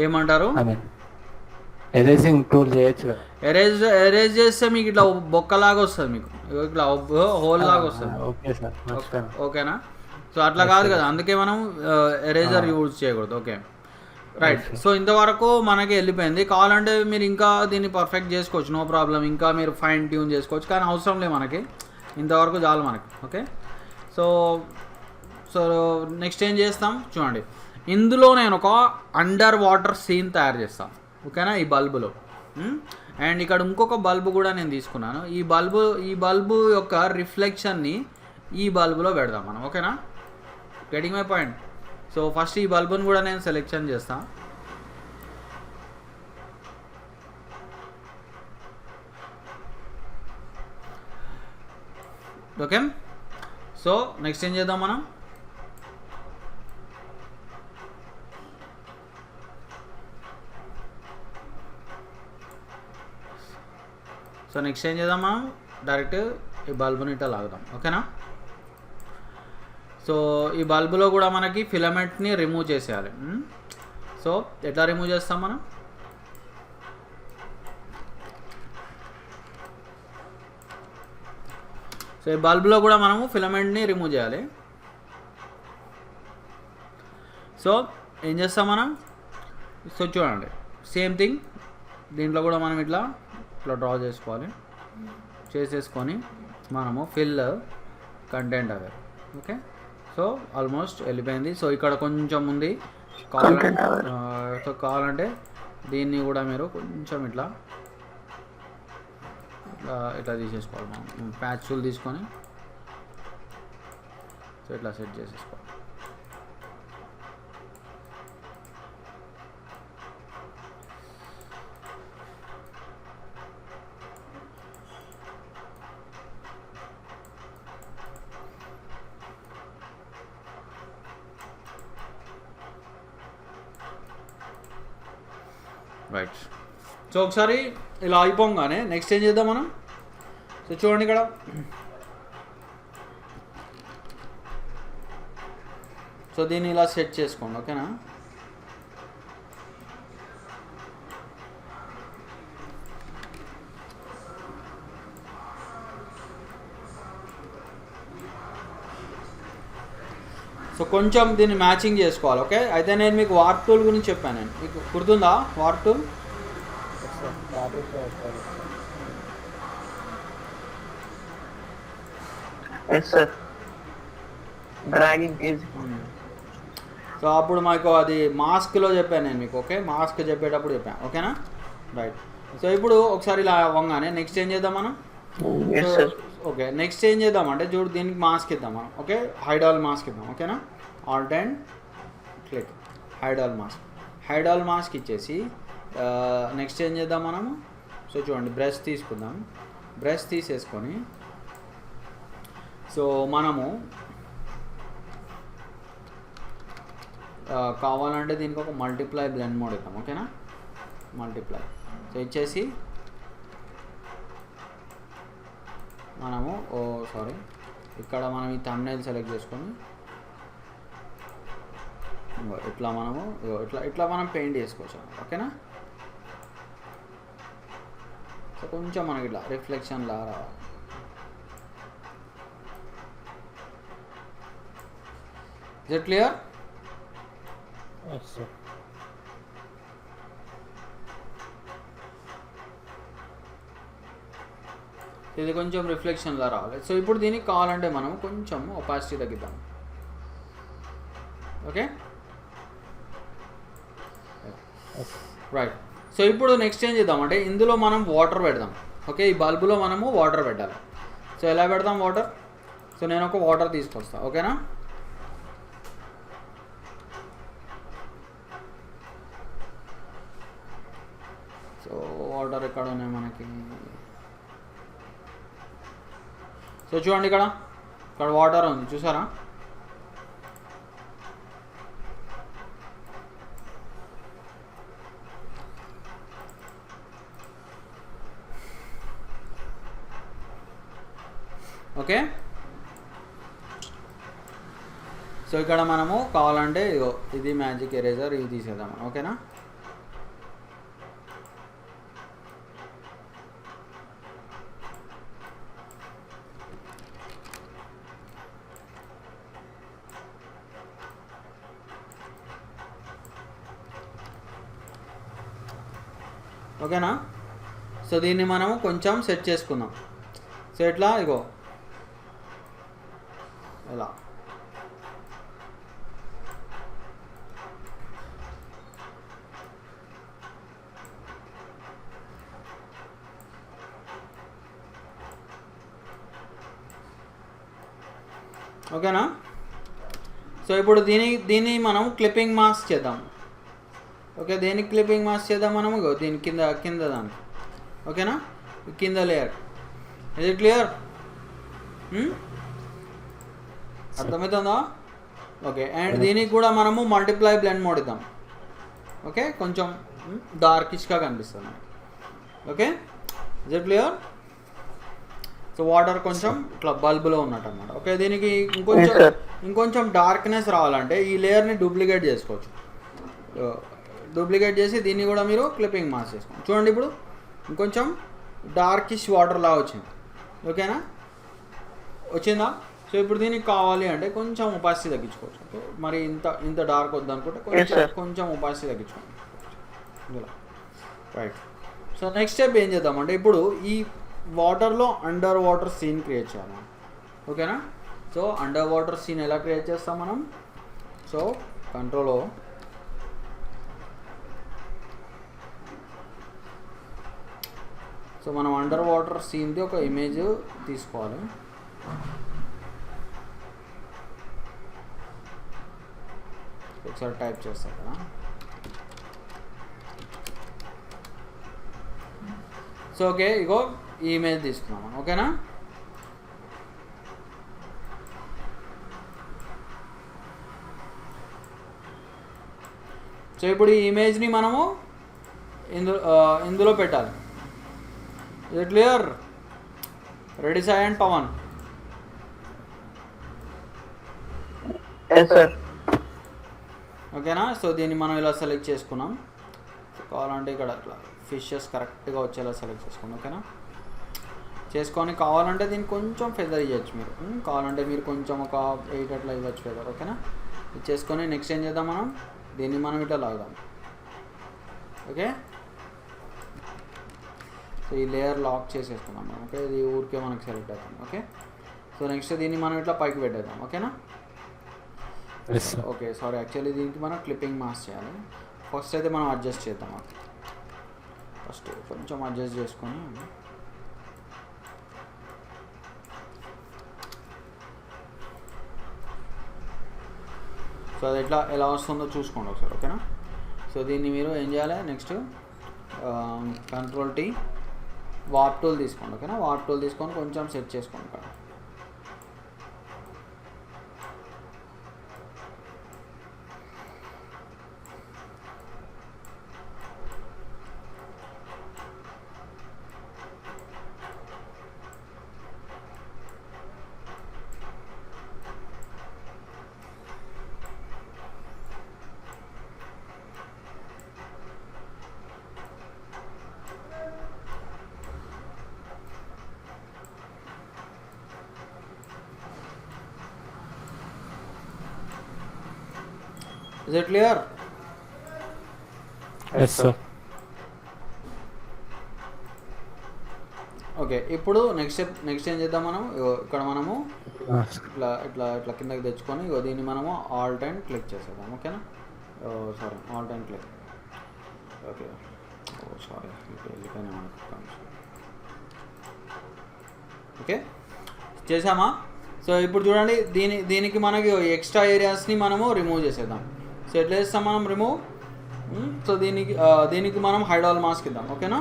ఏమంటారు? ఎరేజింగ్ టూల్ చేయొచ్చు కదా. ఎరేజ్ చేస్తే మీకు ఇట్లా బొక్కలాగా వస్తుంది, మీకు ఇట్లా హోల్ లాగా వస్తుంది. ఓకే సార్, ఓకేనా? సో అట్లా కాదు కదా, అందుకే మనం ఎరేజర్ యూజ్ చేయకూడదు. Okay right. సో ఇంతవరకు మనకి వెళ్ళిపోయింది. కావాలంటే మీరు ఇంకా దీన్ని పర్ఫెక్ట్ చేసుకోవచ్చు, నో ప్రాబ్లం. ఇంకా మీరు ఫైన్ ట్యూన్ చేసుకోవచ్చు, కానీ అవసరం లేదు మనకి, ఇంతవరకు చాలు మనకి. ఓకే, సో సో నెక్స్ట్ ఏం చేస్తాం చూడండి, ఇందులో నేను ఒక అండర్ వాటర్ సీన్ తయారు చేస్తాను. ఓకేనా, ఈ బల్బులో అండ్ ఇక్కడ ఇంకొక బల్బు కూడా నేను తీసుకున్నాను. ఈ బల్బు యొక్క రిఫ్లెక్షన్ని ఈ బల్బులో పెడదాం మనం, ఓకేనా? Getting my point. So first ఈ బల్బుని కూడా నేను సెలెక్షన్ చేస్తాను. ఓకే, సో నెక్స్ట్ ఏం చేద్దాం మనం? సో నెక్స్ట్ ఏం చేద్దాం మనం? డైరెక్ట్ ఈ బల్బుని ఇట్లా లాగుదాం, ఓకేనా? సో ఈ బల్బులో కూడా మనకి ఫిలమెంట్ని రిమూవ్ చేసేయాలి. సో ఎట్లా రిమూవ్ చేస్తాం మనం? సో ఈ బల్బులో కూడా మనము ఫిలమెంట్ని రిమూవ్ చేయాలి. సో ఏం చేస్తాం మనం? సో చూడండి, సేమ్ థింగ్ దీంట్లో కూడా మనం ఇట్లా డ్రా చేసుకోవాలి. చేసేసుకొని మనము ఫిల్ కంటెంట్ అవే. ఓకే, సో ఆల్మోస్ట్ వెళ్ళిపోయింది. సో ఇక్కడ కొంచెం ఉంది సో కావాలంటే దీన్ని కూడా మీరు కొంచెం ఇట్లా ఇట్లా తీసేసుకోవాలి. మనం ప్యాచ్ టూల్ తీసుకొని సో ఇట్లా సెట్ చేసేసుకోవాలి. రైట్, సో ఒకసారి ఇలా అయిపోగానే నెక్స్ట్ ఏం చేద్దాం మనం? సో చూడండి ఇక్కడ సో దీన్ని ఇలా సెట్ చేసుకోండి, ఓకేనా? సో కొంచెం దీన్ని మ్యాచింగ్ చేసుకోవాలి, ఓకే? అయితే నేను మీకు వార్ప్ టూల్ గురించి చెప్పాను. నేను మీకు గుర్తుందా వార్ప్ టూల్? సో అప్పుడు మాకు అది మాస్క్లో చెప్పాను నేను మీకు, ఓకే? మాస్క్ చెప్పేటప్పుడు చెప్పాను, ఓకేనా? రైట్, సో ఇప్పుడు ఒకసారి ఇలా అవ్వగానే నెక్స్ట్ ఏం చేద్దాం మనం? ఓకే, నెక్స్ట్ ఏం చేద్దాం అంటే చూడు, దీనికి మాస్క్ ఇద్దాం మనం, ఓకే? హైడాల్ మాస్క్ ఇద్దాం, ఓకేనా? ఆల్ట్ అండ్ క్లిక్ హైడాల్ మాస్క్ ఇచ్చేసి నెక్స్ట్ ఏం చేద్దాం మనము? సో చూడండి, బ్రష్ తీసుకుందాం. బ్రష్ తీసేసుకొని సో మనము కావాలంటే దీనికి ఒక మల్టిప్లై బ్లెండ్ మోడ్ ఇద్దాం, ఓకేనా? మల్టిప్లై సో ఇచ్చేసి మనము ఇక్కడ మనం ఈ థంబ్నెయిల్ సెలెక్ట్ చేసుకొని ఇట్లా మనము ఇట్లా మనం పెయింట్ చేసుకోవచ్చు, ఓకేనా? సో కొంచెం మనకి ఇట్లా రిఫ్లెక్షన్ లా రావాలి. Is it clear? ఇది కొంచెం రిఫ్లెక్షన్లా రావాలి. సో ఇప్పుడు దీనికి కావాలంటే మనం కొంచెం ఒపాసిటీ తగ్గిద్దాం, ఓకే? రైట్, సో ఇప్పుడు నెక్స్ట్ ఏం చేద్దాం అంటే ఇందులో మనం వాటర్ పెడదాం, ఓకే? ఈ బల్బులో మనము వాటర్ పెట్టాలి. సో ఎలా పెడదాం వాటర్? సో నేను ఒక వాటర్ తీసుకొస్తా, ఓకేనా? సో వాటర్ ఎక్కడ ఉన్నాయి మనకి? సో చూడండి ఇక్కడ వాటర్ ఉంది, చూసారా? ఓకే, సో ఇక్కడ మనము కావాలంటే ఇది మ్యాజిక్ ఎరేజర్ ఇవి తీసేద్దాం, ఓకేనా? ఓకేనా? సో దీన్ని మనము కొంచెం సెట్ చేసుకుందాం. సో ఎట్లా? ఇలా ఓకేనా. సో ఇప్పుడు దీన్ని మనం క్లిప్పింగ్ మాస్క్ చేద్దాం. ఓకే, దేనికి క్లిప్పింగ్ మాస్క్ చేద్దాం మనము, దీని కింద దానికి. ఓకేనా, కింద లేయర్. ఇది క్లియర్, అర్థమవుతుందా? ఓకే, అండ్ దీనికి కూడా మనము మల్టిప్లై బ్లెండ్ మోడ్ ఇద్దాం. ఓకే, కొంచెం డార్కిష్గా కనిపిస్తుంది మనకి. Okay, is it clear? So water కొంచెం ఇట్లా బల్బులో ఉన్నట్టు అనమాట. ఓకే, దీనికి ఇంకొంచెం డార్క్నెస్ రావాలంటే ఈ లేయర్ని డూప్లికేట్ చేసుకోవచ్చు. డూప్లికేట్ చేసి దీన్ని కూడా మీరు క్లిప్పింగ్ మాస్క్ చేసుకోండి. చూడండి ఇప్పుడు ఇంకొంచెం డార్కిష్ వాటర్ లా వచ్చింది. ఓకేనా, వచ్చిందా? సో ఇప్పుడు దీనికి కావాలి అంటే కొంచెం ఒపాసిటీ తగ్గించుకోవచ్చు. ఓకే, మరి ఇంత డార్క్ వద్దనుకుంటే కొంచెం ఒపాసిటీ తగ్గించుకోండి ఇలా. రైట్. సో నెక్స్ట్ స్టెప్ ఏం చేద్దామంటే ఇప్పుడు ఈ వాటర్లో అండర్ వాటర్ సీన్ క్రియేట్ చేయాలి. ఓకేనా, సో అండర్ వాటర్ సీన్ ఎలా క్రియేట్ చేస్తాం మనం? సో కంట్రోల్, సో మనం అండర్ వాటర్ సీన్ది ఒక ఇమేజ్ తీసుకోవాలి. ఒకసారి టైప్ చేస్తాం కదా. సో ఓకే, ఇగో ఈ ఇమేజ్ తీసుకున్నాము. ఓకేనా, సో ఇప్పుడు ఈ ఇమేజ్ని మనము ఇందులో పెట్టాలి. ఇది క్లియర్? రెడీ సాయి అండ్ పవన్? ఓకేనా, సో దీన్ని మనం ఇలా సెలెక్ట్ చేసుకున్నాం. కావాలంటే ఇక్కడ అట్లా ఫిషెస్ కరెక్ట్గా వచ్చేలా సెలెక్ట్ చేసుకోండి. ఓకేనా, చేసుకొని కావాలంటే దీన్ని కొంచెం ఫెదర్ ఇవ్వచ్చు మీరు. కావాలంటే మీరు కొంచెం ఒక 8 అట్లా ఇవ్వచ్చు ఫెదర్. ఓకేనా, ఇది చేసుకొని నెక్స్ట్ ఏం చేద్దాం మనం, దీన్ని మనం ఇట్లా లాగుదాం. ఓకే, సో ఈ లేయర్ లాక్ చేసేసుకున్నాం మనం. ఓకే, ఇది ఊరికే మనకి సెలెక్ట్ అవుతుంది. ఓకే, సో నెక్స్ట్ దీన్ని మనం ఇట్లా పైకి పెట్టేద్దాం. ఓకేనా. ఓకే, సారీ, యాక్చువల్లీ దీనికి మనం క్లిప్పింగ్ మాస్క్ చేయాలి. ఫస్ట్ అయితే మనం అడ్జస్ట్ చేద్దాం. ఫస్ట్ కొంచెం అడ్జస్ట్ చేసుకొని సో అది ఎలా వస్తుందో చూసుకోండి ఒకసారి. ఓకేనా, సో దీన్ని మీరు ఏం చేయాలి, next control T, warp tool తీసుకోండి. ఓకేనా, వార్ప్ టూల్ తీసుకొని కొంచెం సెట్ చేసుకోండి ఇక్కడ. Is it clear? Yes sir. Okay, ఇప్పుడు నెక్స్ట్ ఏం చేద్దాం మనం, ఇక్కడ మనము ఇట్లా కిందకి తెచ్చుకొని దీన్ని మనము ఆల్ట్ అండ్ క్లిక్ చేసేద్దాం. ఓకేనా, sorry, Alt and click. Okay, sorry, వెళ్ళిపోయినా మనకు. ఓకే, చేసామా? సో ఇప్పుడు చూడండి, దీనికి మనకి ఎక్స్ట్రా ఏరియాస్ని మనము రిమూవ్ చేసేద్దాం. సో ఎట్లా చేస్తాం మనం రిమూవ్? సో దీనికి మనం హైడాల్ మాస్క్ ఇద్దాం. ఓకేనా,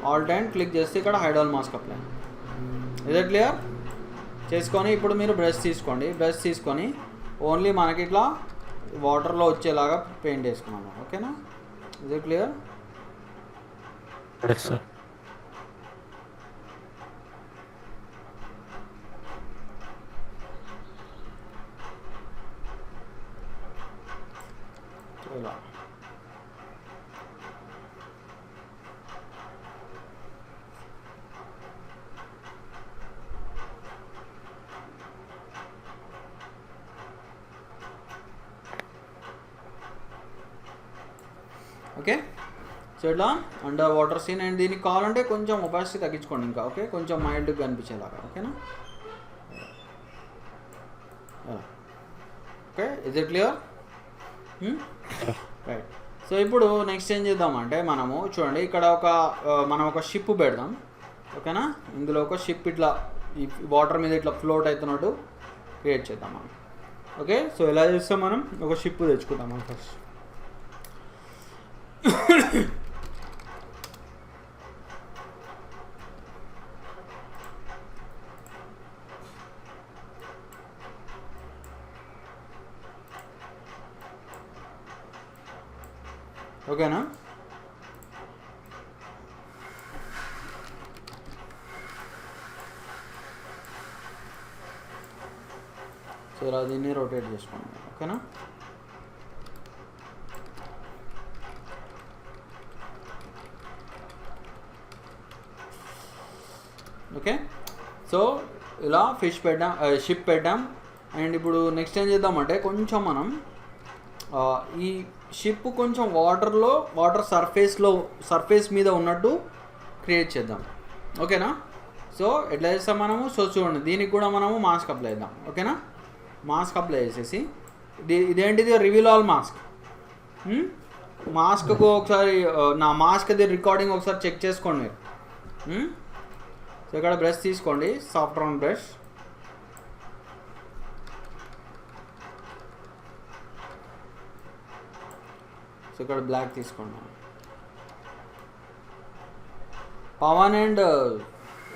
ఆల్ట్ అండ్ క్లిక్ చేస్తే ఇక్కడ హైడాల్ మాస్క్ అప్లై. ఇదే క్లియర్? చేసుకొని ఇప్పుడు మీరు బ్రష్ తీసుకోండి. బ్రష్ తీసుకొని ఓన్లీ మనకి ఇట్లా వాటర్లో వచ్చేలాగా పెయింట్ వేసుకున్నాము. ఓకేనా, ఇదే క్లియర్? Yes sir. ఇలా ఓకే, సో ఇట్లా అండర్ వాటర్ సీన్. అండ్ దీనికి కావాలంటే కొంచెం ఒపాసిటీ తగ్గించుకోండి ఇంకా. ఓకే, కొంచెం మైల్డ్గా కనిపించేలాగా. ఓకేనా, okay, is it clear? Right. So ఇప్పుడు నెక్స్ట్ ఏం చేద్దామంటే మనము చూడండి, ఇక్కడ మనం ఒక షిప్ పెడదాం. ఓకేనా, ఇందులో ఒక షిప్ ఇట్లా ఈ వాటర్ మీద ఇట్లా ఫ్లోట్ అవుతున్నట్టు క్రియేట్ చేద్దాం మనం. ఓకే, సో ఎలా చేస్తాం మనం, ఒక షిప్ తెచ్చుకుందాం మనం ఫస్ట్. ఓకేనా, సో ఇలా దీన్ని రొటేట్ చేసుకోండి. ఓకేనా, ఓకే, సో ఇలా ఫిష్ పెట్టాం, షిప్ పెట్టాం. అండ్ ఇప్పుడు నెక్స్ట్ ఏం చేద్దామంటే కొంచెం మనం ఈ షిప్ కొంచెం వాటర్ సర్ఫేస్ మీద ఉన్నట్టు క్రియేట్ చేద్దాం. ఓకేనా, సో ఎట్లా చేస్తాం మనము, సో చూడండి దీనికి కూడా మనము మాస్క్ అప్లై చేద్దాం. ఓకేనా, మాస్క్ అప్లై చేసేసి ఇదేంటిది రివీల్ ఆల్ మాస్క్. మాస్క్కు ఒకసారి నా మాస్క్ది రికార్డింగ్ ఒకసారి చెక్ చేసుకోండి మీరు. సో ఇక్కడ బ్రష్ తీసుకోండి, సాఫ్ట్ రౌండ్ బ్రష్. సో ఇక్కడ బ్లాక్ తీసుకోండి. పవన్ అండ్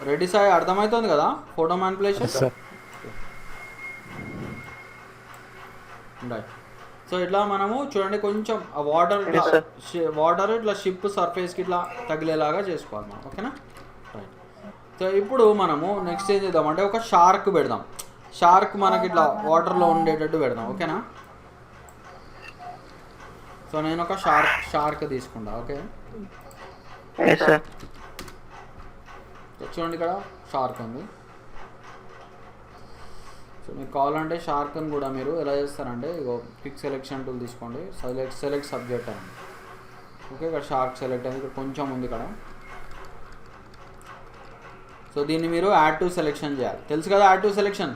రెడ్డి సాయి అర్థమవుతుంది కదా ఫోటో మ్యానిపులేషన్. సో ఇట్లా మనము చూడండి కొంచెం ఆ వాటర్ ఇట్లా షిప్ సర్ఫేస్కి ఇట్లా తగిలేలాగా చేసుకోవాలి మనం. ఓకేనా, రైట్. సో ఇప్పుడు మనము నెక్స్ట్ ఏం చేద్దామంటే ఒక షార్క్ పెడదాం. షార్క్ మనకి ఇట్లా వాటర్లో ఉండేటట్టు పెడదాం. ఓకేనా, సో నేను ఒక షార్క్ తీసుకుంటా. ఓకే, చూడండి ఇక్కడ షార్క్ ఉంది. సో మీకు కావాలంటే షార్క్ని కూడా మీరు ఎలా చేస్తారంటే ఇగో క్విక్ సెలెక్షన్ టూల్ తీసుకోండి, సెలెక్ట్ సబ్జెక్ట్ అని. ఓకే, ఇక్కడ షార్క్ సెలెక్ట్ అయింది, ఇక్కడ కొంచెం ఉంది ఇక్కడ. సో దీన్ని మీరు యాడ్ టు సెలెక్షన్ చేయాలి. తెలుసు కదా యాడ్ టు సెలెక్షన్,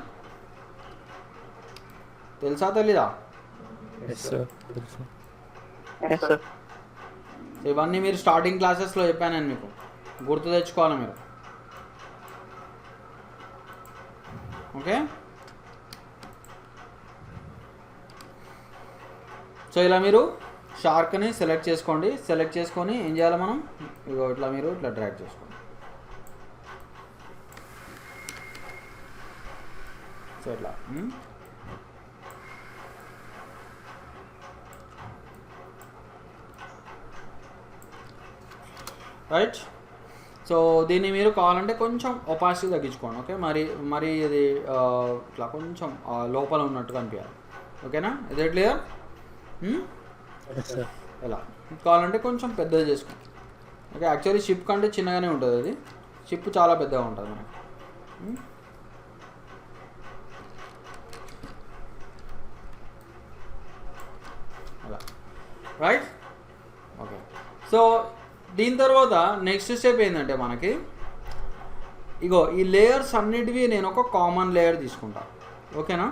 తెలుసా తెలీదా? ఇవన్నీ మీరు స్టార్టింగ్ క్లాసెస్లో చెప్పాను నేను మీకు, గుర్తు తెచ్చుకోవాలి మీరు. ఓకే, సో ఇలా మీరు షార్క్ని సెలెక్ట్ చేసుకోండి. సెలెక్ట్ చేసుకొని ఏం చేయాలి మనం, ఇగో ఇట్లా మీరు ఇట్లా డ్రాగ్ చేసుకోండి. సో ఇట్లా రైట్. సో దీన్ని మీరు కావాలంటే కొంచెం ఒపాసిటీ తగ్గించుకోండి. ఓకే, మరి ఇది ఇట్లా కొంచెం లోపల ఉన్నట్టుగా అనిపించాలి. ఓకేనా, ఇది క్లియర్? ఎలా కావాలంటే కొంచెం పెద్దది చేసుకోండి. ఓకే, యాక్చువల్లీ షిప్ కంటే చిన్నగానే ఉంటుంది అది, షిప్ చాలా పెద్దగా ఉంటుంది మనకి. అలా రైట్. ఓకే, సో దీని తర్వాత నెక్స్ట్ స్టెప్ ఏంటంటే మనకి ఇగో ఈ లేయర్స్ అన్నిటివి నేను ఒక కామన్ లేయర్ తీసుకుంటా. ఓకేనా,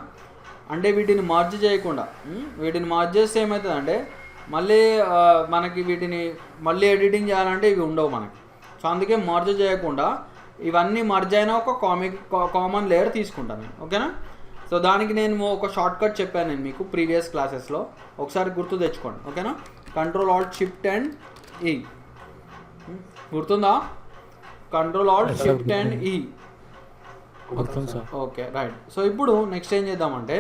అంటే వీటిని మర్జ్ చేయకుండా, వీటిని మర్జ్ చేస్తే ఏమవుతుందంటే మళ్ళీ మనకి వీటిని మళ్ళీ ఎడిటింగ్ చేయాలంటే ఇవి ఉండవు మనకి. సో అందుకే మర్జ్ చేయకుండా ఇవన్నీ మర్జ్ అయిన ఒక కామన్ లేయర్ తీసుకుంటాను నేను. ఓకేనా, సో దానికి నేను ఒక షార్ట్ కట్ చెప్పాను నేను మీకు ప్రీవియస్ క్లాసెస్లో, ఒకసారి గుర్తు తెచ్చుకోండి. ఓకేనా, కంట్రోల్ ఆల్ట్ షిఫ్ట్ అండ్ ఈ, గుర్తుందా? కంట్రోల్ ఆల్ట్ షిఫ్ట్ అండ్ ఈ. Okay, right. సో ఇప్పుడు నెక్స్ట్ ఏం చేద్దామంటే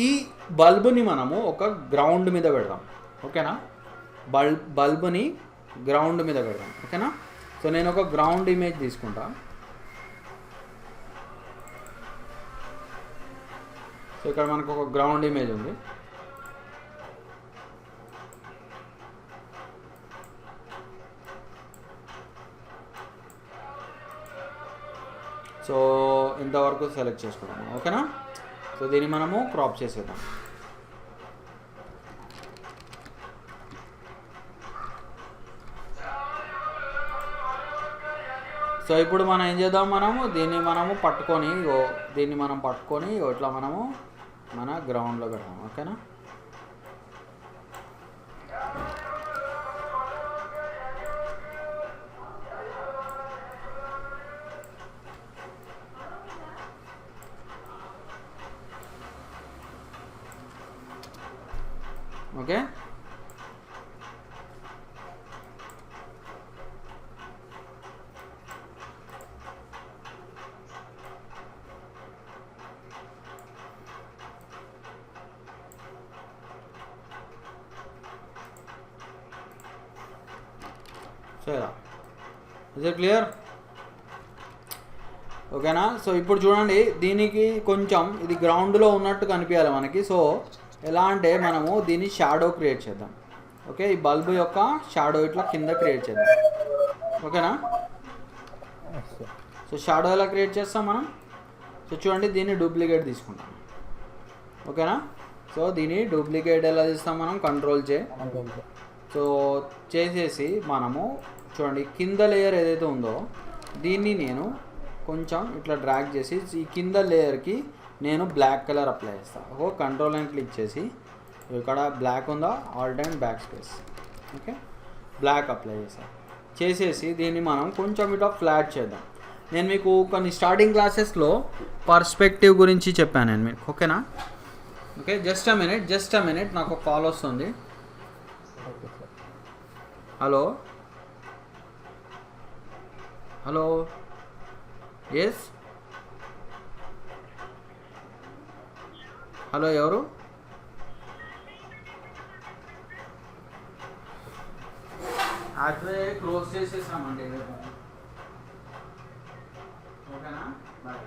ఈ బల్బ్ని మనము ఒక గ్రౌండ్ మీద పెడదాం. ఓకేనా, బల్బ్ని గ్రౌండ్ మీద పెడదాం. ఓకేనా, సో నేను ఒక గ్రౌండ్ ఇమేజ్ తీసుకుంటా. సో ఇక్కడ మనకు ఒక గ్రౌండ్ ఇమేజ్ ఉంది. సో ఇంతవరకు సెలెక్ట్ చేసుకుందాం. ఓకేనా, సో దీన్ని మనము క్రాప్ చేసేద్దాం. సో ఇప్పుడు మనం ఏం చేద్దాం, దీన్ని మనము పట్టుకొని ఇట్లా మనము మన గ్రౌండ్లో పెడదాం. ఓకేనా, ఓకే. సరే, ఇదే క్లియర్? ఓకేనా. సో ఇప్పుడు చూడండి, దీనికి కొంచెం ఇది గ్రౌండ్లో ఉన్నట్టు కనిపించాలి మనకి. సో ఎలా అంటే మనము దీన్ని షాడో క్రియేట్ చేద్దాం. ఓకే, ఈ బల్బు యొక్క షాడో ఇట్లా కింద క్రియేట్ చేద్దాం. ఓకేనా. సో షాడో ఎలా క్రియేట్ చేస్తాం మనం? సో చూడండి, దీన్ని డూప్లికేట్ తీసుకుంటాం. ఓకేనా. సో దీన్ని డూప్లికేట్ ఎలా తీస్తాం మనం? కంట్రోల్ చే. సో చేసేసి మనము చూడండి, కింద లేయర్ ఏదైతే ఉందో దీన్ని నేను కొంచెం ఇట్లా డ్రాగ్ చేసి ఈ కింద లేయర్కి నేను బ్లాక్ కలర్ అప్లై చేస్తాను. ఓ కంట్రోల్ అని క్లిక్ చేసి ఇక్కడ బ్లాక్ ఉందా, alt and backspace. Okay, black apply చేసేసి దీన్ని మనం కొంచెం ఇట్లా ఫ్లాట్ చేద్దాం. నేను మీకు కొన్ని స్టార్టింగ్ క్లాసెస్లో పర్స్పెక్టివ్ గురించి చెప్పాను నేను మీకు. ఓకేనా. ఓకే, జస్ట్ అ మినిట్, నాకు ఒక కాల్ వస్తుంది. హలో హలో, ఎస్, హలో, ఎవరు? అట్లే క్లోజ్ చేసేసామండి. ఓకేనా, బాయ్.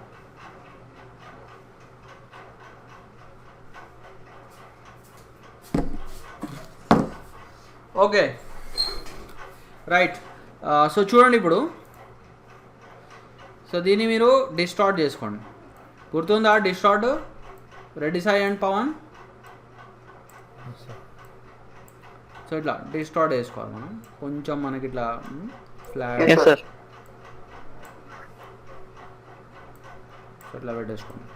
Okay, right. సో చూడండి ఇప్పుడు, సో దీన్ని మీరు డిస్టార్ట్ చేసుకోండి. గుర్తుందా distort? Reddy Sai and Pavan. So ఇట్లా డిస్టార్ట్ చేసుకోవాలి మనం కొంచెం, మనకి ఇట్లా ఫ్లాట్ ఇట్లా పెట్టేసుకోండి.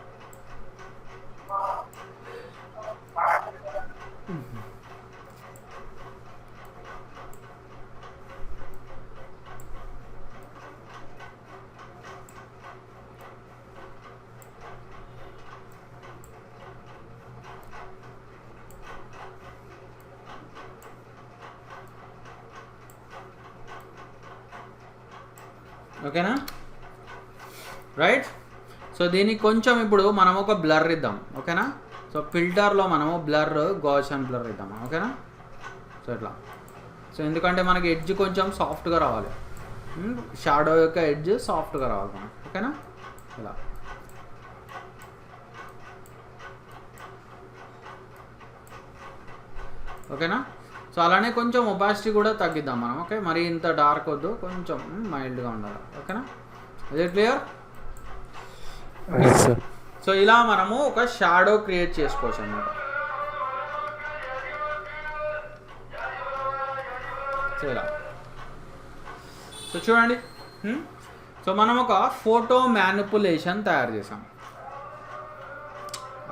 ఓకేనా, రైట్. సో దీనికి కొంచెం ఇప్పుడు మనం ఒక బ్లర్ ఇద్దాం. ఓకేనా. సో ఫిల్టర్లో మనము బ్లర్, గౌసియన్ బ్లర్ ఇద్దాం. ఓకేనా. సో ఇట్లా, సో ఎందుకంటే మనకి ఎడ్జ్ కొంచెం సాఫ్ట్గా రావాలి, షాడో యొక్క ఎడ్జ్ సాఫ్ట్గా రావాలి మనకి. ఓకేనా, ఇలా. ఓకేనా. సో అలానే కొంచెం ఒపాసిటీ కూడా తగ్గిద్దాం మనం. ఓకే, మరి ఇంత డార్క్ వద్దు, కొంచెం మైల్డ్గా ఉండాలి. ఓకేనా, ఇదే క్లియర్? సో ఇలా మనము ఒక షాడో క్రియేట్ చేసుకోవచ్చు అన్నమాట. సో ఇలా, సో చూడండి, సో మనం ఒక ఫోటో మ్యానిపులేషన్ తయారు చేసాం.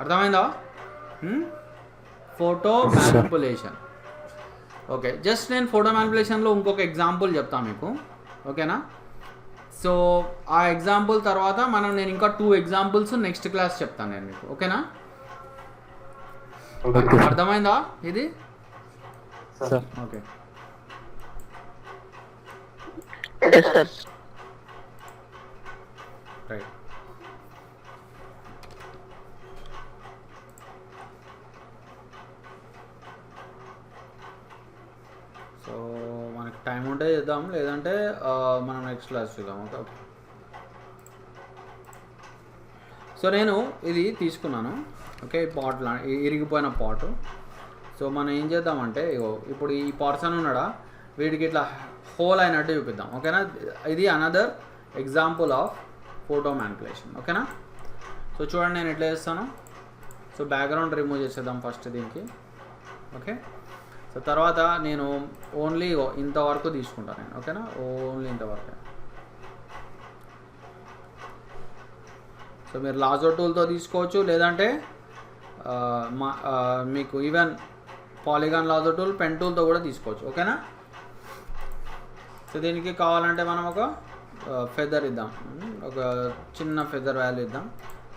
అర్థమైందా? Photo manipulation. ఓకే, జస్ట్ నేను ఫోటో మ్యానిపులేషన్లో ఇంకొక ఎగ్జాంపుల్ చెప్తాను మీకు. ఓకేనా. సో ఆ ఎగ్జాంపుల్ తర్వాత నేను ఇంకా 2 ఎగ్జాంపుల్స్ నెక్స్ట్ క్లాస్ చెప్తాను నేను మీకు. ఓకేనా, అర్థమైందా ఇది? Okay, right. సో మనకి టైం ఉంటే చేద్దాం, లేదంటే మనం నెక్స్ట్ క్లాస్ చూద్దాం. ఓకే. సో నేను ఇది తీసుకున్నాను. ఓకే, పాట్ ఇరిగిపోయిన పాటు. సో మనం ఏం చేద్దామంటే, ఇప్పుడు ఈ పర్సన్ ఉన్నాడా, వీడికి ఇట్లా హోల్ అయినట్టు చూపిద్దాం. ఓకేనా. ఇది another example of photo manipulation. ఓకేనా. సో చూడండి, నేను ఎట్లా చేస్తాను. సో బ్యాక్గ్రౌండ్ రిమూవ్ చేసేద్దాం ఫస్ట్ దీనికి. ఓకే. సో తర్వాత నేను ఓన్లీ ఇంతవరకు తీసుకుంటాను నేను. ఓకేనా, ఓన్లీ ఇంతవరకు. సో మీరు లాజో టూల్తో తీసుకోవచ్చు, లేదంటే మీకు ఈవెన్ పాలిగాన్ లాజో టూల్, పెన్ టూల్తో కూడా తీసుకోవచ్చు. ఓకేనా. సో దీనికి కావాలంటే మనం ఒక ఫెదర్ ఇద్దాం, ఒక చిన్న ఫెదర్ వాల్యూ ఇద్దాం.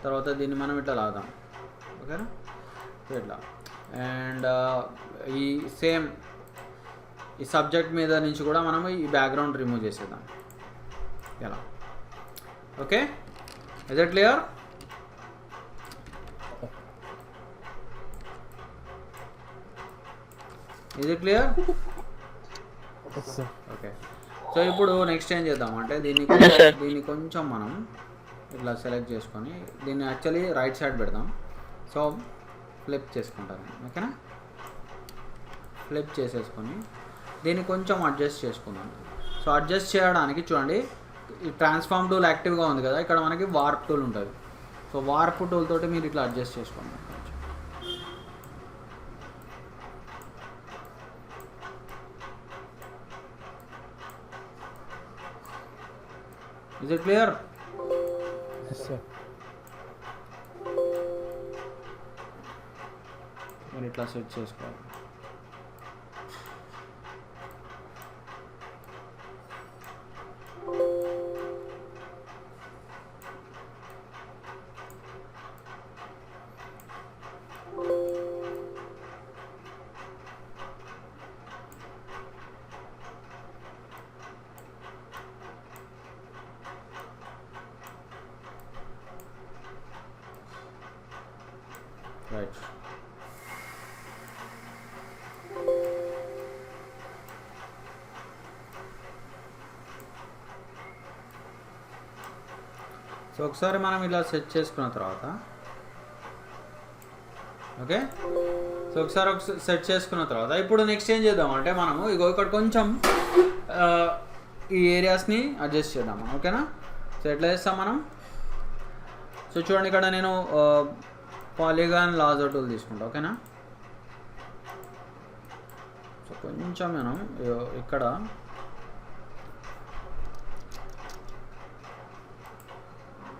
తర్వాత దీన్ని మనం ఇట్లా లాదాం. ఓకేనా. సో ఇట్లా అండ్ ఈ సేమ్ ఈ సబ్జెక్ట్ మీద నుంచి కూడా మనం ఈ బ్యాక్గ్రౌండ్ రిమూవ్ చేసేద్దాం ఇలా. Okay, is it clear? Is it clear? Okay, so ఇప్పుడు నెక్స్ట్ ఏం చేద్దాం అంటే దీన్ని కొంచెం మనం ఇట్లా సెలెక్ట్ చేసుకొని దీన్ని యాక్చువల్లీ రైట్ సైడ్ పెడదాం. సో ఫ్లిప్ చేసుకుంటాను నేను, ఓకేనా? ఫ్లిప్ చేసేసుకొని దీన్ని కొంచెం అడ్జస్ట్ చేసుకున్నాను. సో అడ్జస్ట్ చేయడానికి చూడండి, ఈ ట్రాన్స్ఫార్మ్ టూల్ యాక్టివ్గా ఉంది కదా, ఇక్కడ మనకి వార్ప్ టూల్ ఉంటుంది. సో వార్ప్ టూల్ తోటి మీరు ఇట్లా అడ్జస్ట్ చేసుకోండి. Is it clear? మీరు ఇట్లా సెట్ చేసుకోవాలి. రైట్, సో ఒకసారి మనం ఇలా సెట్ చేసుకున్న తర్వాత ఓకే, సో ఒకసారి సెట్ చేసుకున్న తర్వాత ఇప్పుడు నెక్స్ట్ ఏం చేద్దాం అంటే మనము ఇగో ఇక్కడ కొంచెం ఈ ఏరియాస్ని అడ్జస్ట్ చేద్దాం, ఓకేనా? సో ఎట్లా చేస్తాం మనం? సో చూడండి, ఇక్కడ నేను పాలిగాన్ లాజర్ టూల్ తీసుకుంటా, ఓకేనా? సో కొంచెం మనం ఇక్కడ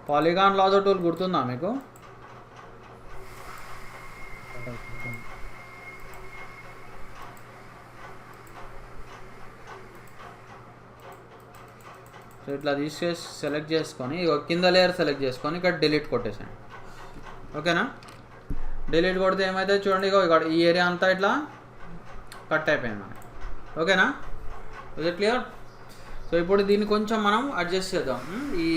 పాలిగాన్ లాజర్ టూల్ గుర్తుందా మీకు? సో ఇట్లా తీసేసి సెలెక్ట్ చేసుకొని కింద లేయర్ సెలెక్ట్ చేసుకొని ఇక్కడ డిలీట్ కొట్టేసాను, ఓకేనా? డిలీట్ కొడితే ఏమైతే చూడండి, ఇక్కడ ఈ ఏరియా అంతా ఇట్లా కట్ అయిపోయింది మనకి, ఓకేనా? Is it clear? సో ఇప్పుడు దీన్ని కొంచెం మనం అడ్జస్ట్ చేద్దాం, ఈ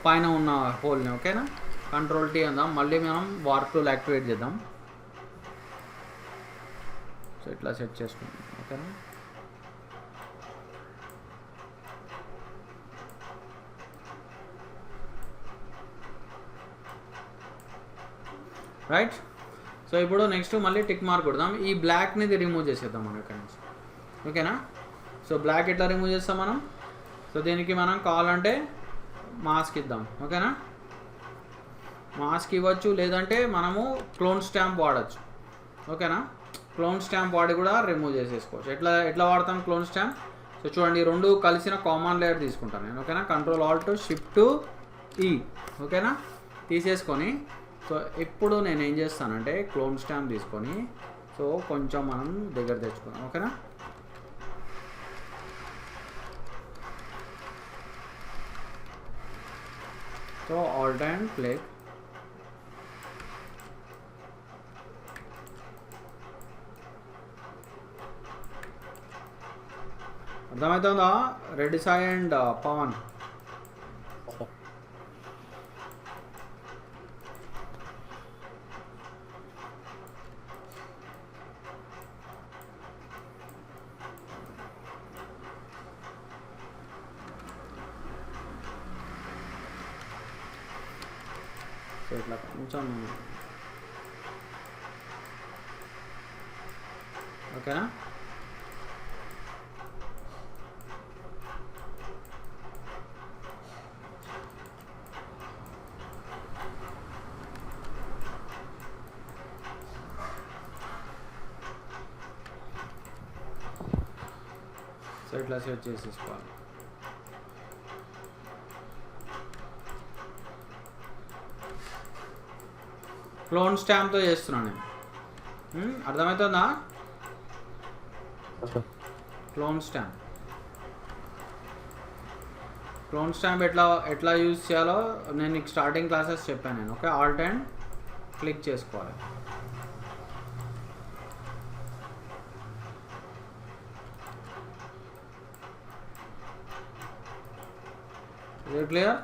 పైన ఉన్న హోల్ని, ఓకేనా? కంట్రోల్ టీ అందాం, మళ్ళీ మనం వార్ప్ టూల్ యాక్టివేట్ చేద్దాం. సో ఇట్లా సెట్ చేసుకుందాం, ఓకేనా? రైట్, సో ఇప్పుడు నెక్స్ట్ మళ్ళీ టిక్ మార్క్ కొడదాం. ఈ బ్లాక్ని రిమూవ్ చేసేద్దాం మనం ఇక్కడ నుంచి, ఓకేనా? సో బ్లాక్ ఎట్లా రిమూవ్ చేస్తాం మనం? సో దీనికి మనం కావాలంటే మాస్క్ ఇద్దాం, ఓకేనా? మాస్క్ ఇవ్వచ్చు, లేదంటే మనము క్లోన్ స్టాంప్ వాడచ్చు, ఓకేనా? క్లోన్ స్టాంప్ వాడి కూడా రిమూవ్ చేసేసుకోవచ్చు. ఎట్లా వాడతాం క్లోన్ స్టాంప్? సో చూడండి, రెండు కలిసిన కామన్ లేయర్ తీసుకుంటాను నేను, ఓకేనా? కంట్రోల్ ఆల్ట్ షిఫ్ట్ ఈ, ఓకేనా? తీసేసుకొని సో ఇప్పుడు నేను ఏం చేస్తానంటే క్లోన్ స్టాంప్ తీసుకొని సో కొంచెం మనం దగ్గర తెచ్చుకుందాం, ఓకేనా? సో ఆల్ట్ అండ్ క్లిక్, అర్థమవుతుందా రెడ్డి సాయి అండ్ పవన్? సో ఇట్లా కొంచెం, ఓకేనా? సో ఇట్లా సెట్ చేసేసుకోవాలి. క్లోన్ స్టాంప్తో చేస్తున్నాను నేను, అర్థమవుతుందా? క్లోన్ స్టాంప్ ఎట్లా యూజ్ చేయాలో నేను స్టార్టింగ్ క్లాసెస్ చెప్పాను నేను, ఓకే? ఆల్ట్ అండ్ క్లిక్ చేసుకోవాలి. It clear?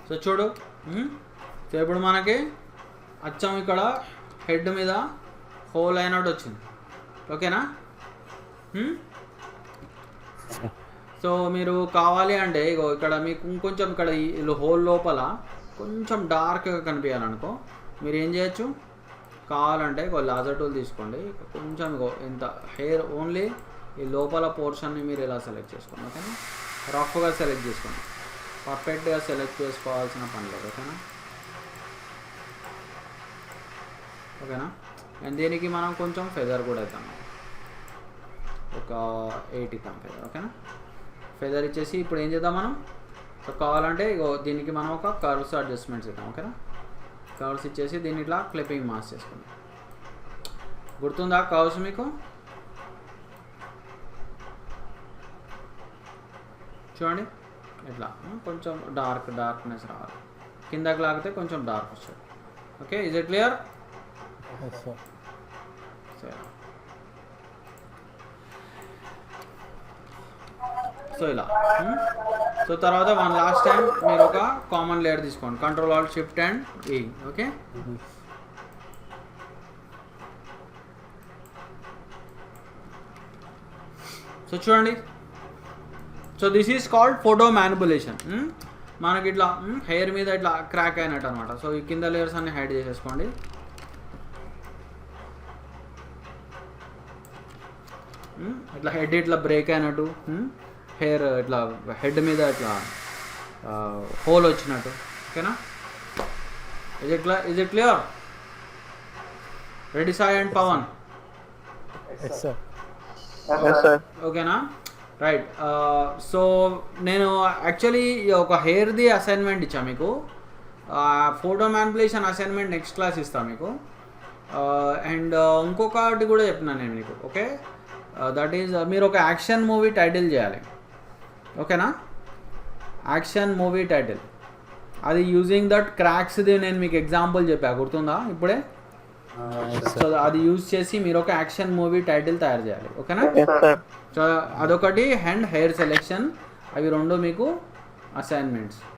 సో చూడు, సో ఇప్పుడు మనకి అచ్చం ఇక్కడ హెడ్ మీద హోల్ అయినట్టు వచ్చింది. ఓకేనా? సో మీరు కావాలి అంటే ఇగో ఇక్కడ మీకు ఇంకొంచెం ఇక్కడ ఈ హోల్ లోపల కొంచెం డార్క్గా కనిపించాలనుకో మీరు ఏం చేయొచ్చు, కావాలంటే ఇగో లాజర్ టూల్ తీసుకోండి. కొంచెం ఇగో ఇంత హెయిర్ ఓన్లీ ఈ లోపల పోర్షన్ని మీరు ఇలా సెలెక్ట్ చేసుకోండి. ఓకేనా? రఫ్గా సెలెక్ట్ చేసుకోండి, పర్ఫెక్ట్గా సెలెక్ట్ చేసుకోవాల్సిన పని లేదు. ఓకేనా? ఓకేనా? అండ్ దీనికి మనం కొంచెం ఫెదర్ కూడా ఇద్దాం, ఒక 8 ఇద్దాం ఫెదర్. ఓకేనా? ఫెదర్ ఇచ్చేసి ఇప్పుడు ఏం చేద్దాం మనం, సో కావాలంటే ఇగో దీనికి మనం ఒక కర్వ్స్ అడ్జస్ట్మెంట్స్ ఇద్దాం. ఓకేనా? కర్వ్స్ ఇచ్చేసి దీన్ని ఇట్లా క్లిప్పింగ్ మాస్ చేసుకుందాం. గుర్తుందా కర్వ్స్ మీకు? చూడండి ఇట్లా కొంచెం డార్క్నెస్ రావాలి, కిందకి లాగితే కొంచెం డార్క్ వస్తుంది. Okay, is it clear? సరే, సో ఇలా. సో తర్వాత వన్ లాస్ట్ టైం మీరు ఒక కామన్ లేయర్ తీసుకోండి, కంట్రోల్ ఆల్ట్ షిఫ్ట్ అండ్ ఈ. ఓకే, సో చూడండి, so this is called photo manipulation. మనకి ఇట్లా హెయిర్ మీద ఇట్లా క్రాక్ అయినట్టు అనమాట. సో ఈ కింద లేయర్స్ అన్ని హైడ్ చేసేసుకోండి. ఇట్లా హెడ్ ఇట్లా బ్రేక్ అయినట్టు, హెయిర్ ఇట్లా హెడ్ మీద ఇట్లా హోల్ వచ్చినట్టు. ఓకేనా? Is it clear? Reddy Sai and Pavan? ఓకేనా? రైట్. సో నేను యాక్చువల్లీ ఒక హెయిర్ది అసైన్మెంట్ ఇచ్చా మీకు, photo manipulation assignment next class ఇస్తాను మీకు. అండ్ ఇంకొకటి కూడా చెప్పినా నేను మీకు. ఓకే, దట్ ఈజ్ మీరు ఒక యాక్షన్ మూవీ టైటిల్ చేయాలి. ఓకేనా? యాక్షన్ మూవీ టైటిల్, అది యూజింగ్ దట్ క్రాక్స్ది నేను మీకు ఎగ్జాంపుల్ చెప్పా, గుర్తుందా ఇప్పుడే? సో అది యూజ్ చేసి మీరు ఒక యాక్షన్ మూవీ టైటిల్ తయారు చేయాలి. ఓకేనా? సో అదొకటి, అండ్ హెయిర్ సెలెక్షన్, అవి రెండు మీకు అసైన్మెంట్స్.